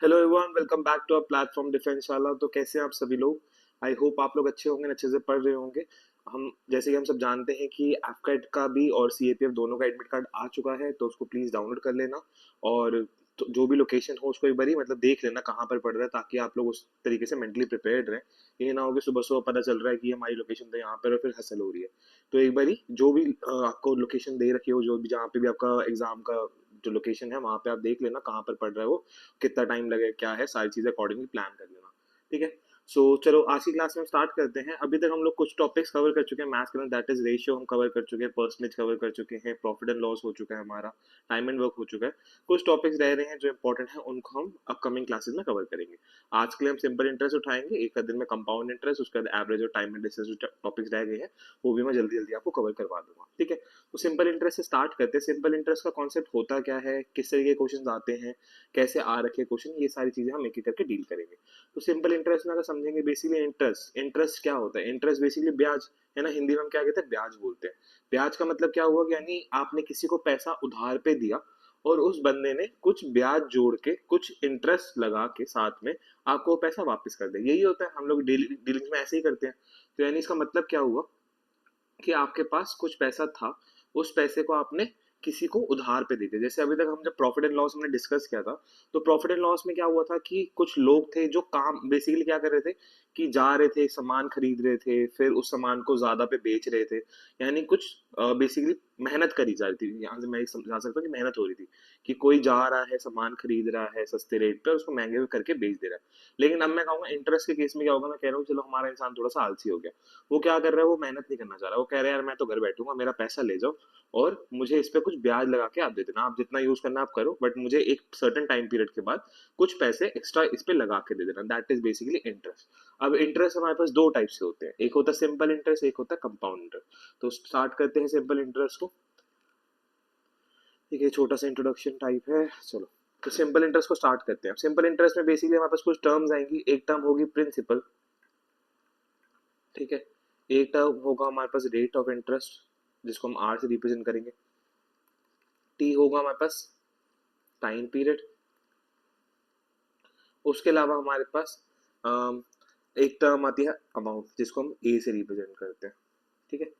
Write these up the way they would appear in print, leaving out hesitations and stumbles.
Hello everyone, welcome back to our platform defence वाला। तो कैसे हैं आप सभी लोग? आई होप आप लोग अच्छे होंगे, अच्छे से पढ़ रहे होंगे। हम जैसे कि हम सब जानते हैं कि एफकेट का भी और सीएपीएफ दोनों का एडमिट कार्ड आ चुका है, तो उसको प्लीज डाउनलोड कर लेना। और तो जो भी लोकेशन हो उसको एक बारी मतलब देख लेना कहाँ पर पड़ रहा है, ताकि आप लोग उस तरीके से मेंटली प्रिपेयर्ड रहें। ये ना हो कि सुबह सुबह पता चल रहा है कि हमारी लोकेशन तो यहाँ पर और फिर हसल हो रही है। तो एक बारी जो भी आपको लोकेशन दे रखी हो, जो भी जहाँ पे भी आपका एग्जाम का जो लोकेशन है वहां पे आप देख लेना कहाँ पर पड़ रहा है वो, कितना टाइम लगेगा, क्या है, सारी चीजें अकॉर्डिंगली प्लान कर लेना। ठीक है। सो चलो आज की क्लास में स्टार्ट करते हैं। अभी तक हम लोग कुछ टॉपिक्स कवर कर चुके हैं मैथ्स के अंदर, दैट इज रेशियो हम कवर कर चुके हैं, परसेंटेज कवर कर चुके हैं, प्रॉफिट एंड लॉस हो चुका है हमारा, टाइम एंड वर्क हो चुका है। कुछ टॉपिक्स रह रहे हैं जो इंपॉर्टेंट है, उनको हम अपकमिंग क्लासेस में कवर करेंगे। आज के लिए हम सिंपल इंटरेस्ट उठाएंगे, एक दिन में कंपाउंड इंटरेस्ट, उसके बाद एवरेज और टाइम एंड डिस्टेंस जो टॉपिक्स रह गए हैं वो भी मैं जल्दी जल्दी आपको कवर करवा दूंगा। ठीक है। तो सिंपल इंटरेस्ट से स्टार्ट करते हैं। सिंपल इंटरेस्ट का कॉन्सेप्ट होता क्या है, किस तरीके के क्वेश्चन आते हैं, कैसे आ रखे क्वेश्चन, ये सारी चीजें हम एक एक करके डील करेंगे। तो सिंपल इंटरेस्ट में अगर समझेंगे, बेसिकली इंटरेस्ट इंटरेस्ट क्या होता है? इंटरेस्ट बेसिकली ब्याज है ना, हिंदी में हम क्या कहते हैं, ब्याज बोलते हैं। ब्याज का मतलब क्या हुआ कि यानी आपने किसी को पैसा उधार पे दिया और उस बंदे ने कुछ ब्याज जोड़ के, कुछ इंटरेस्ट लगा के साथ में आपको वो पैसा वापस कर दे। यही होता है, हम लोग डीलिंग में ऐसे ही करते हैं। तो यानी इसका मतलब क्या हुआ कि आपके पास कुछ पैसा था, उस पैसे को आपने किसी को उधार पे दे दिया। जैसे अभी तक हम जब प्रॉफिट एंड लॉस हमने डिस्कस किया था, तो प्रॉफिट एंड लॉस में क्या हुआ था कि कुछ लोग थे जो काम बेसिकली क्या कर रहे थे कि जा रहे थे, सामान खरीद रहे थे, फिर उस सामान को ज्यादा पे बेच रहे थे। यानी कुछ बेसिकली मेहनत करी जा रही थी। यहाँ से मैं समझा सकता हूँ कि मेहनत हो रही थी, कि कोई जा रहा है, सामान खरीद रहा है सस्ते रेट पे और उसको महंगे में करके बेच दे रहा है। लेकिन अब मैं कहूंगा इंटरेस्ट के केस में क्या होगा, मैं कह रहा हूँ चलो हमारा इंसान थोड़ा सा आलसी हो गया। वो क्या कर रहा है, वो मेहनत नहीं करना चाह रहा, वो कह रहा है यार मैं तो घर बैठूंगा, मेरा पैसा ले जाओ और मुझे इस पे कुछ ब्याज लगा के आप दे देना, आप जितना यूज करना आप करो, बट मुझे एक सर्टेन टाइम पीरियड के बाद कुछ पैसे एक्स्ट्रा इस पे लगा के दे देना। That is basically interest. अब इंटरेस्ट हमारे पास दो टाइप से होते हैं, एक होता है सिंपल इंटरेस्ट, एक होता है कंपाउंड इंटरेस्ट। तो स्टार्ट करते हैं सिंपल इंटरेस्ट को। ठीक है, छोटा सा इंट्रोडक्शन टाइप है, चलो। तो सिंपल इंटरेस्ट को स्टार्ट करते हैं। सिंपल इंटरेस्ट में बेसिकली हमारे पास कुछ टर्म्स आएंगी। एक टर्म होगी प्रिंसिपल। ठीक है। एक टर्म होगा हमारे पास रेट ऑफ इंटरेस्ट, जिसको हम आर से रिप्रेजेंट करेंगे। टी होगा हमारे पास टाइम पीरियड। उसके अलावा हमारे पास अम, एक टर्म आती है अमाउंट, जिसको हम ए से रिप्रेजेंट करते हैं। ठीक है।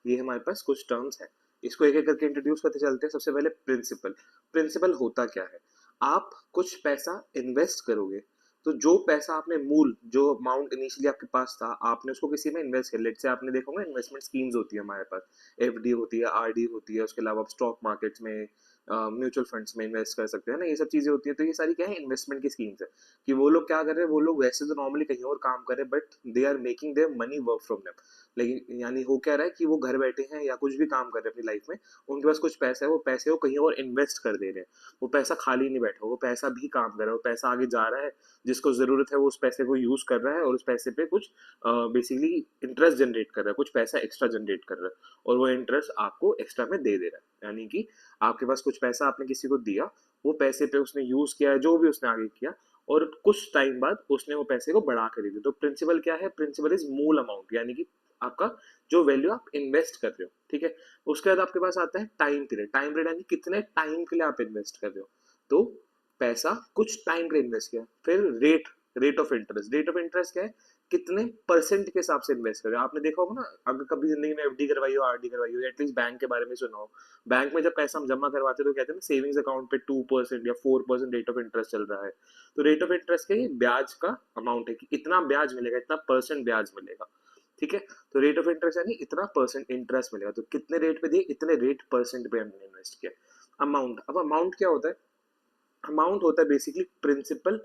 ये हमारे पास कुछ टर्म्स है, इसको एक एक करके इंट्रोड्यूस करते चलते हैं। सबसे पहले प्रिंसिपल। प्रिंसिपल होता क्या है? आप कुछ पैसा इन्वेस्ट करोगे, तो जो पैसा आपने मूल जो अमाउंट इनिशियली आपके पास था, आपने उसको किसी में इन्वेस्ट कर, लेट से आपने देखा होगा इन्वेस्टमेंट स्कीम्स होती है हमारे पास, एफडी होती है, आरडी होती है, उसके अलावा आप स्टॉक मार्केट्स में, म्यूचुअल फंड्स में इन्वेस्ट कर सकते हैं ना, ये सब चीजें होती है। तो ये सारी क्या है, इन्वेस्टमेंट की स्कीम्स है। कि वो लोग क्या कर रहे हैं, वो लोग वैसे तो नॉर्मली कहीं और काम कर रहे हैं, but they are making their money work from them. लेकिन यानी हो क्या रहा है कि वो घर बैठे हैं या कुछ भी काम कर रहे हैं अपनी लाइफ में, उनके पास कुछ पैसा है, वो पैसे वो कहीं और इन्वेस्ट कर दे रहे हैं। वो पैसा खाली नहीं बैठा, वो पैसा भी काम कर रहा है, वो पैसा आगे जा रहा है, जिसको जरूरत है वो उस पैसे को यूज कर रहा है और उस पैसे पे कुछ बेसिकली इंटरेस्ट जनरेट कर रहा है, कुछ पैसा एक्स्ट्रा जनरेट कर रहा है और वो इंटरेस्ट आपको एक्स्ट्रा में दे दे रहा है। यानी कि आपके पास कुछ पैसा आपने किसी को दिया, वो पैसे पे उसने यूज किया है, जो भी उसने आगे किया, और कुछ टाइम बाद उसने वो पैसे को बढ़ा कर दे दिया। तो प्रिंसिपल क्या है? प्रिंसिपल इज मूल अमाउंट, यानी कि आपका जो वैल्यू आप इन्वेस्ट कर रहे हो। ठीक है। उसके बाद आपके पास आता है टाइम पीरियड। टाइम पीरियड यानी कितने टाइम के लिए आप इन्वेस्ट कर रहे हो। तो पैसा कुछ टाइम के लिए इन्वेस्ट किया। फिर rate, rate of interest. Rate of interest क्या है? कितने परसेंट के हिसाब से इन्वेस्ट कर रहे हो। आपने देखा होगा ना, अगर कभी जिंदगी में एफडी करवाई हो, आरडी करवाई हो, एटलीस्ट बैंक के बारे में सुना हो। बैंक में जब पैसा हम जमा करवाते हैं तो कहते हैं सेविंग्स अकाउंट पे 2% या 4% रेट ऑफ इंटरेस्ट चल रहा है। तो रेट ऑफ इंटरेस्ट क्या है? ब्याज का अमाउंट है कि इतना ब्याज मिलेगा, इतना परसेंट ब्याज मिलेगा। ठीक है। तो रेट ऑफ इंटरेस्ट यानी इतना परसेंट इंटरेस्ट मिलेगा। तो कितने रेट पे दिए, इतने रेट परसेंट पे हमने इन्वेस्ट किया। अमाउंट, अब अमाउंट क्या होता है? अमाउंट होता है बेसिकली प्रिंसिपल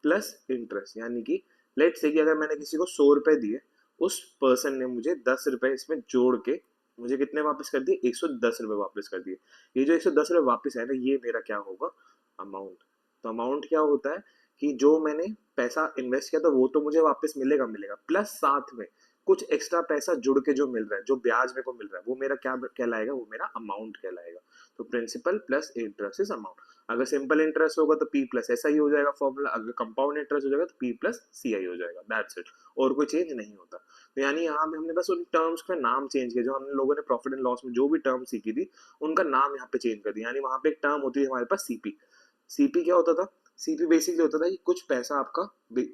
प्लस इंटरेस्ट। यानी कि लेट से कि अगर मैंने किसी को 100 रुपए दिए, उस पर्सन ने मुझे 10 रुपए इसमें जोड़ के मुझे कितने वापस कर दिए? 110 रुपए वापस कर दिए। ये जो 110 रुपए वापस है ना, ये मेरा क्या होगा? अमाउंट। तो अमाउंट क्या होता है कि जो मैंने पैसा इन्वेस्ट किया था वो तो मुझे वापस मिलेगा मिलेगा, प्लस साथ में कुछ एक्स्ट्रा पैसा जुड़ के जो मिल रहा है, जो ब्याज मेरे को मिल रहा है, वो मेरा क्या कहलाएगा? वो मेरा अमाउंट कहलाएगा। तो principal plus interest is amount. अगर सिंपल इंटरेस्ट होगा तो पी प्लस एस आई हो जाएगा फॉर्मूला, अगर कंपाउंड इंटरेस्ट हो जाएगा तो पी प्लस सी आई हो जाएगा। दैट्स इट, और कोई चेंज नहीं होता। तो यानी यहाँ पे हमने बस उन टर्म्स का नाम चेंज किया, जो हमने लोगों ने प्रॉफिट एंड लॉस में जो भी टर्म सीखी थी उनका नाम यहाँ पे चेंज कर दिया। यानी वहां पे एक टर्म होती है हमारे पास सीपी। सीपी क्या होता था? सीपी बेसिकली होता था कि कुछ पैसा आपका,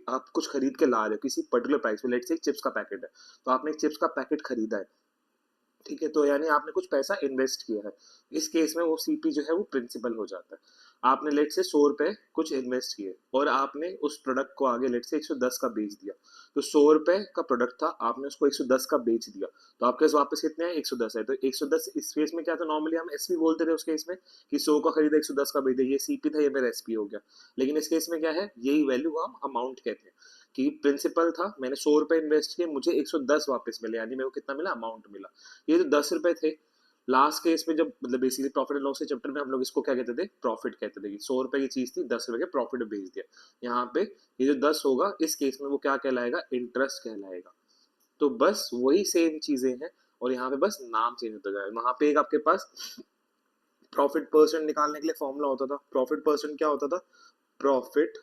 आप कुछ खरीद के ला रहे हो किसी पर्टिकुलर प्राइस में, लेट्स से एक चिप्स का पैकेट है, तो आपने एक चिप्स का पैकेट खरीदा है, ठीक है, तो यानी आपने कुछ पैसा इन्वेस्ट किया है। इस केस में वो सीपी जो है वो प्रिंसिपल हो जाता है। आपने लेट से 100 रुपए कुछ इन्वेस्ट किए और आपने उस प्रोडक्ट को आगे लेट से 110 का बेच दिया, तो 100 रुपए का प्रोडक्ट था, आपने उसको 110 का बेच दिया, तो आपके पास वापस कितने हैं, 110 है। तो 110 इस केस में क्या था, नॉर्मली हम एसपी बोलते थे उस केस में कि 100 का खरीदा 110 का बेच दिया, ये सीपी था, ये मेरा एसपी हो गया। लेकिन इस केस में क्या है, यही वैल्यू हम अमाउंट कहते हैं कि प्रिंसिपल था, मैंने 100 रुपए इन्वेस्ट किए, मुझे 110 वापस मिले, यानी मेरे को कितना मिला, अमाउंट मिला। ये जो 10 रुपए थे लास्ट केस में, जब मतलब बेसिकली प्रॉफिट एंड लॉस के चैप्टर में हम लोग इसको क्या कहते थे, प्रॉफिट कहते थे कि 100 रुपए की चीज थी, 10 रुपए के प्रॉफिट में बेच दिया। यहाँ पे ये जो 10 होगा इस केस में वो क्या कहलाएगा, इंटरेस्ट कहलाएगा। तो बस वही सेम चीजें हैं, और यहाँ पे बस नाम चेंज होता जाएगा। वहां पे एक आपके पास प्रॉफिट परसेंट निकालने के लिए फॉर्मूला होता था। प्रॉफिट परसेंट क्या होता था, प्रॉफिट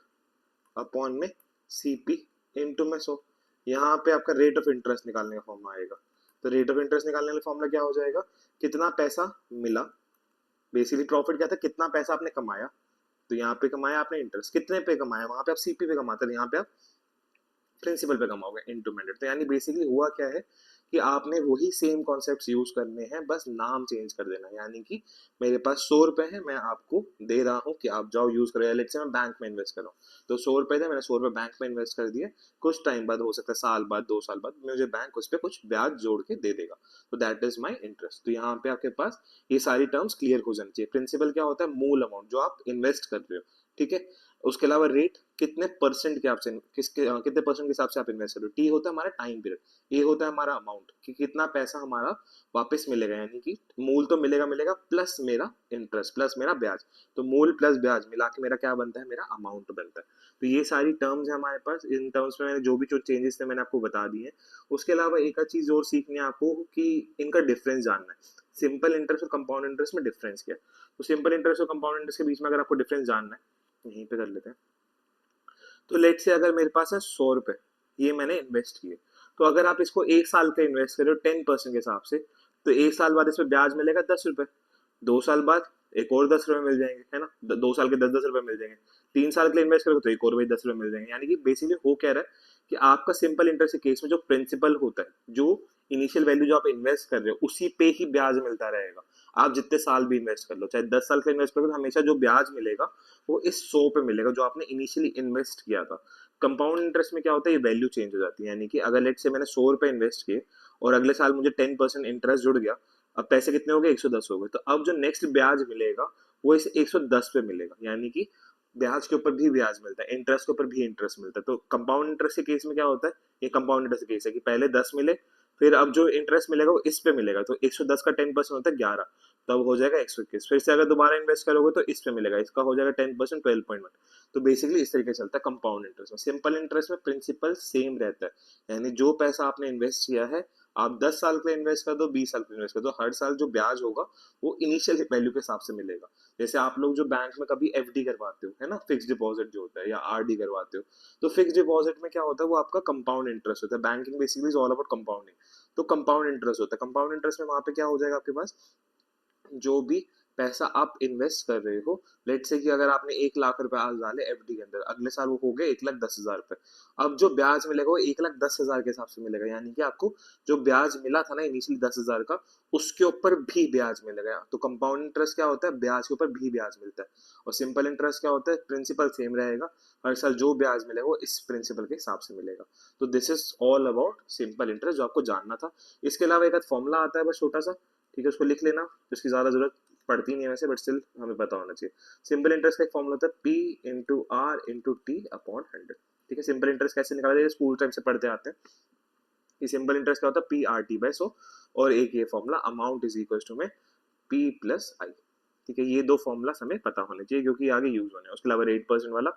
अपॉन में सीपी इनटू में 100। यहाँ पे आपका रेट ऑफ इंटरेस्ट निकालने का फॉर्मूला आएगा। तो रेट ऑफ इंटरेस्ट निकालने का फॉर्मूला क्या हो जाएगा, कितना पैसा मिला, बेसिकली प्रॉफिट क्या था, कितना पैसा आपने कमाया, तो यहाँ पे कमाया आपने इंटरेस्ट, कितने पे कमाया, वहां पे आप सीपी पे कमाते थे, यहाँ पे आप प्रिंसिपल पे कमाओगे इनटू मैंडेट। तो यानी बेसिकली हुआ क्या है कि आपने वही सेम कॉन्सेप्ट्स यूज करने हैं, बस नाम चेंज कर देना। यानी कि मेरे पास 100 रुपए है, मैं आपको दे रहा हूँ कि आप जाओ यूज करो, लेट्स से मैं बैंक में इन्वेस्ट कर रहा हूँ, तो 100 रुपए थे, मैंने 100 रुपए बैंक में इन्वेस्ट कर दिए, कुछ टाइम बाद, हो सकता है साल बाद, 2 साल बाद, मुझे बैंक उस पर कुछ ब्याज जोड़ के दे देगा, तो दैट इज माई इंटरेस्ट। तो यहाँ पे आपके पास ये सारी टर्म्स क्लियर हो जानी चाहिए। प्रिंसिपल क्या होता है, मूल अमाउंट जो आप इन्वेस्ट कर रहे हो, ठीक है। उसके अलावा रेट, कितने परसेंट के आपसे कितने परसेंट के हिसाब से आप इन्वेस्ट कर रहे हो। टी होता है हमारा टाइम पीरियड, ए होता है हमारा अमाउंट कि कितना पैसा हमारा वापस मिलेगा, यानी कि मूल तो मिलेगा मिलेगा प्लस मेरा इंटरेस्ट प्लस मेरा ब्याज, तो मूल प्लस ब्याज मिला के मेरा क्या बनता है, मेरा अमाउंट बनता है। तो ये सारी टर्म्स है हमारे पास। इन टर्म्स में मैंने जो भी जो चेंजेस थे मैंने आपको बता दिए हैं। उसके अलावा एक चीज और सीखनी है आपको कि इनका डिफरेंस जानना है। सिंपल इंटरेस्ट और कंपाउंड इंटरेस्ट में डिफरेंस क्या है, तो सिंपल इंटरेस्ट और कंपाउंड इंटरेस्ट के बीच में अगर आपको डिफरेंस जानना है, यहीं पे कर लेते हैं। तो लेट से अगर मेरे पास है 100 रुपए, ये मैंने इन्वेस्ट किए, तो अगर आप इसको 1 साल का इन्वेस्ट करो 10% के हिसाब से, तो 1 साल बाद इसमें ब्याज मिलेगा 10 रुपए, 2 साल बाद एक और 10 रुपए मिल जाएंगे, है ना, 2 साल के 10-10 रुपए मिल जाएंगे, 3 साल के लिए इन्वेस्ट करोगे तो एक और वही 10 रुपए मिल जाएंगे। यानी कि बेसिकली हो कह रहा है कि आपका सिंपल इंटरेस्ट के केस में जो प्रिंसिपल होता है, जो इनिशियल वैल्यू जो आप इन्वेस्ट कर रहे हो उसी पे ही ब्याज मिलता रहेगा। आप जितने साल भी इन्वेस्ट कर लो, चाहे 10 साल का इन्वेस्ट करोगे, हमेशा जो ब्याज मिलेगा वो इस 100 पे मिलेगा जो आपने इनिशियली इन्वेस्ट किया था। कंपाउंड इंटरेस्ट में क्या होता है, ये वैल्यू चेंज हो जाती है। यानी कि अगर लेट से मैंने 100 रुपए इन्वेस्ट किए और अगले साल मुझे 10% इंटरेस्ट जुड़ गया, अब पैसे कितने हो गए, 110 हो गए, तो अब जो नेक्स्ट ब्याज मिलेगा वो इस 110 पे मिलेगा। यानी कि ब्याज के ऊपर भी ब्याज मिलता है, इंटरेस्ट के ऊपर भी इंटरेस्ट मिलता है। तो कंपाउंड इंटरेस्ट के केस में क्या होता है, ये कंपाउंड इंटरेस्ट के केस है कि पहले 10 मिले, फिर अब जो इंटरेस्ट मिलेगा वो इस पे मिलेगा, तो 110 का 10% होता है 11, तब हो जाएगा 121। फिर से अगर दोबारा इन्वेस्ट करोगे तो इस पे मिलेगा, इसका हो जाएगा 10% 12.1। तो बेसिकली इस तरीके से चलता है कंपाउंड इंटरेस्ट में। सिंपल इंटरेस्ट में प्रिंसिपल सेम रहता है, यानी जो पैसा आपने इन्वेस्ट किया है, आप 10 साल के लिए इन्वेस्ट कर दो, 20 साल के लिए इन्वेस्ट कर दो, हर साल जो ब्याज होगा वो इनिशियल वैल्यू के हिसाब से मिलेगा। जैसे आप लोग जो बैंक में कभी एफडी करवाते हो, है ना, फिक्स डिपॉजिट जो होता है, या आरडी करवाते हो, तो फिक्स डिपॉजिट में क्या होता है, वो आपका कंपाउंड इंटरेस्ट होता है। Banking basically is all about compounding, तो कंपाउंड इंटरेस्ट होता है। कंपाउंड इंटरेस्ट में वहां पे क्या हो जाएगा, आपके पास जो भी पैसा आप इन्वेस्ट कर रहे हो, लेट से कि अगर आपने 1 लाख रुपए आज डाले एफडी के अंदर, अगले साल वो हो गए 1,10,000 रुपए, अब जो ब्याज मिलेगा वो 1,10,000 के हिसाब से मिलेगा। यानी कि आपको जो ब्याज मिला था ना इनिशियली 10,000 का, उसके ऊपर भी ब्याज मिलेगा। तो कंपाउंड इंटरेस्ट क्या होता है, ब्याज के ऊपर भी ब्याज मिलता है। और सिंपल इंटरेस्ट क्या होता है, प्रिंसिपल सेम रहेगा, हर साल जो ब्याज मिलेगा वो इस प्रिंसिपल के हिसाब से मिलेगा। तो this is all about simple interest जो आपको जानना था। इसके अलावा एक फॉर्मूला आता है बस छोटा सा, ठीक है, उसको लिख लेना, उसकी ज्यादा जरूरत पड़ती नहीं है वैसे, बट स्टिल हमें पता होना चाहिए। सिंपल इंटरेस्ट का एक फॉर्मूला होता है P into R into T upon 100। ठीक है, सिंपल इंटरेस्ट कैसे निकाला जाए, स्कूल टाइम से पढ़ते आते हैं कि सिंपल इंटरेस्ट क्या होता है, पी आर टी बाय 100, और एक ये formula amount is equal to में पी प्लस आई। ठीक है, ये दो फॉर्मूला हमें पता होने चाहिए क्योंकि आगे यूज होने हैं। उसके अलावा 8% वाला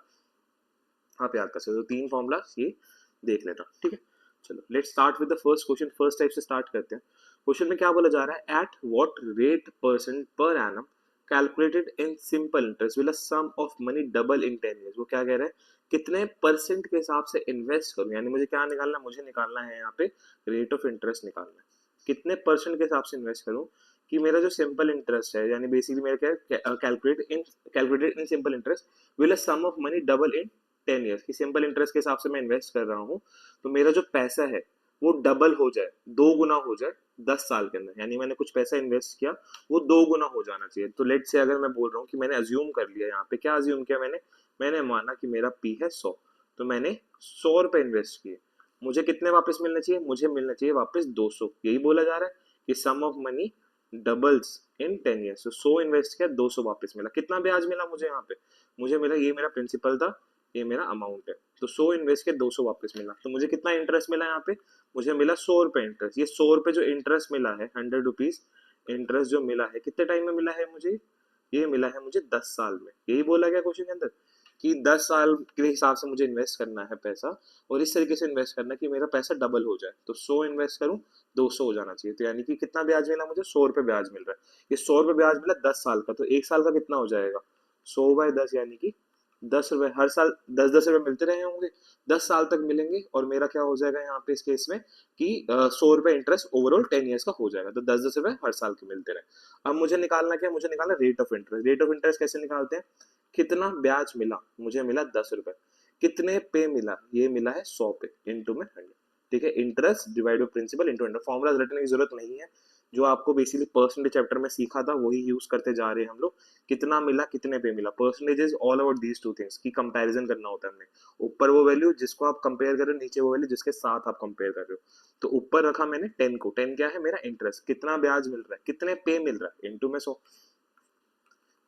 आप याद कर सकते हो। 3 फॉर्मूला ये देख लेना, ठीक है। चलो let's start with the first question. First type से स्टार्ट करते हैं। क्वेश्चन में क्या बोला जा रहा है, at what rate percent per annum calculated in simple interest will a sum of money double in 10 years. वो क्या कह रहा है, कितने परसेंट के हिसाब से इन्वेस्ट करूं, यानी मुझे क्या निकालना है, मुझे निकालना है यहाँ पे रेट ऑफ इंटरेस्ट निकालना है। कितने परसेंट के हिसाब से इन्वेस्ट करूं कि मेरा जो सिंपल इंटरेस्ट है, यानी बेसिकली मेरा क्या है, calculated in simple interest will a sum of money double in 10 years, कि सिंपल इंटरेस्ट के हिसाब से मैं इन्वेस्ट कर रहा हूँ, तो मेरा जो पैसा है वो डबल हो जाए, 2 गुना हो जाए 10 साल के अंदर। यानी मैंने कुछ पैसा इन्वेस्ट किया, वो 2 गुना हो जाना चाहिए। तो लेट से अगर मैं बोल रहा हूँ कि मैंने अज्यूम कर लिया, यहाँ पे क्या अज्यूम किया मैंने माना कि मेरा पी है 100, तो मैंने 100 रुपए इन्वेस्ट किए, मुझे कितने वापस मिलना चाहिए, मुझे मिलना चाहिए वापस 200। यही बोला जा रहा है कि sum of money doubles in 10 years. तो 100 इन्वेस्ट किया, 200 वापस मिला। कितना ब्याज मिला मुझे यहाँ पे, मुझे मिला, ये मेरा प्रिंसिपल था, ये मेरा अमाउंट है। तो 100 इन्वेस्ट किया, 200 वापस मिला, तो मुझे कितना इंटरेस्ट मिला यहाँ पे, मुझे मिला 100 रुपए इंटरेस्ट। ये 100 रुपए जो इंटरेस्ट मिला है, 100 रुपीज इंटरेस्ट जो मिला है, कितने टाइम में मिला है मुझे, ये मिला है मुझे 10 साल में। यही बोला गया क्वेश्चन के अंदर कि 10 साल के हिसाब से मुझे इन्वेस्ट करना है पैसा, और इस तरीके से इन्वेस्ट करना है कि मेरा पैसा डबल हो जाए। तो 100 इन्वेस्ट करूं, 200 हो जाना चाहिए। तो यानी कि कितना ब्याज मिला मुझे, 100 रुपए ब्याज मिल रहा है। ये 100 रुपए ब्याज मिला 10 साल का, तो 1 साल का कितना हो जाएगा, 100/10, यानी कि 10 रुपए हर साल, 10-10 रुपए मिलते रहे होंगे, 10 साल तक मिलेंगे। और मेरा क्या हो जाएगा यहाँ पे इस केस में कि 100 रुपए इंटरेस्ट ओवरऑल 10 ईयर्स का हो जाएगा। तो 10-10 रुपए हर साल के मिलते रहे। अब मुझे निकालना क्या, मुझे निकालना rate of interest. Rate of interest कैसे निकालते हैं, कितना ब्याज मिला, मुझे मिला 10 रुपए, कितने पे मिला, ये मिला है 100 पे, इंटू में 100। ठीक है, interest divide by principal into 100। Formula रटने की जरूरत नहीं है, जो आपको बेसिकली परसेंटेज चैप्टर में सीखा था वही यूज करते जा रहे हैं हम लोग। कितना मिला, कितने पे मिला, percentage is all about these two things की कंपैरिजन करना होता है हमने। ऊपर वो वैल्यू जिसको आप कंपेयर कर रहे हो, नीचे वो वैल्यू जिसके साथ आप कंपेयर कर रहे हो। तो ऊपर रखा मैंने 10 को, 10 क्या है मेरा इंटरेस्ट, कितना ब्याज मिल रहा है, कितने पे मिल रहा है, इंटू में 100।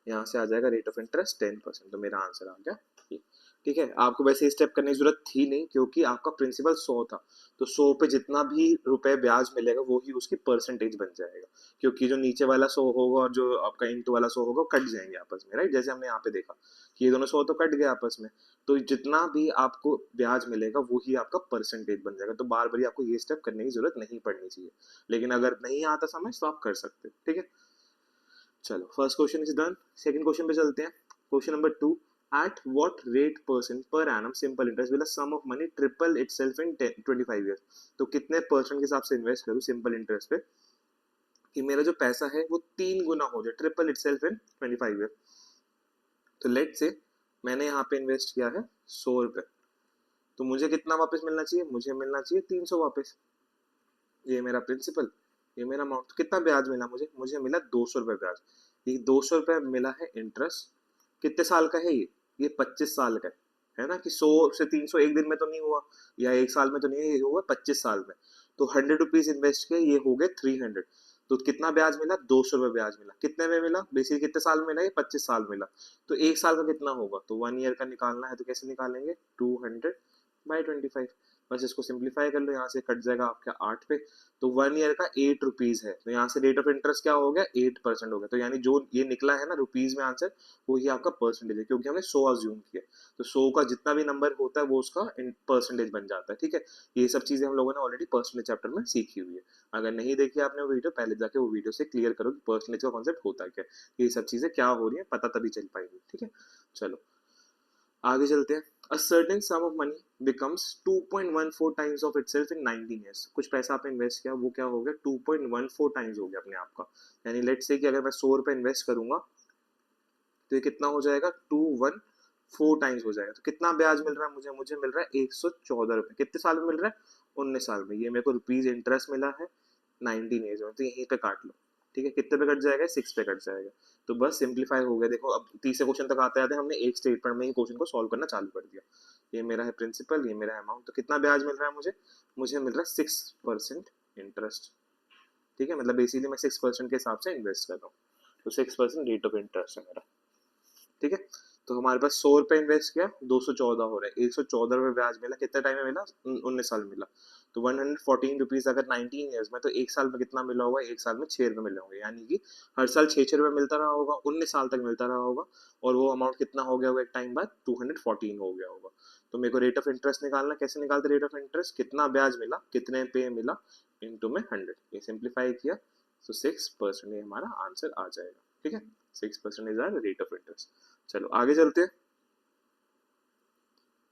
यहाँ से आ जाएगा रेट ऑफ इंटरेस्ट 10%। तो मेरा आंसर आ गया ये। ठीक है, आपको वैसे स्टेप करने की जरूरत थी नहीं, क्योंकि आपका प्रिंसिपल 100 था, तो 100 पे जितना भी रुपए ब्याज मिलेगा वो ही उसकी परसेंटेज बन जाएगा। क्योंकि जो नीचे वाला 100 होगा और जो आपका इंटू वाला 100 होगा, कट जाएंगे आपस में, राइट। जैसे हमने यहाँ पे देखा कि ये दोनों 100 तो कट गए आपस में, तो जितना भी आपको ब्याज मिलेगा वो ही आपका परसेंटेज बन जाएगा। तो बार बार आपको ये स्टेप करने की जरूरत नहीं पड़नी चाहिए, लेकिन अगर नहीं आता समझ तो आप कर सकते हो। ठीक है, चलो first question is done. Second question पे चलते हैं। Question number 2, at what rate percent per annum simple interest will a sum of money triple itself in 25 years। तो कितने परसेंट के हिसाब से इन्वेस्ट करूं सिंपल इंटरेस्ट पे कि मेरा जो पैसा है वो 3 गुना हो जाए, ट्रिपल इटसेल्फ इन 25 ईयर। तो लेट से मैंने यहाँ पे इन्वेस्ट किया है 100 रुपए, तो मुझे कितना वापस मिलना चाहिए, मुझे मिलना चाहिए 300 वापस। ये मेरा प्रिंसिपल, ये मेरा अमाउंट। तो कितना ब्याज मिला मुझे मिला 200 रुपए ब्याज। ये 200 रुपए मिला है इंटरेस्ट, कितने साल का है ये 25 साल का है ना। कि 100 से 300 एक दिन में तो नहीं हुआ, या एक साल में तो नहीं, ये हुआ 25 साल में। तो 100 रुपीज इन्वेस्ट किए, ये हो गए 300। तो कितना ब्याज मिला, 200 रुपए ब्याज मिला। कितने में मिला, बेसिकली कितने साल में मिला, ये 25 साल मिला। तो एक साल का कितना होगा, तो 1 ईयर का निकालना है, तो कैसे निकालेंगे, 200/25। बस इसको सिंप्लीफाई कर लो, यहाँ से कट जाएगा आपका 8 पे। तो 1 ईयर का 8 रुपीज है, तो यहाँ से रेट ऑफ इंटरेस्ट क्या हो गया, 8% हो गया। तो यानी जो ये निकला है ना रुपीज में आंसर, वो ही आपका परसेंटेज है, क्योंकि हमने 100 अज्यूम किया। तो 100 का जितना भी नंबर होता है वो उसका परसेंटेज बन जाता है। ठीक है, ये सब चीजें हम लोगों ने ऑलरेडी परसेंटेज चैप्टर में सीखी हुई है। अगर नहीं देखी आपने वो वीडियो, पहले जाके वो वीडियो से क्लियर करो कि परसेंटेज का कॉन्सेप्ट होता है क्या, ये सब चीजें क्या हो रही है, पता तभी चल पाएगी। ठीक है, चलो आगे चलते हैं। A certain sum of money becomes 2.14 times of itself in 19 years। कुछ पैसा आपने इन्वेस्ट किया, वो क्या हो गया, 2.14 टाइम्स हो गया अपने आप का। यानी लेट्स से कि अगर मैं 100 रुपए इन्वेस्ट करूंगा, तो ये कितना हो जाएगा, 214 टाइम्स हो जाएगा। तो कितना ब्याज मिल रहा है मुझे मिल रहा है 114 रुपए। कितने साल में मिल रहा है, 19 साल में। ये मेरे को रुपीज इंटरेस्ट मिला है 19 ईयर्स में, तो यहीं पे काट लो। ठीक है, कितने पे कट जाएगा, 6 पे कट जाएगा। तो बस सिंप्लीफाई हो गया। देखो अब तीसरे क्वेश्चन तक आते आते हमने एक स्टेटमेंट में ही क्वेश्चन को सॉल्व करना चालू कर दिया। ये मेरा है प्रिंसिपल, ये मेरा अमाउंट। तो कितना ब्याज मिल रहा है मुझे मिल रहा है 6% इंटरेस्ट। ठीक है, मतलब बेसिकली मैं 6% के हिसाब से इन्वेस्ट कर रहा हूँ, तो 6% रेट ऑफ इंटरेस्ट है मेरा। ठीक है, तो हमारे पास 100 रुपए इन्वेस्ट किया, 214 हो रहा है, 114 रुपए ब्याज मिला। कितने टाइम में मिला, 19 साल मिला। तो 114 रुपीज अगर 19 ईयर्स में, तो एक साल में कितना मिला होगा, एक साल में 6 रुपए मिले होंगे। यानी कि हर साल 6 रुपए मिलता रहा होगा, 19 साल तक मिलता रहा होगा। और वो अमाउंट कितना हो गया होगा एक टाइम बाद, 214 हो गया होगा। तो मेरे को रेट ऑफ इंटरेस्ट निकालना, कैसे निकालते रेट ऑफ इंटरेस्ट, कितना ब्याज मिला, कितने पे मिला, इंटू में 100। ये सिंप्लीफाई किया, तो 6% ये हमारा आंसर आ जाएगा। ठीक है, 6% is hour rate of interest. चलो आगे चलते हैं।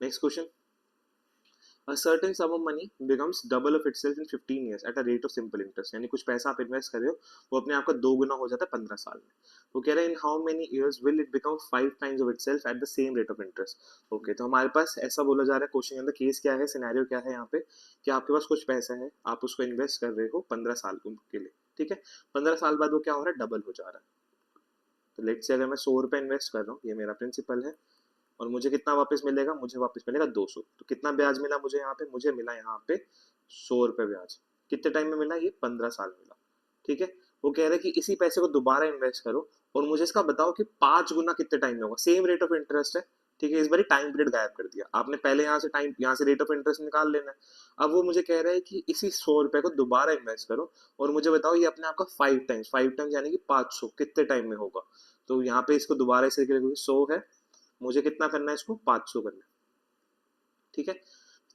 Next question. A certain sum of money becomes double of itself in 15 years at a rate of simple interest. यानी कुछ पैसा आप इन्वेस्ट कर रहे हो वो अपने आप का 2 गुना हो जाता है 15 साल में. वो कह रहे हैं in how many years will it become 5 times of itself at the same rate of interest. Okay, तो हमारे पास ऐसा बोला जा रहा है क्वेश्चन के अंदर, केस क्या है, सिनेरियो क्या है यहाँ पे, कि आपके पास कुछ पैसा है, आप उसको इन्वेस्ट कर रहे हो 15 साल के लिए. ठीक है, 15 साल बाद वो क्या हो रहा है, डबल हो जा रहा है. तो लेट्स से अगर मैं 100 रुपये इन्वेस्ट कर रहा हूँ, ये मेरा प्रिंसिपल है, और मुझे कितना वापस मिलेगा, मुझे वापस मिलेगा 200. तो कितना ब्याज मिला मुझे यहाँ पे, मुझे मिला यहाँ पे 100 रुपये ब्याज. कितने टाइम में मिला, ये 15 साल मिला. ठीक है, वो कह रहे हैं कि इसी पैसे को दोबारा इन्वेस्ट करो और मुझे इसका बताओ कि 5 गुना कितने टाइम में होगा. सेम रेट ऑफ इंटरेस्ट है. ठीक है, इस बार टाइम पीरियड गायब कर दिया आपने, पहले यहाँ से रेट ऑफ इंटरेस्ट निकाल लेना है. अब वो मुझे कह रहे हैं कि इसी 100 रुपए को दोबारा इन्वेस्ट करो और मुझे बताओ ये अपने आपका 5 टाइम्स यानी कि 500 कितने टाइम में होगा. तो यहाँ पे इसको दोबारा इसे 100 है, मुझे कितना करना है, इसको 500 करना है. ठीक है,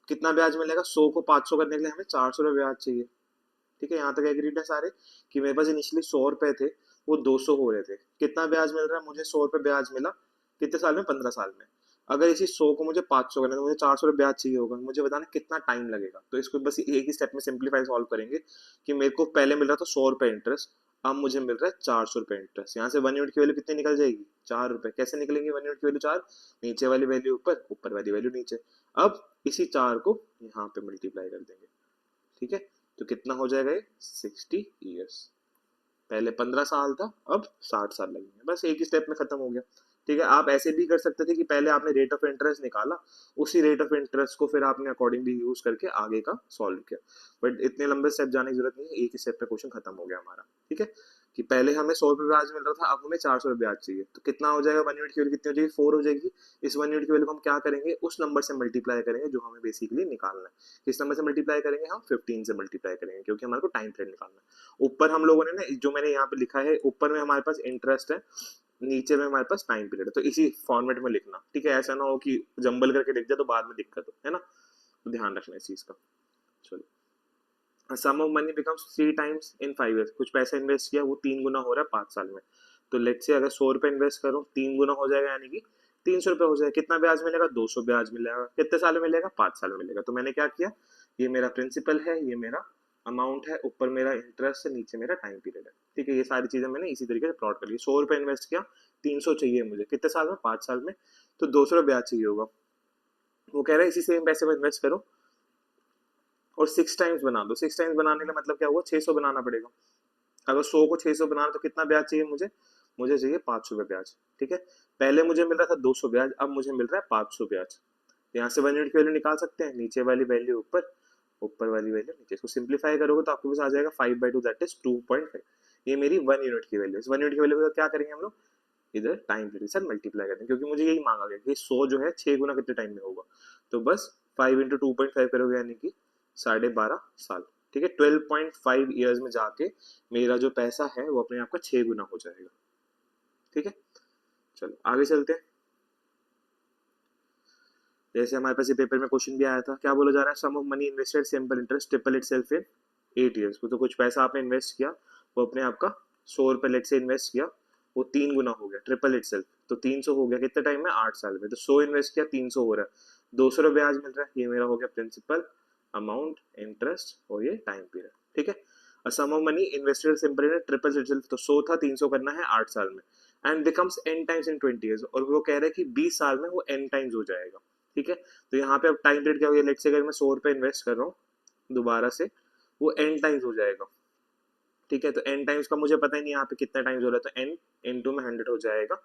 कितना ब्याज मिलेगा, 100 को 500 करने के लिए हमें 400 रुपये ब्याज चाहिए. ठीक है, यहाँ तक एग्रीड है सारे, कि मेरे पास इनिशियली 100 रुपए थे, वो 200 हो रहे थे. कितना ब्याज मिल रहा है मुझे, 100 रुपये ब्याज मिला. कितने साल में, 15 साल में. अगर इसी 100 को मुझे 500 करना है तो मुझे 400 रुपये ब्याज चाहिए होगा. मुझे बताना कितना टाइम लगेगा. तो इसको बस एक ही स्टेप में सिंप्लीफाई सॉल्व करेंगे, कि मेरे को पहले मिल रहा था 100 रुपये इंटरेस्ट, अब मुझे मिल रहा है 400 रुपये इंटरेस्ट. यहाँ से 1 यूनिट की वैल्यू कितनी निकल जाएगी, 4 रुपये. कैसे निकलेंगे 1 यूनिट की वैल्यू 4, नीचे वाली वैल्यू ऊपर, ऊपर वाली वैल्यू नीचे. अब इसी 4 को यहाँ पे मल्टीप्लाई कर देंगे. ठीक है, तो कितना हो जाएगा ये, 60 ईयर्स. पहले 15 साल था, अब 60 साल लगेंगे. बस एक ही स्टेप में खत्म हो गया. ठीक है, आप ऐसे भी कर सकते थे कि पहले आपने रेट ऑफ इंटरेस्ट निकाला, उसी रेट ऑफ इंटरेस्ट को फिर आपने अकॉर्डिंगली यूज करके आगे का सॉल्व किया. बट इतने लंबे स्टेप जाने की जरूरत नहीं है, एक ही स्टेप पे क्वेश्चन खत्म हो गया हमारा. ठीक है, कि पहले हमें 100 रुपये ब्याज मिल रहा था, अब हमें 400 रुपये ब्याज चाहिए. तो कितना हो जाएगा, 1 यूनिट की वैल्यू कितनी हो जाएगी, 4 हो जाएगी. इस 1 यूनिट की वैल्यू को हम क्या करेंगे, उस नंबर से मल्टीप्लाई करेंगे जो हमें बेसिकली निकालना है. किस नंबर से मल्टीप्लाई करेंगे, हम 15 से मल्टीप्लाई करेंगे, क्योंकि हमारे को टाइम पीरियड निकालना है. ऊपर हम लोगों ने ना, जो मैंने यहाँ पे लिखा है, ऊपर में हमारे पास इंटरेस्ट है, नीचे में हमारे पास टाइम पीरियड है. तो इसी फॉर्मेट में लिखना. ठीक है, ऐसा ना हो कि जंबल करके लिख जाए तो बाद में दिक्कत हो, है ना. तो ध्यान रखना इस चीज का. चलो, sum of money becomes 3 times in 5 years. कुछ पैसा इन्वेस्ट किया, वो 3 गुना हो रहा है 5 साल में. तो लेट्स से अगर 100 रुपये इन्वेस्ट करो, 3 गुना हो जाएगा, यानी कि 300 रुपये हो जाएगा. कितना ब्याज मिलेगा, 200 ब्याज मिलेगा. कितने साल में मिलेगा, 5 साल में मिलेगा. तो मैंने क्या किया, ये मेरा प्रिंसिपल है, ये मेरा अमाउंट है, ऊपर मेरा इंटरेस्ट है, नीचे मेरा टाइम पीरियड है. ठीक है, ये सारी चीजें मैंने इसी तरीके से प्लॉट कर ली. 100 रुपये इन्वेस्ट किया, 300 चाहिए मुझे, कितने साल में, 5 साल में. तो 200 रुपये ब्याज चाहिए होगा. वो कह रहा है इसी सेम पैसे में इन्वेस्ट करो और 6 टाइम्स बना दो. 6 टाइम्स बनाने का मतलब क्या हुआ, 600 बनाना पड़ेगा. अगर 100 को 600 बनाना तो कितना ब्याज चाहिए मुझे, मुझे चाहिए 500 रुपये ब्याज. ठीक है, पहले मुझे मिल रहा था 200 ब्याज, अब मुझे मिल रहा है 500 ब्याज. यहाँ से 1 यूनिट की वैल्यू निकाल सकते हैं, नीचे वाली वैल्यू ऊपर, ऊपर वाली वैल्यू नीचे. इसको सिंप्लीफाई करोगे तो आपके पास आ जाएगा 5/2, दैट इज 2.5. ये मेरी 1 यूनिट की वैल्यू. इस 1 यूनिट की वैल्यू क्या करेंगे हम लोग, इधर टाइम पीरियड से मल्टीप्लाई करते हैं, क्योंकि मुझे यही मांगा गया कि 100 जो है 6 गुना कितने टाइम में होगा. तो बस 5 × 2.5 करोगे, यानी कि 12.5 साल. ठीक है, 12.5 ईयर्स में जाके मेरा जो पैसा है वो अपने आप का 6 गुना हो जाएगा. ठीक है, चलो आगे चलते हैं. जैसे हमारे पास ये पेपर में क्वेश्चन भी आया था, क्या बोला जा रहा है, sum of money invested simple interest triple itself in 8 years. तो कुछ पैसा आपने इन्वेस्ट किया, वो अपने आप का 100 रुपये लेट से इन्वेस्ट किया, वो 3 गुना हो गया, ट्रिपल इटसेल्फ. तो 300 हो गया कितने टाइम में, 8 साल में. तो 100 इन्वेस्ट किया, 300 हो रहा है, 200 रुपये ब्याज मिल रहा है. ये मेरा हो गया प्रिंसिपल, अमाउंट, इंटरेस्ट और ये टाइम पीरियड. ठीक है, sum of money invested simple in triple itself. तो 100 था, 300 करना है 8 साल में, and becomes n times in 20 years. और वो कह रहे हैं कि 20 साल में वो n टाइम्स हो जाएगा. ठीक है, तो यहाँ पे अब टाइम पीरियड क्या हो गया, लेट्स से अगर मैं 100 रुपये इन्वेस्ट कर रहा हूँ दोबारा से, वो n टाइम्स हो जाएगा. ठीक है, तो n टाइम्स का मुझे पता ही नहीं यहाँ पे कितना टाइम्स हो रहा है, तो n इंटू में 100 हो जाएगा.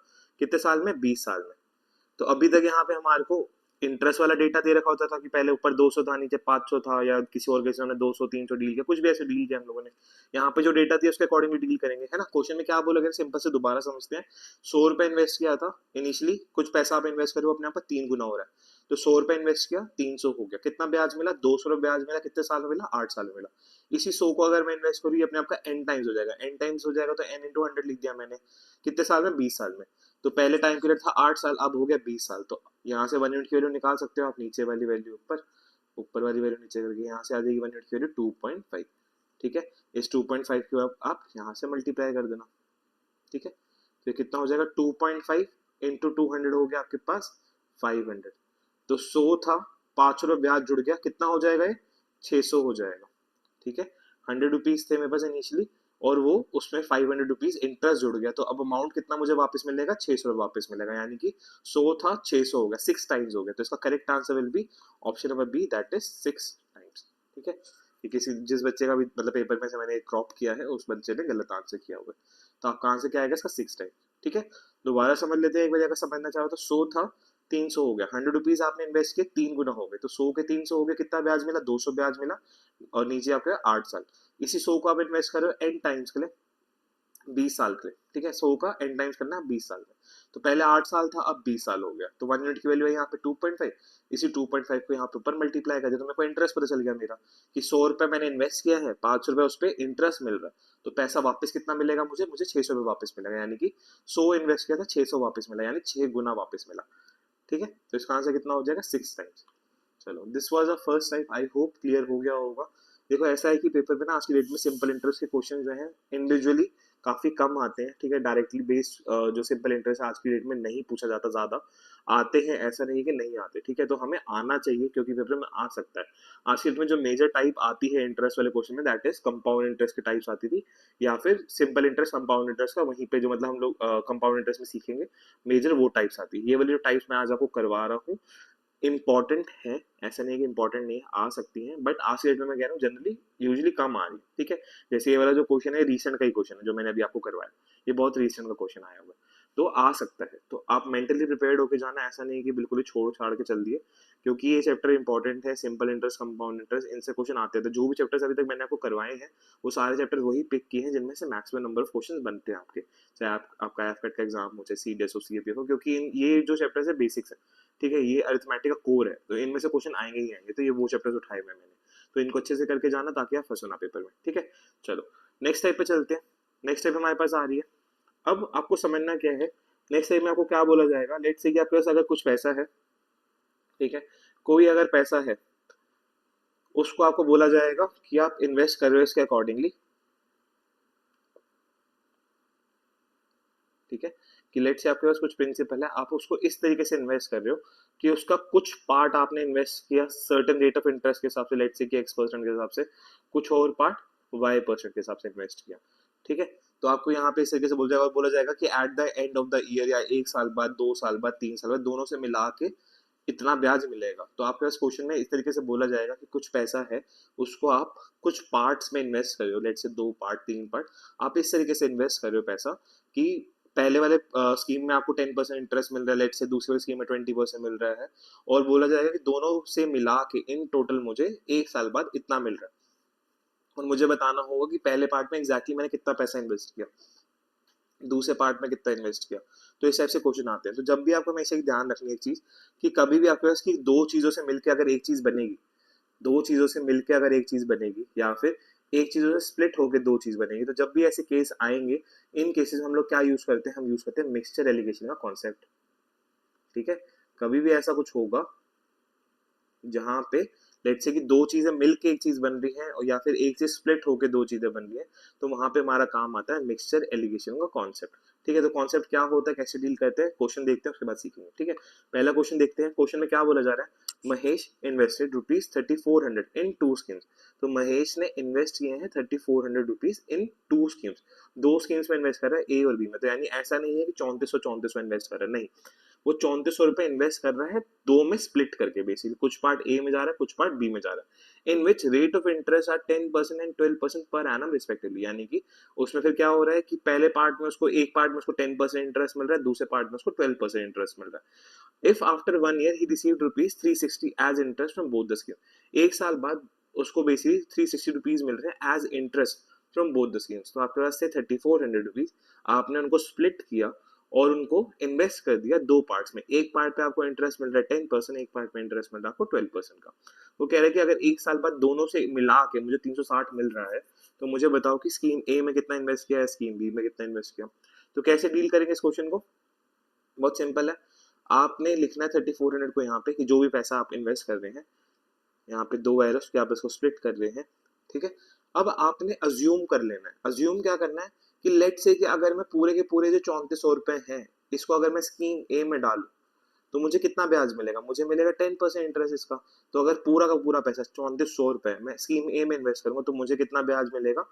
कितने साल में, 20 साल में. तो अभी तक यहाँ पे हमारे को इंटरेस्ट वाला डेटा दे रखा होता था कि पहले ऊपर 200 था, नीचे 500 था, या किसी और केस में 200 300 डील किया, कुछ भी ऐसे डील किया हम लोगों ने. यहाँ पे जो डेटा दिया उसके अकॉर्डिंगली डील करेंगे, है ना. क्वेश्चन में क्या बोला गया, सिंपल से दोबारा समझते हैं. 100 रुपये इन्वेस्ट किया था इनिशियली, कुछ पैसा आप इन्वेस्ट करो, अपने आप पर 3 गुना हो रहा है. तो 100 रुपये इन्वेस्ट किया, 300 हो गया. कितना ब्याज मिला, 200 रुपये ब्याज मिला. कितने साल में मिला, 8 साल में मिला. इसी 100 को अगर मैं इन्वेस्ट करूँ, अपने आप का n टाइम्स हो जाएगा. n टाइम्स हो जाएगा तो n इंटू 100 लिख दिया मैंने. कितने साल में, 20 साल में. तो पहले टाइम पीरियड था 8 साल, अब हो गया 20 साल. तो यहाँ से 1 यूनिट की वैल्यू निकाल सकते हो आप, नीचे वाली वैल्यू ऊपर, ऊपर वाली वैल्यू नीचे करके यहाँ से आ जाएगी 1 यूनिट की वैल्यू 2.5. ठीक है, इस 2.5 को आप यहाँ से मल्टीप्लाई कर देना. ठीक है, तो ये कितना हो जाएगा, 2.5 इंटू 200 हो गया आपके पास 500. तो 100 था, ₹5 ब्याज जुड़ गया, कितना हो जाएगा ये? 600 हो जाएगा। ठीक है, 100 रुपीज थे मेरे पास इनिशियली, और वो उसमें 500 रुपीज इंटरेस्ट जुड़ गया, तो अब अमाउंट कितना मुझे वापस मिलेगा? 600 वापस मिलेगा, यानी कि 100 था 600 हो गया, 6 टाइम्स हो गया। तो इसका correct answer will be option number B, that is 6 times. ठीक है, ये किसी जिस बच्चे का भी मतलब पेपर में से मैंने क्रॉप किया है उस बच्चे ने गलत आंसर किया हुआ है। तो आपका आंसर क्या आएगा इसका? 6 टाइम्स। ठीक है, दोबारा समझ लेते हैं एक बार, अगर समझना चाहो तो। 100 था, 300 हो गया, 100 रुपीज आपने इन्वेस्ट किए, 3 गुना हो गए, तो 100 के 300 हो गए, कितना ब्याज मिला? 200 ब्याज मिला, और नीचे आपका 8 साल। इसी 100 को आप इन्वेस्ट कर रहे हो एन टाइम्स के लिए, 20 साल के लिए। ठीक है, 100 का एन टाइम्स करना है 20 साल में, तो पहले 8 साल था, अब 20 साल हो गया, तो 1 यूनिट की वैल्यू है यहाँ पे 2.5। इसी 2.5 को यहाँ पे ऊपर मल्टीप्लाई कर दिया, तो मेरे को इंटरेस्ट पता चल गया मेरा कि 100 रुपए मैंने इन्वेस्ट किया है, 500 रुपए उस पर इंटरेस्ट मिल रहा है, तो पैसा वापस कितना मिलेगा मुझे? मुझे 600 रुपए वापस मिलेगा, यानी कि 100 इन्वेस्ट किया था, 600 वापस मिला, यानी 6 गुना वापस मिला। ठीक है, तो इसका आंसर कितना हो जाएगा? 6 टाइम्स। चलो, this was a first type, I hope clear हो गया होगा। देखो ऐसा है कि पेपर पे ना आज की डेट में सिंपल इंटरेस्ट के क्वेश्चन जो हैं इंडिविजुअली काफी कम आते हैं। ठीक है, डायरेक्टली बेस्ड जो सिंपल इंटरेस्ट आज की डेट में नहीं पूछा जाता, ज्यादा आते हैं, ऐसा नहीं है कि नहीं आते। ठीक है, तो हमें आना चाहिए क्योंकि पेपर में आ सकता है। आज की डेट में जो मेजर टाइप आती है इंटरेस्ट वाले क्वेश्चन में, दैट इज कंपाउंड इंटरेस्ट की टाइप्स आती थी, या फिर सिंपल इंटरेस्ट कंपाउंड इंटरेस्ट का, वहीं पे जो मतलब हम लोग कंपाउंड इंटरेस्ट में सीखेंगे मेजर वो टाइप्स आती है। ये वाली जो टाइप्स मैं आज आपको करवा रहा हूँ इम्पॉर्टेंट है, ऐसा नहीं है कि इम्पोर्टेंट नहीं आ सकती हैं, बट आज के डेट में मैं कह रहा हूँ जनरली यूजुअली कम आ रही है। ठीक है, जैसे ये वाला जो क्वेश्चन है रिसेंट का ही क्वेश्चन है जो मैंने अभी आपको करवाया, ये बहुत रिसेंट का क्वेश्चन आया हुआ है, तो आ सकता है। तो आप मेंटली प्रिपेयर्ड होकर जाना, ऐसा नहीं है कि बिल्कुल ही छोड़ छाड़ के चल दिए, क्योंकि ये चैप्टर इंपॉर्टेंट है। सिंपल इंटरेस्ट, कंपाउंड इंटरेस्ट, इनसे क्वेश्चन आते थे। जो भी चैप्टर्स अभी तक मैंने आपको करवाए हैं वो सारे चैप्टर वही पिक किए हैं जिनमें से मैक्सिमम नंबर ऑफ क्वेश्चन बनते हैं आपके, चाहे आपका एफकेट का एग्जाम हो, चाहे सीडीएस हो, सीएपीएफ हो, क्योंकि ये जो चैप्टर्स है बेसिक्स है। ठीक है, ये अरिथमेटिक का कोर है, तो इनमें से क्वेश्चन आएंगे ही आएंगे, तो ये वो चैप्टर्स उठाए हुए मैंने, तो इनको अच्छे से करके जाना ताकि आप फंसो ना पेपर में। ठीक है, चलो नेक्स्ट टाइप पे चलते हैं। नेक्स्ट टाइप हमारे पास आ रही है, अब आपको समझना क्या है। नेक्स्ट टाइप में आपको क्या बोला जाएगा? लेट्स से कि आपके पास अगर कुछ पैसा है, ठीक है, कोई अगर पैसा है, उसको आपको बोला जाएगा कि आप इन्वेस्ट कर रहे हो इसके अकॉर्डिंगली। ठीक है, कि लेट से आपके पास कुछ प्रिंसिपल है, आप उसको इस तरीके से इन्वेस्ट कर रहे हो कि उसका कुछ पार्ट आपने इन्वेस्ट किया सर्टेन रेट ऑफ इंटरेस्ट के हिसाब से, लेट से कि X% के हिसाब से, कुछ और पार्ट Y% के हिसाब से इन्वेस्ट किया। ठीक है, तो आपको यहाँ पे इस तरीके से बोला जाएगा कि at the end of the year, या 1 साल बाद, 2 साल बाद, 3 साल बाद, दोनों से मिला के इतना ब्याज मिलेगा। तो आपके पास क्वेश्चन में इस तरीके से बोला जाएगा कि कुछ पैसा है, उसको आप कुछ पार्ट्स में इन्वेस्ट कर रहे हो, लेट से 2 पार्ट, 3 पार्ट, आप इस तरीके से इन्वेस्ट कर रहे हो पैसा कि पहले वाले स्कीम में आपको 10% इंटरेस्ट मिल रहा है, लेट से दूसरे वाले स्कीम में 20% मिल रहा है, और बोला जाएगा कि दोनों से मिला के इन टोटल मुझे 1 साल बाद इतना मिल रहा है, और मुझे बताना होगा कि पहले पार्ट में एग्जैक्टली मैंने कितना पैसा इन्वेस्ट किया, दूसरे पार्ट में कितना इन्वेस्ट किया। तो इस टाइप से क्वेश्चन आते हैं। तो जब भी आपको हमेशा एक ध्यान रखनी है एक चीज, कि कभी भी आपके पास की दो चीजों से मिलकर अगर एक चीज बनेगी, दो चीजों से मिलकर अगर एक चीज बनेगी, या फिर एक चीजों से स्प्लिट होकर दो चीज बनेगी, तो जब भी ऐसे केस आएंगे, इन केसेस में हम लोग क्या यूज करते हैं? हम यूज करते हैं मिक्सचर एलिगेशन का कॉन्सेप्ट। ठीक है, कभी भी ऐसा कुछ होगा जहां पे लेट्स से कि दो चीजें मिलके एक चीज बन रही है, और या फिर एक चीज स्प्लिट होके दो चीजें बन रही है, तो वहां पे हमारा काम आता है मिक्सचर एलिगेशन का कॉन्सेप्ट। ठीक है, तो कॉन्सेप्ट क्या होता है, कैसे डील करते हैं, क्वेश्चन देखते हैं, उसके बाद सीखेंगे। ठीक है, पहला क्वेश्चन देखते हैं। क्वेश्चन में क्या बोला जा रहा है? महेश इन्वेस्टेड ₹3400 इन 2 स्कीम्स। तो महेश ने इन्वेस्ट किए हैं ₹3400 इन 2 स्कीम्स, दो स्कीम्स में इन्वेस्ट कर रहा है, ए और बी में। तो यानी ऐसा नहीं है कि 3400 इन्वेस्ट कर रहा है, नहीं, वो ₹3400 इन्वेस्ट कर रहा है दो में स्प्लिट करके, बेसिकली कुछ पार्ट ए में जा रहा है, कुछ पार्ट बी में जा रहा है, in which rate of interest are 10% and 12% per annum respectively. यानी कि उसमें फिर क्या हो रहा है कि पहले पार्ट में उसको, एक पार्ट में उसको 10% इंटरेस्ट मिल रहा है, दूसरे पार्ट में उसको 12% इंटरेस्ट मिल रहा है। If after 1 year he received ₹360 as interest from both the scheme, 1 साल बाद उसको बेसिकली ₹360 मिल रहे हैं as interest from both the schemes. तो आपके पास से ₹3400, आपने उनको स्प्लिट किया और उनको इन्वेस्ट कर दिया दो पार्ट्स में। एक पार्ट पे आपको इंटरेस्ट मिल रहा है 10%, एक पार्ट में इंटरेस्ट मिल रहा है आपको 12% का। वो कह रहे हैं कि अगर 1 साल बाद दोनों से मिला के मुझे 360 मिल रहा है, तो मुझे बताओ कि स्कीम ए में कितना इन्वेस्ट किया है, स्कीम बी में कितना इन्वेस्ट किया। तो कैसे डील करेंगे इस क्वेश्चन को? बहुत सिंपल है, आपने लिखना है 3400 को यहाँ पे, कि जो भी पैसा आप इन्वेस्ट कर रहे हैं, यहाँ पे दो एरोस के आप इसको स्प्लिट कर रहे हैं। ठीक है, अब आपने अज्यूम कर लेना है। अज्यूम क्या करना है कि लेट से कि अगर मैं पूरे के पूरे जो 3400 रुपए हैं, इसको अगर मैं स्कीम ए में डालूं, तो मुझे कितना ब्याज मिलेगा, मुझे मिलेगा 10% इंटरेस्ट इसका। तो अगर पूरा का पूरा पैसा 3400 रुपए मैं स्कीम ए में इन्वेस्ट करूंगा तो मुझे कितना ब्याज मिलेगा,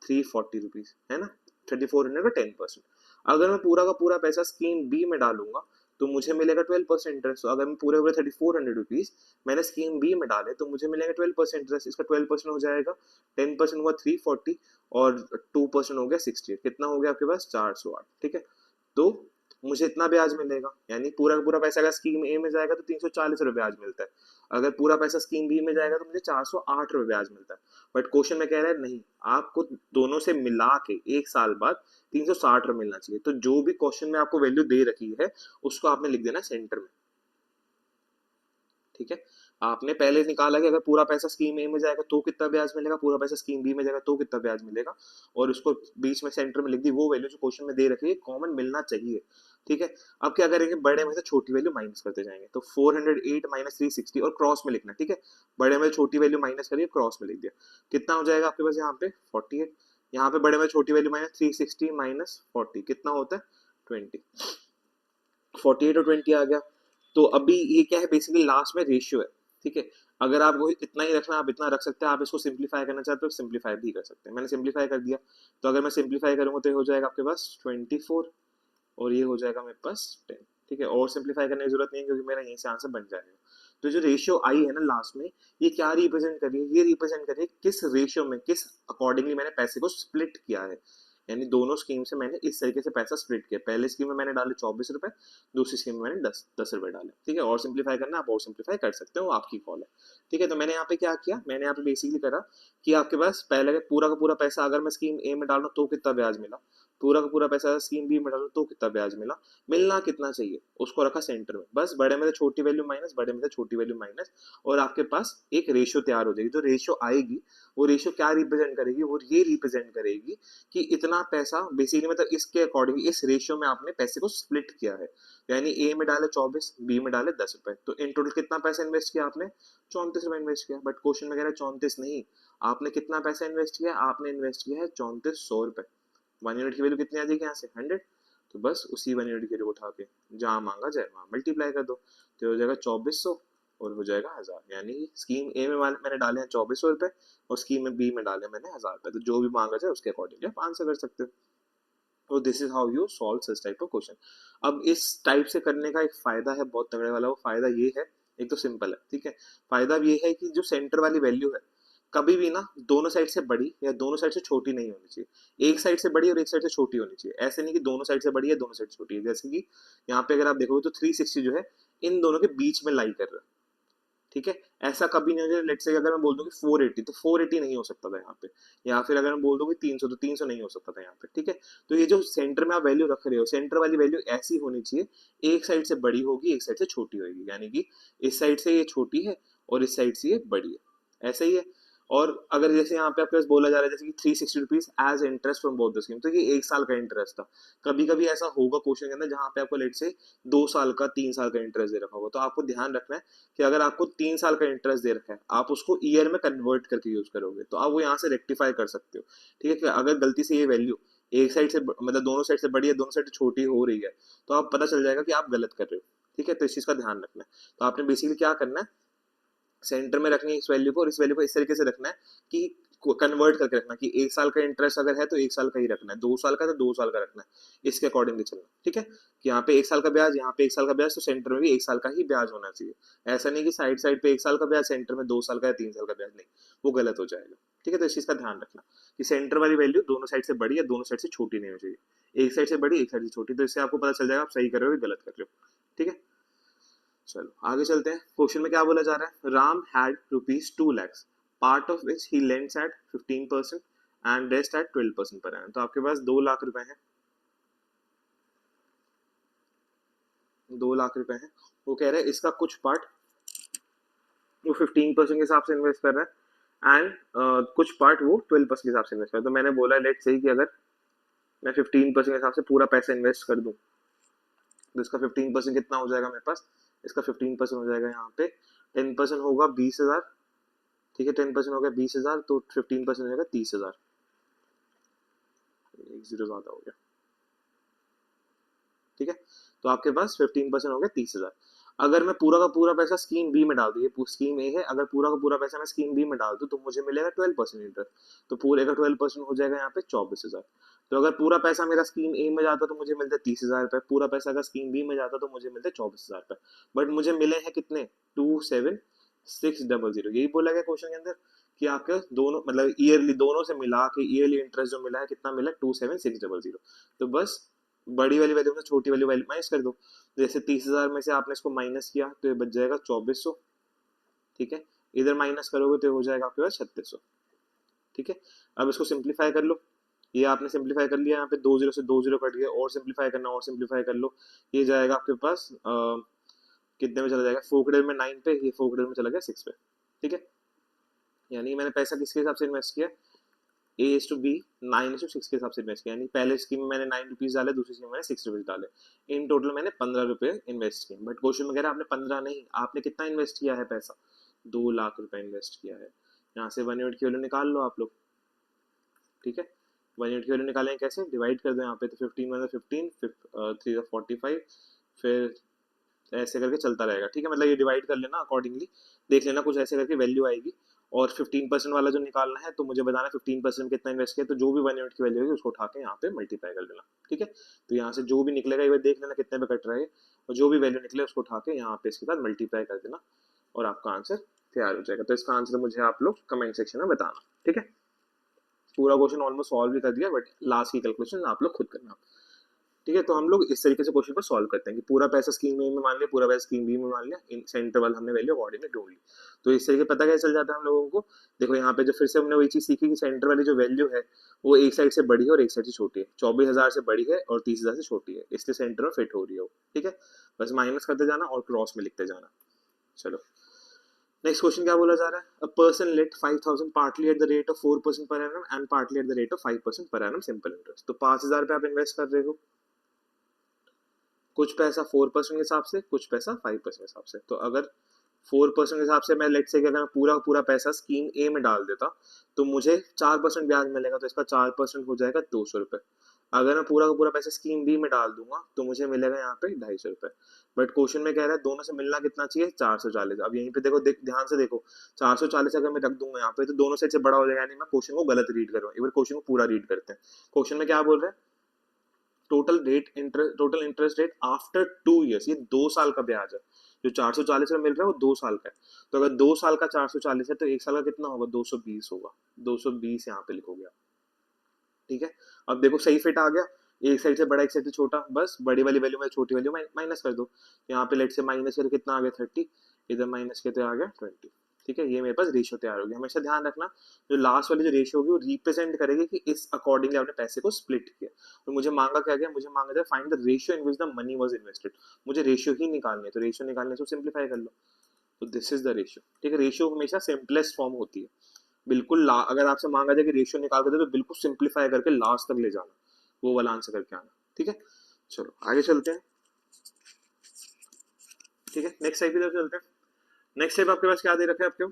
340 रुपीज, है ना, 3400 का 10%। अगर मैं पूरा का पूरा पैसा स्कीम बी में डालूंगा तो मुझे मिलेगा 12% इंटरेस्ट। तो अगर मैं पूरे पूरे 3400 रुपीज मैंने स्कीम बी में डाले तो मुझे मिलेगा 12% इंटरेस्ट। इसका 12% हो जाएगा, 10% हुआ 340 और 2% हो गया 68, कितना हो गया आपके पास 408। ठीक है, तो मुझे इतना ब्याज मिलेगा, यानी पूरा का पूरा पैसा अगर स्कीम ए में जाएगा तो 340 रुपये ब्याज मिलता है, अगर पूरा पैसा स्कीम बी में जाएगा तो मुझे 408 रुपये ब्याज मिलता है। बट क्वेश्चन में कह रहा है नहीं, आपको दोनों से मिला के एक साल बाद 360 रुपये मिलना चाहिए। तो जो भी क्वेश्चन में आपको वैल्यू दे रखी है उसको आपने लिख देना सेंटर में। ठीक है, आपने पहले निकाला कि अगर पूरा पैसा स्कीम ए में जाएगा तो कितना ब्याज मिलेगा, पूरा पैसा स्कीम बी में जाएगा तो कितना ब्याज मिलेगा, और उसको बीच में सेंटर में लिख दी वो वैल्यू जो क्वेश्चन में दे रखी है, कॉमन मिलना चाहिए। ठीक है, अब क्या करेंगे, बड़े में से छोटी वैल्यू माइनस करते जाएंगे। तो 408 माइनस 360 और क्रॉस में लिखना। ठीक है, बड़े में छोटी वैल्यू माइनस करिए, क्रॉस में लिख दिया, कितना हो जाएगा आपके पास यहाँ पे 48, यहाँ पे बड़े में छोटी वैल्यू माइनस 360 माइनस 40 कितना होता है 20, 48 और 20 आ गया। तो अभी ये क्या है, बेसिकली लास्ट में रेशियो है। ठीक है, अगर आपको इतना ही रखना आप इतना रख सकते हैं, आप इसको सिंप्लीफाई करना चाहते हो सिंप्लीफाई भी कर सकते हैं। मैंने सिंप्लीफाई कर दिया, तो अगर मैं सिंप्लीफाई करूंगा तो ये हो जाएगा आपके पास 24 और ये हो जाएगा मेरे पास 10। ठीक है, और सिंप्लीफाई करने की जरूरत नहीं है क्योंकि मेरा यहीं से आंसर बन जाएगा। तो जो रेशियो आई है ना लास्ट में, ये क्या रिप्रेजेंट कर रही है, ये रिप्रेजेंट कर रही है किस रेशियो में, किस अकॉर्डिंगली मैंने पैसे को स्प्लिट किया है। यानी दोनों स्कीम से मैंने इस तरीके से पैसा स्प्लिट किया, पहले स्कीम में मैंने डाले 24 रुपए, दूसरी स्कीम में मैंने 10 रुपए डाले। ठीक है, और सिंप्लीफाई करना आप और सिंप्लीफाई कर सकते हो, आपकी कॉल है। ठीक है, तो मैंने यहाँ पे क्या किया, मैंने यहाँ पे बेसिकली करा कि आपके पास पहले पूरा का पूरा पैसा अगर मैं स्कीम ए में डालूं तो कितना ब्याज मिला, पूरा का पूरा पैसा स्कीम बी में डालूं तो कितना ब्याज मिला, मिलना कितना चाहिए उसको रखा सेंटर में। बस बड़े में से छोटी वैल्यू माइनस, बड़े में से छोटी वैल्यू माइनस, और आपके पास एक रेशियो तैयार हो जाएगी। जो रेशियो आएगी वो रेशियो क्या रिप्रेजेंट करेगी, वो ये रिप्रेजेंट करेगी कि इतना पैसा बेसिकली मतलब इसके अकॉर्डिंग इस रेशियो में आपने पैसे को स्प्लिट किया है। यानी ए में डाले 24, बी में डाले 10 रुपए, तो इन टोटल कितना पैसा इन्वेस्ट किया आपने, 34 रुपए इन्वेस्ट किया। बट क्वेश्चन में कह रहा है 34 नहीं, आपने कितना पैसा इन्वेस्ट किया, आपने इन्वेस्ट किया है 3400 रुपए। 1 यूनिट की वैल्यू कितनी आ जाएगी यहाँ से 100, तो बस उसी 1 यूनिट की वैल्यू उठा के जहाँ मांगा जाए वहां मल्टीप्लाई कर दो, तो हो जाएगा 2400 और हो जाएगा 1000। यानी स्कीम ए में मैंने डाले हैं 2400 रुपए और स्कीम में बी में डाले मैंने 1000 रुपए। तो जो भी मांगा जाए उसके अकॉर्डिंगली आप आंसर कर सकते हो। तो this is how you solve such type of question. अब इस टाइप से करने का एक फायदा है बहुत तगड़े वाला, वो फायदा ये है, एक तो सिंपल है। ठीक है, फायदा भी ये है कि जो सेंटर वाली वैल्यू है कभी भी ना दोनों साइड से बड़ी या दोनों साइड से छोटी नहीं होनी चाहिए, एक साइड से बड़ी और एक साइड से छोटी होनी चाहिए। ऐसे नहीं कि दोनों साइड से बड़ी है दोनों साइड से छोटी है, जैसे कि यहाँ पे अगर आप देखोगे तो 360 जो है इन दोनों के बीच में लाई कर रहा है। ठीक है, ऐसा कभी नहीं हो जाए, लेट्स से अगर मैं बोल दूं कि 480 तो 480 नहीं हो सकता था यहाँ पे, या फिर अगर मैं बोल दूं कि 300 तो 300 नहीं हो सकता था यहाँ पे। ठीक है, तो ये जो सेंटर में आप वैल्यू रख रहे हो, सेंटर वाली वैल्यू ऐसी होनी चाहिए, एक साइड से बड़ी होगी एक साइड से छोटी होगी, यानी कि इस साइड से ये छोटी है और इस साइड से ये बड़ी है, ऐसा ही है। और अगर जैसे यहाँ पे आपके पास बोला जा रहा है जैसे कि 360 rupees as interest from both the scheme, तो ये एक साल का इंटरेस्ट था। कभी कभी ऐसा होगा क्वेश्चन के अंदर जहाँ पे आपको लेट से 2 साल का 3 साल का इंटरेस्ट दे रखा होगा, तो आपको ध्यान रखना है कि अगर आपको 3 साल का इंटरेस्ट दे रखा है आप उसको ईयर में कन्वर्ट करके यूज करोगे तो आप वो यहाँ से रेक्टिफाई कर सकते हो। ठीक है, कि अगर गलती से ये वैल्यू एक साइड से मतलब दोनों साइड से बड़ी है दोनों साइड से छोटी हो रही है तो आप पता चल जाएगा कि आप गलत कर रहे हो। ठीक है, तो इस चीज का ध्यान रखना है। तो आपने बेसिकली क्या करना है, सेंटर में रखनी है इस वैल्यू को और इस वैल्यू को इस तरीके से रखना है कि कन्वर्ट करके रखना कि 1 साल का इंटरेस्ट अगर है तो 1 साल का ही रखना है, 2 साल का तो 2 साल का रखना है, इसके अकॉर्डिंगली चलना। ठीक है, कि यहाँ पे 1 साल का ब्याज, यहाँ पे 1 साल का ब्याज, तो सेंटर में भी 1 साल का ही ब्याज होना चाहिए। ऐसा नहीं कि साइड साइड पे 1 साल का ब्याज सेंटर में 2 साल का या 3 साल का ब्याज, नहीं, वो गलत हो जाएगा। ठीक है, तो इस चीज का ध्यान रखना कि सेंटर वाली वैल्यू दोनों साइड से बड़ी या दोनों साइड से छोटी नहीं हो चाहिए, एक साइड से बड़ी एक साइड से छोटी, तो इससे आपको पता चल जाएगा आप सही कर रहे हो गलत कर रहे हो। ठीक है, चलो आगे चलते हैं। क्वेश्चन में क्या बोला जा रहा है, Ram had ₹2 lakhs, part of which he lends at 15% and rest at 12% per annum. तो आपके पास 2 लाख रुपए हैं, 2 लाख रुपए हैं। वो कह रहे हैं इसका कुछ पार्ट वो 15% के हिसाब से इन्वेस्ट कर रहा है एंड कुछ पार्ट वो 12% के हिसाब से इन्वेस्ट कर रहा है। तो मैंने बोला लेट सही कि अगर मैं 15% के हिसाब से पूरा पैसा इन्वेस्ट कर दूं तो इसका 15% कितना हो जाएगा मेरे पास, इसका 15% हो जाएगा यहाँ पे 10% होगा 20,000। ठीक है, 10% हो गया 20,000, तो 15% हो जाएगा 30,000, एक जीरो ज्यादा हो गया। ठीक है, तो आपके पास 15% हो गया 30,000। अगर मैं पूरा का पूरा पैसा स्कीम बी में डाल दूँ, ये स्कीम ए है, अगर पूरा का पूरा पैसा मैं स्कीम बी में डाल दूँ तो मुझे मिलेगा 12% इंटरेस्ट, तो पूरे का 12% हो जाएगा यहाँ पे 24,000। तो अगर पूरा पैसा मेरा स्कीम ए में जाता तो मुझे मिलते 30,000 रुपए, पूरा पैसा अगर स्कीम बी में जाता तो मुझे मिलते 24,000 रुपए, बट मुझे मिले हैं कितने, 27,600। यही बोला गया क्वेश्चन के अंदर कि आपके दोनों मतलब ईयरली दोनों से मिला के ईयरली इंटरेस्ट जो मिला है कितना मिला, 27,600। तो बस बड़ी वाली वैल्यू में छोटी वाली वैल्यू माइनस कर दो। जैसे 30,000 में से आपने इसको माइनस किया तो ये बच जाएगा 2400, ठीक है। इधर माइनस करोगे तो हो जाएगा आपके पास 3600, ठीक है। अब इसको सिंप्लीफाई कर लो, ये आपने सिंप्लीफाई कर लिया, यहाँ पे 2 0 से 2 0 कट गया, और सिंप्लीफाई करना और सिंप्लीफाई कर लो, ये जाएगा आपके पास कितने में चला जाएगा, फोकडेल में 9 पे, ये फोकडेल में चला गया 6 पे, ठीक है। यानी मैंने पैसा किसके हिसाब से इन्वेस्ट किया, ए इज टू बी 9:6 के हिसाब से इन्वेस्ट किया, यानी पहले स्कीम में मैंने 9 रुपीज डाले, दूसरी स्कीम में मैंने 6 रुपीज डाले, इन टोटल मैंने 15 रुपए इन्वेस्ट किए। बट क्वेश्चन में कह रहा है आपने 15 नहीं, आपने कितना इन्वेस्ट किया है पैसा, 2 लाख रुपए इन्वेस्ट किया है। यहाँ से 1 यूनिट की वैल्यू निकाल लो आप लोग, ठीक है। 1 यूनिट की वैल्यू निकालेंगे कैसे, डिवाइड कर दो यहाँ पे, तो 15 में 15, 3 45, फिर ऐसे करके चलता रहेगा, ठीक है। मतलब ये डिवाइड कर लेना अकॉर्डिंगली, देख लेना कुछ ऐसे करके वैल्यू आएगी, और 15% वाला जो निकालना है तो मुझे बताना 15% कितना इन्वेस्ट किया, तो जो भी 1 यूनिट की वैल्यू होगी उसको उठा के यहाँ पे मल्टीप्लाई कर लेना, ठीक है। तो यहाँ से जो भी निकलेगा ये देख लेना कितने पे कट रहा है, और जो भी वैल्यू निकले उसको उठा के यहाँ पे इसके साथ मल्टीप्लाई कर देना, और आपका आंसर तैयार हो जाएगा। तो इसका आंसर मुझे आप लोग कमेंट सेक्शन में बताना, ठीक है। पूरा क्वेश्चन ऑलमोस्ट सॉल्व भी कर दिया, बट लास्ट की कैलकुलेशन आप लोग खुद करना, ठीक है। तो हम लोग इस तरीके से क्वेश्चन को सॉल्व करते हैं कि पूरा पैसा स्कीम ए में मान लिया, पूरा पैसा स्कीम बी में मान लिया, इन सेंटर वाला हमने वैल्यू अकॉर्डिंगली ढूंढ ली। तो इस तरीके पता कैसे चल जाता है हम लोगों को, देखो यहाँ पे जो फिर से हमने वही चीज सीखी कि सेंटर वाली जो वैल्यू है वो एक साइड से बड़ी है और एक साइड से छोटी है, 24,000 से बड़ी है और 30,000 से छोटी है, इसलिए सेंटर में फिट हो रही है वो, ठीक है। बस माइनस करते जाना और क्रॉस में लिखते जाना। चलो नेक्स्ट क्वेश्चन क्या बोला जा रहा है, a person lent 5,000 partly at the rate of 4% per annum and partly at the rate of 5% per annum simple interest. तो 5,000 पे आप इन्वेस्ट कर रहे हो, कुछ पैसा 4% के हिसाब से, कुछ पैसा 5% के हिसाब से। तो अगर 4% के हिसाब से मैं लेट से अगर मैं पूरा पूरा पैसा स्कीम ए में डाल देता तो मुझे 4% ब्याज मिलेगा, तो इसका 4% हो जाएगा 200 रुपये। अगर मैं पूरा का पूरा पैसा स्कीम बी में डाल दूंगा तो मुझे मिलेगा यहाँ पे 250 रुपये। बट क्वेश्चन में कह रहा है दोनों से मिलना कितना चाहिए, 440। अब यहीं पे देखो ध्यान से देखो, 440 अगर मैं रख दूंगा यहाँ पे तो दोनों साइड से बड़ा हो जाएगा, यानी मैं क्वेश्चन को गलत रीड कर रहा हूँ। एक बार क्वेश्चन को पूरा रीड करते हैं। क्वेश्चन में क्या बोल रहे हैं, total interest rate after 2 years, ये 2 साल का ब्याज है, जो 440 में मिल रहा है वो 2 साल का है। तो अगर 2 साल का 440 है तो 1 साल का कितना होगा, 220 होगा, 220 यहाँ पे लिखोगे आप, ठीक है। अब देखो सही फिट आ गया, एक साइड से बड़ा एक साइड से छोटा, बस बड़ी वाली वैल्यू में छोटी वैल्यू माइनस कर दो, यहाँ पे लेट से माइनस करके कितना आ गया 30, इधर माइनस करते आ गया 20, ठीक है। ये मेरे पास रेशियो तैयार हो गया। हमेशा ध्यान रखना जो लास्ट वाली जो रेशियो होगी वो रिप्रेजेंट करेगी कि इस अकॉर्डिंगली आपने पैसे को स्प्लिट किया। तो मुझे मांगा क्या गया, मुझे मांगा था find the ratio in which the money was invested, मुझे रेशियो ही निकालनी है, तो रेशियो निकालने से सिंप्लीफाई कर लो, तो दिस इज द रेशियो, ठीक है। रेशियो हमेशा सिंपलेस्ट फॉर्म होती है, बिल्कुल अगर आपसे मांगा जाए कि रेशियो निकाल कर दे तो बिल्कुल सिंप्लीफाई करके लास्ट तक ले जाना, वो वाला आंसर करके आना, ठीक है। चलो आगे चलते हैं, ठीक है। नेक्स्ट टाइप की तरफ चलते हैं। नेक्स्ट टाइप आपके पास क्या दे रखा है, आपके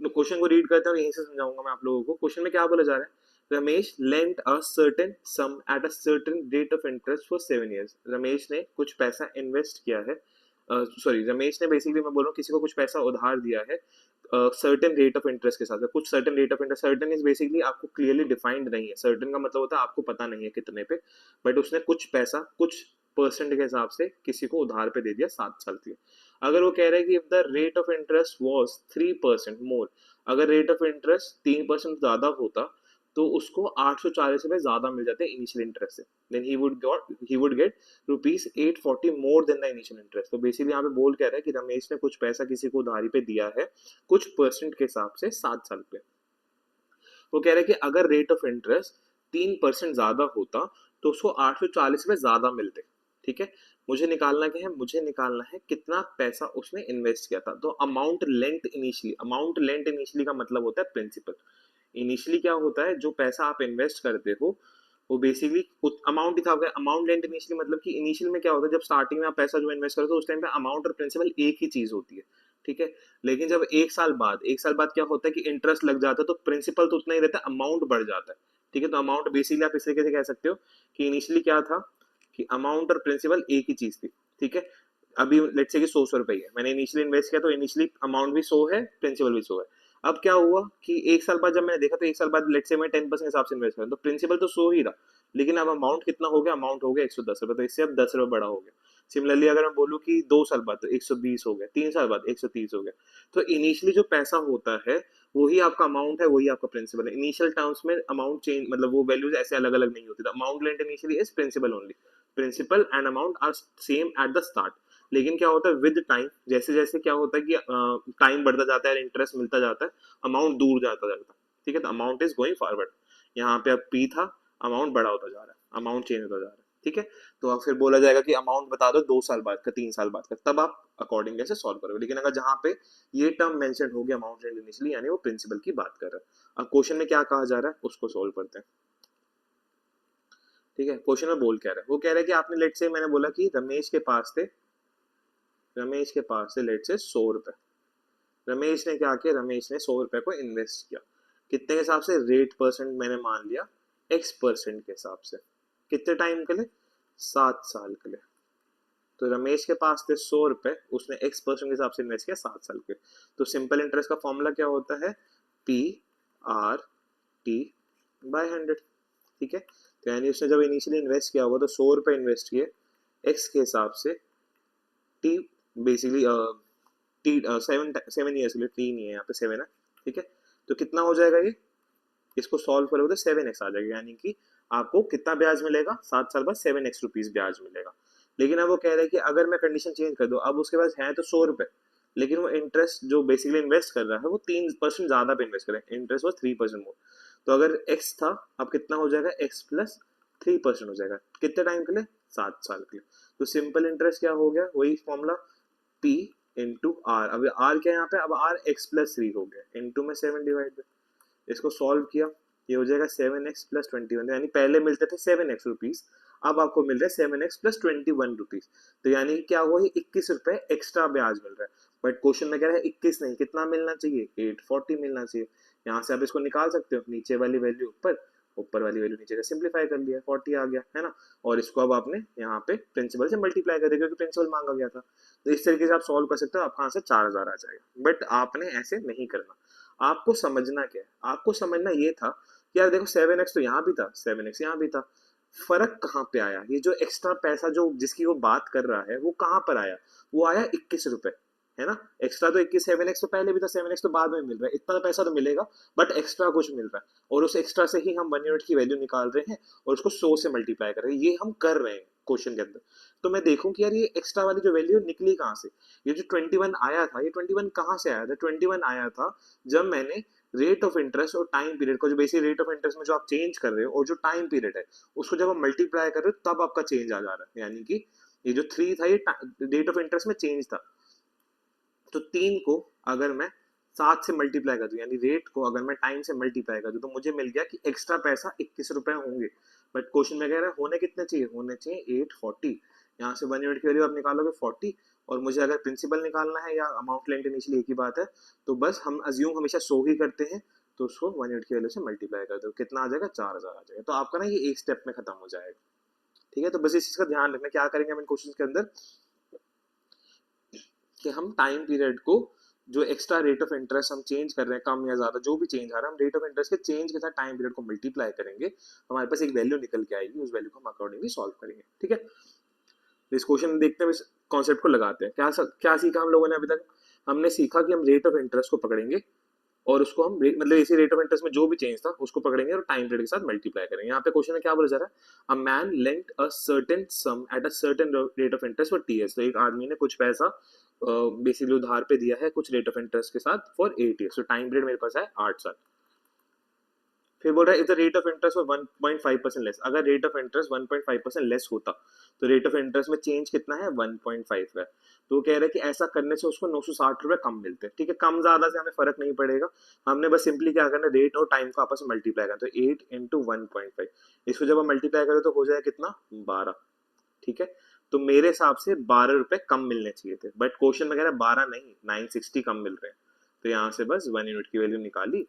क्वेश्चन को रीड करते हैं और यहीं से समझाऊंगा मैं आप लोगों को। क्वेश्चन में क्या बोला जा रहा है, Ramesh lent a certain sum at a certain rate of interest for 7 years. Ramesh ने कुछ पैसा इन्वेस्ट किया है, सॉरी रमेश ने बेसिकली मैं बोल रहा हूँ किसी को कुछ पैसा उधार दिया है सर्टेन रेट ऑफ इंटरेस्ट के साथ, कुछ certain rate of interest, certain is basically आपको क्लियरली डिफाइंड नहीं है, सर्टेन का मतलब होता है आपको पता नहीं है कितने पे, बट उसने कुछ पैसा कुछ परसेंट के हिसाब से किसी को उधार पे दे दिया 7 साल के लिए। अगर वो कह रहे हैं कि if the rate of interest was 3% मोर, अगर रेट ऑफ इंटरेस्ट 3% ज्यादा होता तो उसको 840 रुपए ज्यादा मिल जाते हैं इनिशियल इंटरेस्ट से, then he would get ₹840 more than the initial interest. तो बेसिकली यहाँ पे बोल कह रहा है कि रमेश ने कुछ पैसा किसी को उधारी पे दिया है कुछ परसेंट के हिसाब से 7 साल पे। वो कह रहे हैं कि अगर रेट ऑफ इंटरेस्ट 3% ज्यादा होता तो उसको 840 रुपए ज्यादा मिलते, ठीक है। मुझे निकालना क्या है, मुझे निकालना है कितना पैसा उसने इन्वेस्ट किया था। तो अमाउंट लेंट इनिशियली का मतलब होता है प्रिंसिपल। इनिशियली क्या होता है, जो पैसा आप इन्वेस्ट करते हो वो बेसिकली अमाउंट ही था। अमाउंट लेंट इनिशियली मतलब कि इनिशियल में क्या होता है, जब स्टार्टिंग में आप पैसा जो इन्वेस्ट करते हो उस टाइम पे अमाउंट और प्रिंसिपल एक ही चीज होती है, ठीक है। लेकिन जब 1 साल बाद क्या होता है कि इंटरेस्ट लग जाता है तो प्रिंसिपल तो उतना ही रहता है, अमाउंट बढ़ जाता है, ठीक है। तो अमाउंट बेसिकली आप इस तरीके से कह सकते हो कि इनिशियली क्या था कि अमाउंट और प्रिंसिपल एक ही चीज थी, ठीक है। अभी लेट्स से कि 100 रुपए है, मैंने इनिशियली इन्वेस्ट किया तो इनिशियली अमाउंट भी 100 है, प्रिंसिपल भी 100 है। अब क्या हुआ कि एक साल बाद जब मैंने देखा तो एक साल बाद लेट्स से मैं 10% हिसाब से इन्वेस्ट करा तो प्रिंसिपल तो 100 ही रहा, लेकिन अब अमाउंट कितना हो गया, अमाउंट हो गया 110 रुपए, तो इससे अब 10 रुपए बड़ा हो गया। सिमिलरली अगर मैं बोलूँ कि 2 साल बाद तो 120 हो गया, 3 साल बाद 130 हो गया। तो इनिशियली जो पैसा होता है वही आपका अमाउंट है, वही आपका प्रिंसिपल है। इनिशियल टर्म्स में अमाउंट चेंज मतलब वो वैल्यूज ऐसे अलग अलग नहीं होती, amount lent initially is principal only, principal and amount are same at the start. लेकिन क्या होता है विद टाइम, जैसे जैसे क्या होता है कि टाइम बढ़ता जाता है, इंटरेस्ट मिलता जाता है, अमाउंट दूर जाता जाता है, ठीक है, तो अमाउंट इज गोइंग फॉरवर्ड। यहाँ पे अब पी था, अमाउंट बड़ा होता जा रहा है, अमाउंट चेंज होता जा रहा है, ठीक है। तो अब फिर बोला जाएगा कि अमाउंट बता दो 2 साल बाद का, 3 साल बाद का, तब आप अकॉर्डिंग ऐसे सॉल्व करोगे। लेकिन अगर जहाँ पे ये टर्म मेंशन हो गया अमाउंट एंड इनिशियली, यानी वो प्रिंसिपल की बात कर रहा है। अब क्वेश्चन में क्या कहा जा रहा है उसको सोल्व करते हैं, ठीक है। क्वेश्चन में बोल क्या रहा है, वो कह रहा है कि आपने लेट से, मैंने बोला कि रमेश के पास थे लेट से 100 रुपए। रमेश ने क्या किया, रमेश ने 100 रुपए को इन्वेस्ट किया, कितने के हिसाब से, रेट परसेंट मैंने मान लिया X% के हिसाब से, कितने टाइम के लिए, 7 साल के लिए। तो रमेश के पास थे 100 रुपए, उसने X% के हिसाब से इन्वेस्ट किया 7 साल के। तो सिंपल इंटरेस्ट का फॉर्मूला क्या होता है, P/100, ठीक है। तो यानी उसने जब इनिशियली इन्वेस्ट किया होगा तो 100 रुपए इन्वेस्ट किए X के हिसाब से, T बेसिकली टी 7 ईयर्स के लिए, टी नहीं है यहाँ पे 7 है, ठीक है। तो कितना हो जाएगा ये, इसको सॉल्व करोगे तो 7x आ जाएगा, यानी कि आपको कितना ब्याज मिलेगा, 7 साल बाद 7x रुपीज ब्याज मिलेगा। लेकिन अब वो कह रहे हैं कि अगर मैं कंडीशन चेंज कर दूं, अब उसके पास है तो 100 रुपए, लेकिन वो इंटरेस्ट जो बेसिकली इन्वेस्ट कर रहा है वो 3% ज्यादा पे इन्वेस्ट कर रहा है, इंटरेस्ट वो 3% मोर। तो अगर x था, अब कितना हो जाएगा, x+3% हो जाएगा, कितने टाइम के लिए, 7 साल के लिए। तो सिंपल इंटरेस्ट क्या हो गया, वही फॉर्मूला, P इंटू आर। अब आर क्या है यहाँ पे, अब आर X+3 हो गया, इंटू में 7 डिवाइड में, इसको सॉल्व किया, ये हो जाएगा 7x+21, यानी पहले मिलते थे 7x रुपीज, अब आपको मिल रहा है 7x+21 रुपीज। तो यानी क्या हुआ, 21 रुपए एक्स्ट्रा ब्याज मिल रहा है। बट क्वेश्चन में कह रहा है 21 नहीं, कितना मिलना चाहिए, 840 मिलना चाहिए। यहाँ से आप इसको निकाल सकते हो, नीचे वाली वैल्यू ऊपर, ऊपर वाली वैल्यू नीचे का, सिंप्लीफाई कर लिया, 40 आ गया, है ना। और इसको अब आपने यहाँ पे प्रिंसिपल से मल्टीप्लाई कर दिया, क्योंकि प्रिंसिपल मांगा गया था। तो इस तरीके से आप सॉल्व कर सकते हो, आपका आंसर 4000 आ जाएगा। बट आपने ऐसे नहीं करना, आपको समझना क्या है, आपको समझना ये था कि यार देखो 7x तो यहाँ भी था, 7x यहाँ भी था, फर्क कहाँ पे आया, ये जो एक्स्ट्रा पैसा जो जिसकी वो बात कर रहा है वो कहाँ पर आया, वो आया 21 रुपए, है ना। एक्स्ट्रा तो 21, 7x तो पहले भी था, 7x तो बाद में मिल रहा है, इतना पैसा तो मिलेगा, बट एक्स्ट्रा कुछ मिल रहा है, और उस एक्स्ट्रा से ही हम 1 यूनिट की वैल्यू निकाल रहे हैं और उसको 100 से मल्टीप्लाई कर रहे हैं, ये हम कर रहे हैं क्वेश्चन के अंदर। तो मैं देखूं कि यार ये एक्स्ट्रा वाली जो वैल्यू निकली कहाँ से, ये जो 21 आया था, ये 21 कहाँ से आया था, 21 आया था जब मैंने रेट ऑफ इंटरेस्ट और टाइम पीरियड को, जो बेसिक रेट ऑफ इंटरेस्ट में जो आप चेंज कर रहे हो और जो टाइम पीरियड है उसको जब आप मल्टीप्लाई कर रहे हो तब आपका चेंज आ जा रहा है। यानी कि ये जो 3 था ये रेट ऑफ इंटरेस्ट में चेंज था। तो 3 को अगर मैं 7 से मल्टीप्लाई कर दूं, यानी रेट को अगर मैं टाइम से मल्टीप्लाई कर दूं, तो मुझे मिल गया कि एक्स्ट्रा पैसा 21 रुपए होंगे। बट क्वेश्चन में कह रहा है होने कितने चाहिए, होने चाहिए 840। यहाँ से 1 यूनिट की वैल्यू आप निकालोगे 40, और मुझे अगर प्रिंसिपल निकालना है या अमाउंट लेंट इनिशियली एक ही बात है, तो बस हम अज्यूम हमेशा 100 ही करते हैं, तो उसको 1 यूनिट की वैल्यू से मल्टीप्लाई कर दो, कितना आ जाएगा, 4000 आ जाएगा। तो आपका ना ये एक स्टेप में खत्म हो जाएगा, ठीक है। तो बस इस चीज का ध्यान रखना, क्या करेंगे हम इन क्वेश्चन के अंदर, कि हम टाइम पीरियड को, जो एक्स्ट्रा रेट ऑफ इंटरेस्ट हम चेंज कर रहे हैं, कम या ज्यादा जो भी चेंज आ रहा है, हम रेट ऑफ इंटरेस्ट के चेंज के साथ टाइम पीरियड को मल्टीप्लाई करेंगे, हमारे पास एक वैल्यू निकल के आएगी, उस वैल्यू को हम अकॉर्डिंगली सॉल्व करेंगे, ठीक है। तो इस क्वेश्चन में देखते हैं, इस कॉन्सेप्ट को लगाते हैं। क्या सीखा हम लोगों ने अभी तक, हमने सीखा कि हम रेट ऑफ इंटरेस्ट को पकड़ेंगे और उसको हम मतलब इसी रेट ऑफ इंटरेस्ट में जो भी चेंज था उसको पकड़ेंगे और टाइम पीरियड के साथ मल्टीप्लाई करेंगे। यहाँ पे क्वेश्चन में क्या बोला जा रहा है, a man lent a certain sum at a certain rate of interest for TS. तो एक आदमी ने कुछ पैसा बेसिकली उधार पे दिया है कुछ रेट ऑफ इंटरेस्ट के साथ फॉर 8 ईयर्स। तो टाइम पीरियड मेरे पास है 8 साल। फिर बोल रहा है if the rate of interest for 1.5% less, अगर रेट ऑफ इंटरेस्ट 1.5% लेस होता तो रेट ऑफ इंटरेस्ट में चेंज कितना है, 1.5 है। तो वो कह रहे हैं कि ऐसा करने से उसको 960 रुपए कम मिलते हैं, ठीक है। कम ज्यादा से हमें फर्क नहीं पड़ेगा, हमने बस सिंपली क्या करना है, रेट और टाइम को आपस में मल्टीप्लाई करना। तो 8 इंटू 1.5, इसको जब हम मल्टीप्लाई करें तो हो जाए कितना, 12, ठीक है। तो मेरे हिसाब से 12 रुपए कम मिलने चाहिए थे, बट क्वेश्चन में कह रहा है 12 नहीं 960 कम मिल रहे हैं। तो यहाँ से बस 1 यूनिट की वैल्यू निकाली,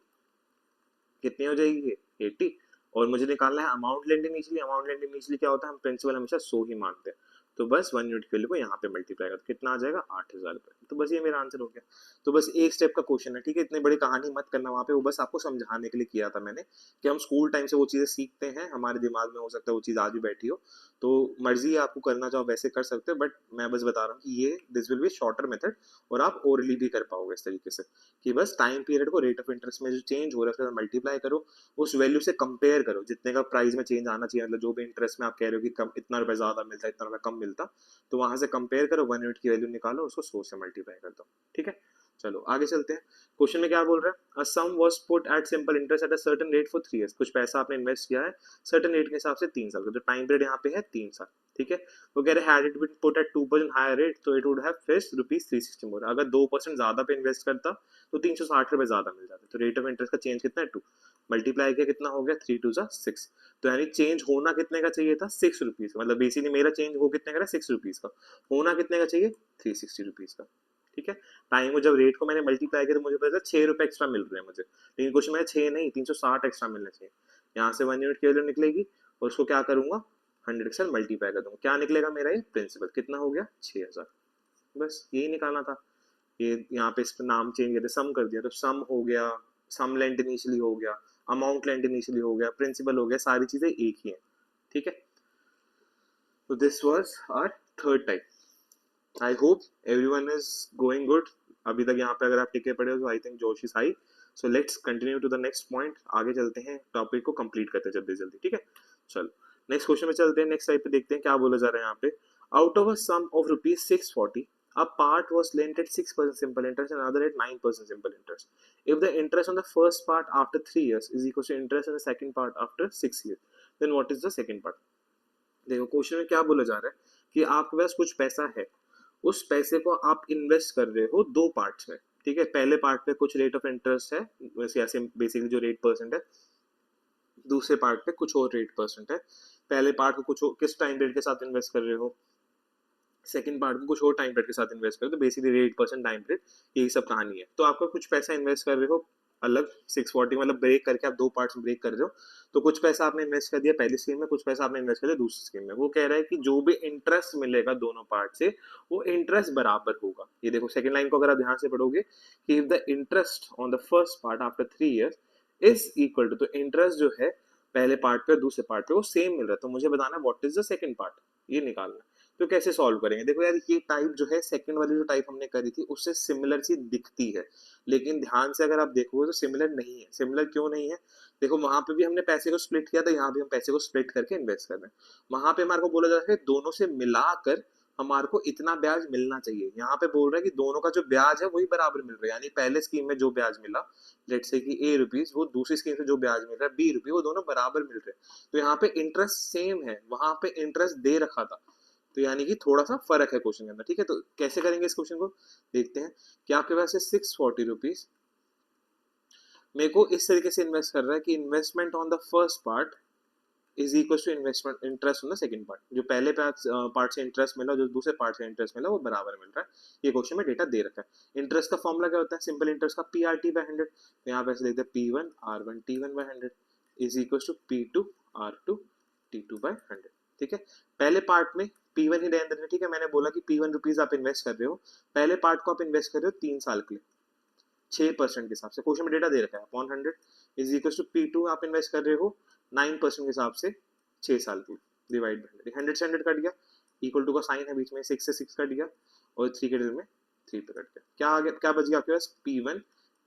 कितनी हो जाएगी ये 80। और मुझे निकालना है amount lend initially. Amount lend initially क्या होता है, हम प्रिंसिपल हमेशा 100 ही मानते हैं, तो बस 1 यूनिट की वैल्यू को यहाँ पे मल्टीप्लाई कर, कितना आ जाएगा 8,000 रुपये। तो बस ये मेरा आंसर हो गया। तो बस एक स्टेप का क्वेश्चन है, ठीक है, इतनी बड़ी कहानी मत करना वहाँ पे, वो बस आपको समझाने के लिए किया था मैंने कि हम स्कूल टाइम से वो चीज़ें सीखते हैं, हमारे दिमाग में हो सकता है वो चीज़ आज भी बैठी हो, तो मर्जी है आपको करना चाहो वैसे कर सकते हो, बट मैं बस बता रहा हूँ कि ये this will be shorter method, और आप ओरली भी कर पाओगे इस तरीके से कि बस टाइम पीरियड को रेट ऑफ इंटरेस्ट में जो चेंज हो रहा है उसके साथ मल्टीप्लाई करो, उस वैल्यू से कंपेयर करो जितने का प्राइस में चेंज आना चाहिए, मतलब जो भी इंटरेस्ट में आप कह रहे हो कि कम इतना रुपए ज्यादा मिलता इतना रुपए कम मिलता, तो वहां से कंपेयर करो, 1 यूनिट की वैल्यू निकालो, उसको 100 से मल्टीप्लाई कर दो। ठीक है, चलो आगे चलते हैं। क्वेश्चन में क्या बोल रहा है, a sum was put at simple interest at a certain rate for 3 years, कुछ पैसा आपने इन्वेस्ट किया है सर्टेन रेट के हिसाब से 3 साल का, जो टाइम पीरियड यहाँ पे है 3 साल। ठीक है, वो कह रहे had it been put at 2% higher rate तो it would have fetched ₹360 more, अगर 2% ज्यादा पे इन्वेस्ट करता तो 360 रुपए ज्यादा मिल जाते। तो रेट ऑफ इंटरेस्ट का चेंज कितना है 2, मल्टीप्लाई किया कितना हो गया 3 2 जा 6, तो यानी चेंज होना कितने का चाहिए था 6 रुपीज, मतलब बेसिकली मेरा चेंज हो कितने का 6 रुपीज का, होना कितने का चाहिए 360 रुपीज का। ठीक है, टाइम को जब रेट को मैंने मल्टीप्लाई किया तो मुझे पता 6 रुपए एक्स्ट्रा मिल रहे हैं मुझे, लेकिन क्वेश्चन में 6 नहीं 360 एक्स्ट्रा मिलना चाहिए। यहाँ से 1 यूनिट की वैल्यू निकलेगी और उसको क्या करूंगा 100 के साथ मल्टीप्लाई कर दूंगा, क्या निकलेगा मेरा ये प्रिंसिपल, कितना हो गया 6000। बस यही निकालना था। ये यहाँ पे इस पे नाम चेंज किया, सम कर दिया, तो सम हो गया, सम लेंट इनिशियली हो गया, अमाउंट लेंट इनिशियली हो गया, प्रिंसिपल हो गया, सारी चीजें एक ही है। ठीक है, तो this was our third type. I hope everyone is going good. अभी तक यहाँ पे अगर आप टिके पड़े हो तो आई थिंक जोश is high. So let's continue to the next point, आगे चलते हैं, टॉपिक को कंप्लीट करते हैं जल्दी जल्दी। ठीक है, चलो नेक्स्ट क्वेश्चन में चलते हैं, नेक्स्ट टाइप पे देखते हैं क्या बोला जा रहा है यहाँ पे। Out of a sum of ₹640 a part was lent at 6% simple interest and another at 9% simple interest. If the interest on the first part after 3 years is equal to interest on the second part after 6 years, then what is the second part? देखो question में क्या बोला जा रहा है कि आपके पास कुछ पैसा है, उस पैसे को आप इन्वेस्ट कर रहे हो दो पार्ट्स में। ठीक है, पहले पार्ट पे कुछ रेट ऑफ इंटरेस्ट है, वैसे ऐसे बेसिकली जो रेट परसेंट है, दूसरे पार्ट पे कुछ और रेट परसेंट है। पहले पार्ट को कुछ किस टाइम पीरियड के साथ इन्वेस्ट कर रहे हो, सेकंड पार्ट को कुछ और टाइम पीरियड के साथ इन्वेस्ट करो, तो basically rate percent time period यही सब कहानी है। तो आपका कुछ पैसा इन्वेस्ट कर रहे हो अलग 640, मतलब ब्रेक करके आप दो पार्ट्स में ब्रेक कर रहे हो, तो कुछ पैसा आपने इन्वेस्ट कर दिया पहली स्कीम में, कुछ पैसा आपने इन्वेस्ट कर दिया दूसरी स्कीम में। वो कह रहा है कि जो भी इंटरेस्ट मिलेगा दोनों पार्ट से वो इंटरेस्ट बराबर होगा। ये देखो सेकंड लाइन को अगर आप ध्यान से पढ़ोगे कि if the interest on the first part after 3 years is equal to, तो इंटरेस्ट जो है पहले पार्ट पे और दूसरे पार्ट पे वो सेम मिल रहा है, तो मुझे बताना what is the second part, ये निकालना। तो कैसे सॉल्व करेंगे, देखो यार ये टाइप जो है सेकंड वाली जो टाइप हमने करी थी उससे सिमिलर सी दिखती है, लेकिन ध्यान से अगर आप देखोगे तो सिमिलर नहीं है। सिमिलर क्यों नहीं है, देखो वहां पे भी हमने पैसे को स्प्लिट किया था, यहाँ भी हम पैसे को स्प्लिट करके इन्वेस्ट कर रहे हैं। वहां पे हमारे को बोला जा रहा है दोनों से मिलाकर हमारे को इतना ब्याज मिलना चाहिए, यहाँ पे बोल रहा है कि दोनों का जो ब्याज है वही बराबर मिल रहा है, यानी पहले स्कीम में जो ब्याज मिला लेट्स से कि ए रुपीज, वो दूसरी स्कीम से जो ब्याज मिल रहा है बी रुपये, वो दोनों बराबर मिल रहे हैं। तो यहाँ पे इंटरेस्ट सेम है, वहां पे इंटरेस्ट दे रखा था, तो यानी कि थोड़ा सा फर्क है क्वेश्चन के अंदर। ठीक है, तो कैसे करेंगे इस क्वेश्चन को, देखते हैं कि आपके पास है 640 रुपीज, मेरे को इस तरीके से इन्वेस्ट कर रहा है कि investment on the first part is equal to investment interest on the second part, जो पहले पार्ट से इंटरेस्ट मिला जो दूसरे पार्ट से इंटरेस्ट मिला वो बराबर मिल रहा है। ये क्वेश्चन में डेटा दे रखा है। इंटरेस्ट का फॉर्मूला क्या होता है, सिंपल इंटरेस्ट का PRT/100, तो यहाँ पे ऐसे लिखते हैं P1R1T1/100 is equal to P2R2T2/100। ठीक है, पहले पार्ट में P1 ही रहने देना। ठीक है, मैंने बोला कि P1 रुपीज आप इन्वेस्ट कर रहे हो, पहले पार्ट को आप इन्वेस्ट कर रहे हो 3 साल के लिए 6% के हिसाब से, क्वेश्चन में डेटा दे रखा है upon 100 is equal to P2 आप इन्वेस्ट कर रहे हो 9% के हिसाब से 6 साल के, डिवाइड बाय 100 से 100 कट गया, इक्वल टू का साइन है बीच में, 6 से 6 कट गया और 3 के डिजिट में 3 पे कट गया, क्या आ गया, क्या बच गया आपके पास P1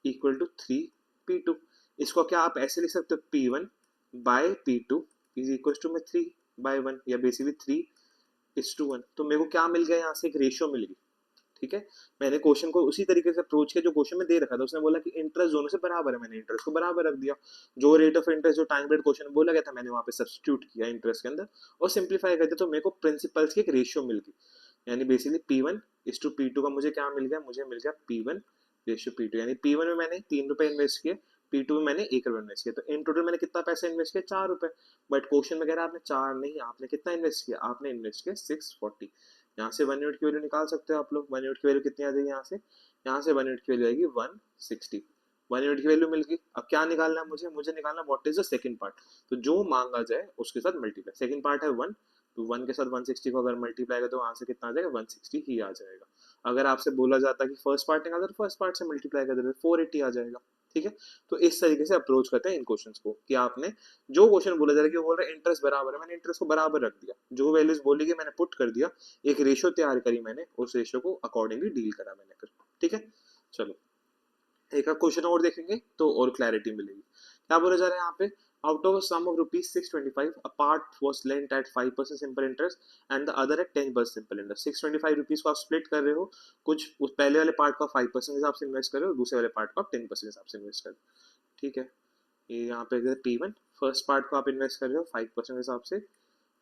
इक्वल टू 3 P2। इसको क्या आप ऐसे लिख सकते हो P1 bye P2 is equal to में 3 बाय 1 या बेसिकली 3:1। तो मेरे को क्या मिल गया, यहाँ से एक रेशियो मिल गई। ठीक है, मैंने क्वेश्चन को उसी तरीके से अप्रोच किया जो क्वेश्चन में दे रखा था, उसने बोला कि इंटरेस्ट दोनों से बराबर है, मैंने इंटरेस्ट को बराबर रख दिया, जो रेट ऑफ इंटरेस्ट जो टाइम पीरियड क्वेश्चन में बोला गया था मैंने वहां पे सब्स्टिट्यूट किया इंटरेस्ट के अंदर और सिंप्लीफाई कर दिया, तो मेरे को प्रिंसिपल्स की एक रेशियो मिल गई, यानी basically P1 is to P2 का मुझे क्या मिल गया, मुझे मिल गया P1 रेशियो P2, यानी P1 में मैंने 3 रुपए इन्वेस्ट किए, P2 में मैंने 1 रुपया इन्वेस्ट किया, तो इन टोटल मैंने कितना पैसा इन्वेस्ट किया 4 रुपए, बट क्वेश्चन में कह रहा है आपने 4 नहीं, आपने कितना इन्वेस्ट किया, आपने इन्वेस्ट किया 640। यहाँ से 1 यूनिट की वैल्यू निकाल सकते हो आप लोग, 1 यूनिट की वैल्यू कितनी आ जाएगी, यहाँ से 1 यूनिट की वैल्यू आएगी 160। 1 यूनिट की वैल्यू मिल गई, अब क्या निकालना है मुझे निकालना what is the second part, तो जो मांगा जाए उसके साथ मल्टीप्लाई, सेकंड पार्ट है 1, तो 1 के साथ 160 को अगर मल्टीप्लाई करें तो आंसर कितना आ जाएगा, 160 ही आ जाएगा। अगर आपसे बोला जाता कि फर्स्ट पार्ट निकाल, तो फर्स्ट पार्ट से मल्टीप्लाई कर देते 480 आ जाएगा। ठीक है, तो इस तरीके से अप्रोच करते हैं इन क्वेश्चंस को कि आपने जो क्वेश्चन बोला जा रहा है कि वो बोल रहा है इंटरेस्ट बराबर है, मैंने इंटरेस्ट को बराबर रख दिया, जो वैल्यूज बोलेगी मैंने पुट कर दिया, एक रेशियो तैयार करी मैंने, उस रेशियो को अकॉर्डिंगली डील करा मैंने फिर। ठीक है, चलो एक क्वेश्चन और देखेंगे तो और क्लैरिटी मिलेगी। क्या बोला जा रहा है यहाँ पे, out of sum of rupees 625 a part was lent at 5% simple interest and the other at 10% simple interest. 625 rupees को आप स्प्लिट कर रहे हो, कुछ उस पहले वाले पार्ट को 5% हिसाब से इन्वेस्ट कर रहे हो, दूसरे वाले पार्ट को आप 10% हिसाब से इन्वेस्ट कर रहे हो। ठीक है, ये यहाँ पे P1 फर्स्ट पार्ट को आप इन्वेस्ट कर रहे हो 5% हिसाब से,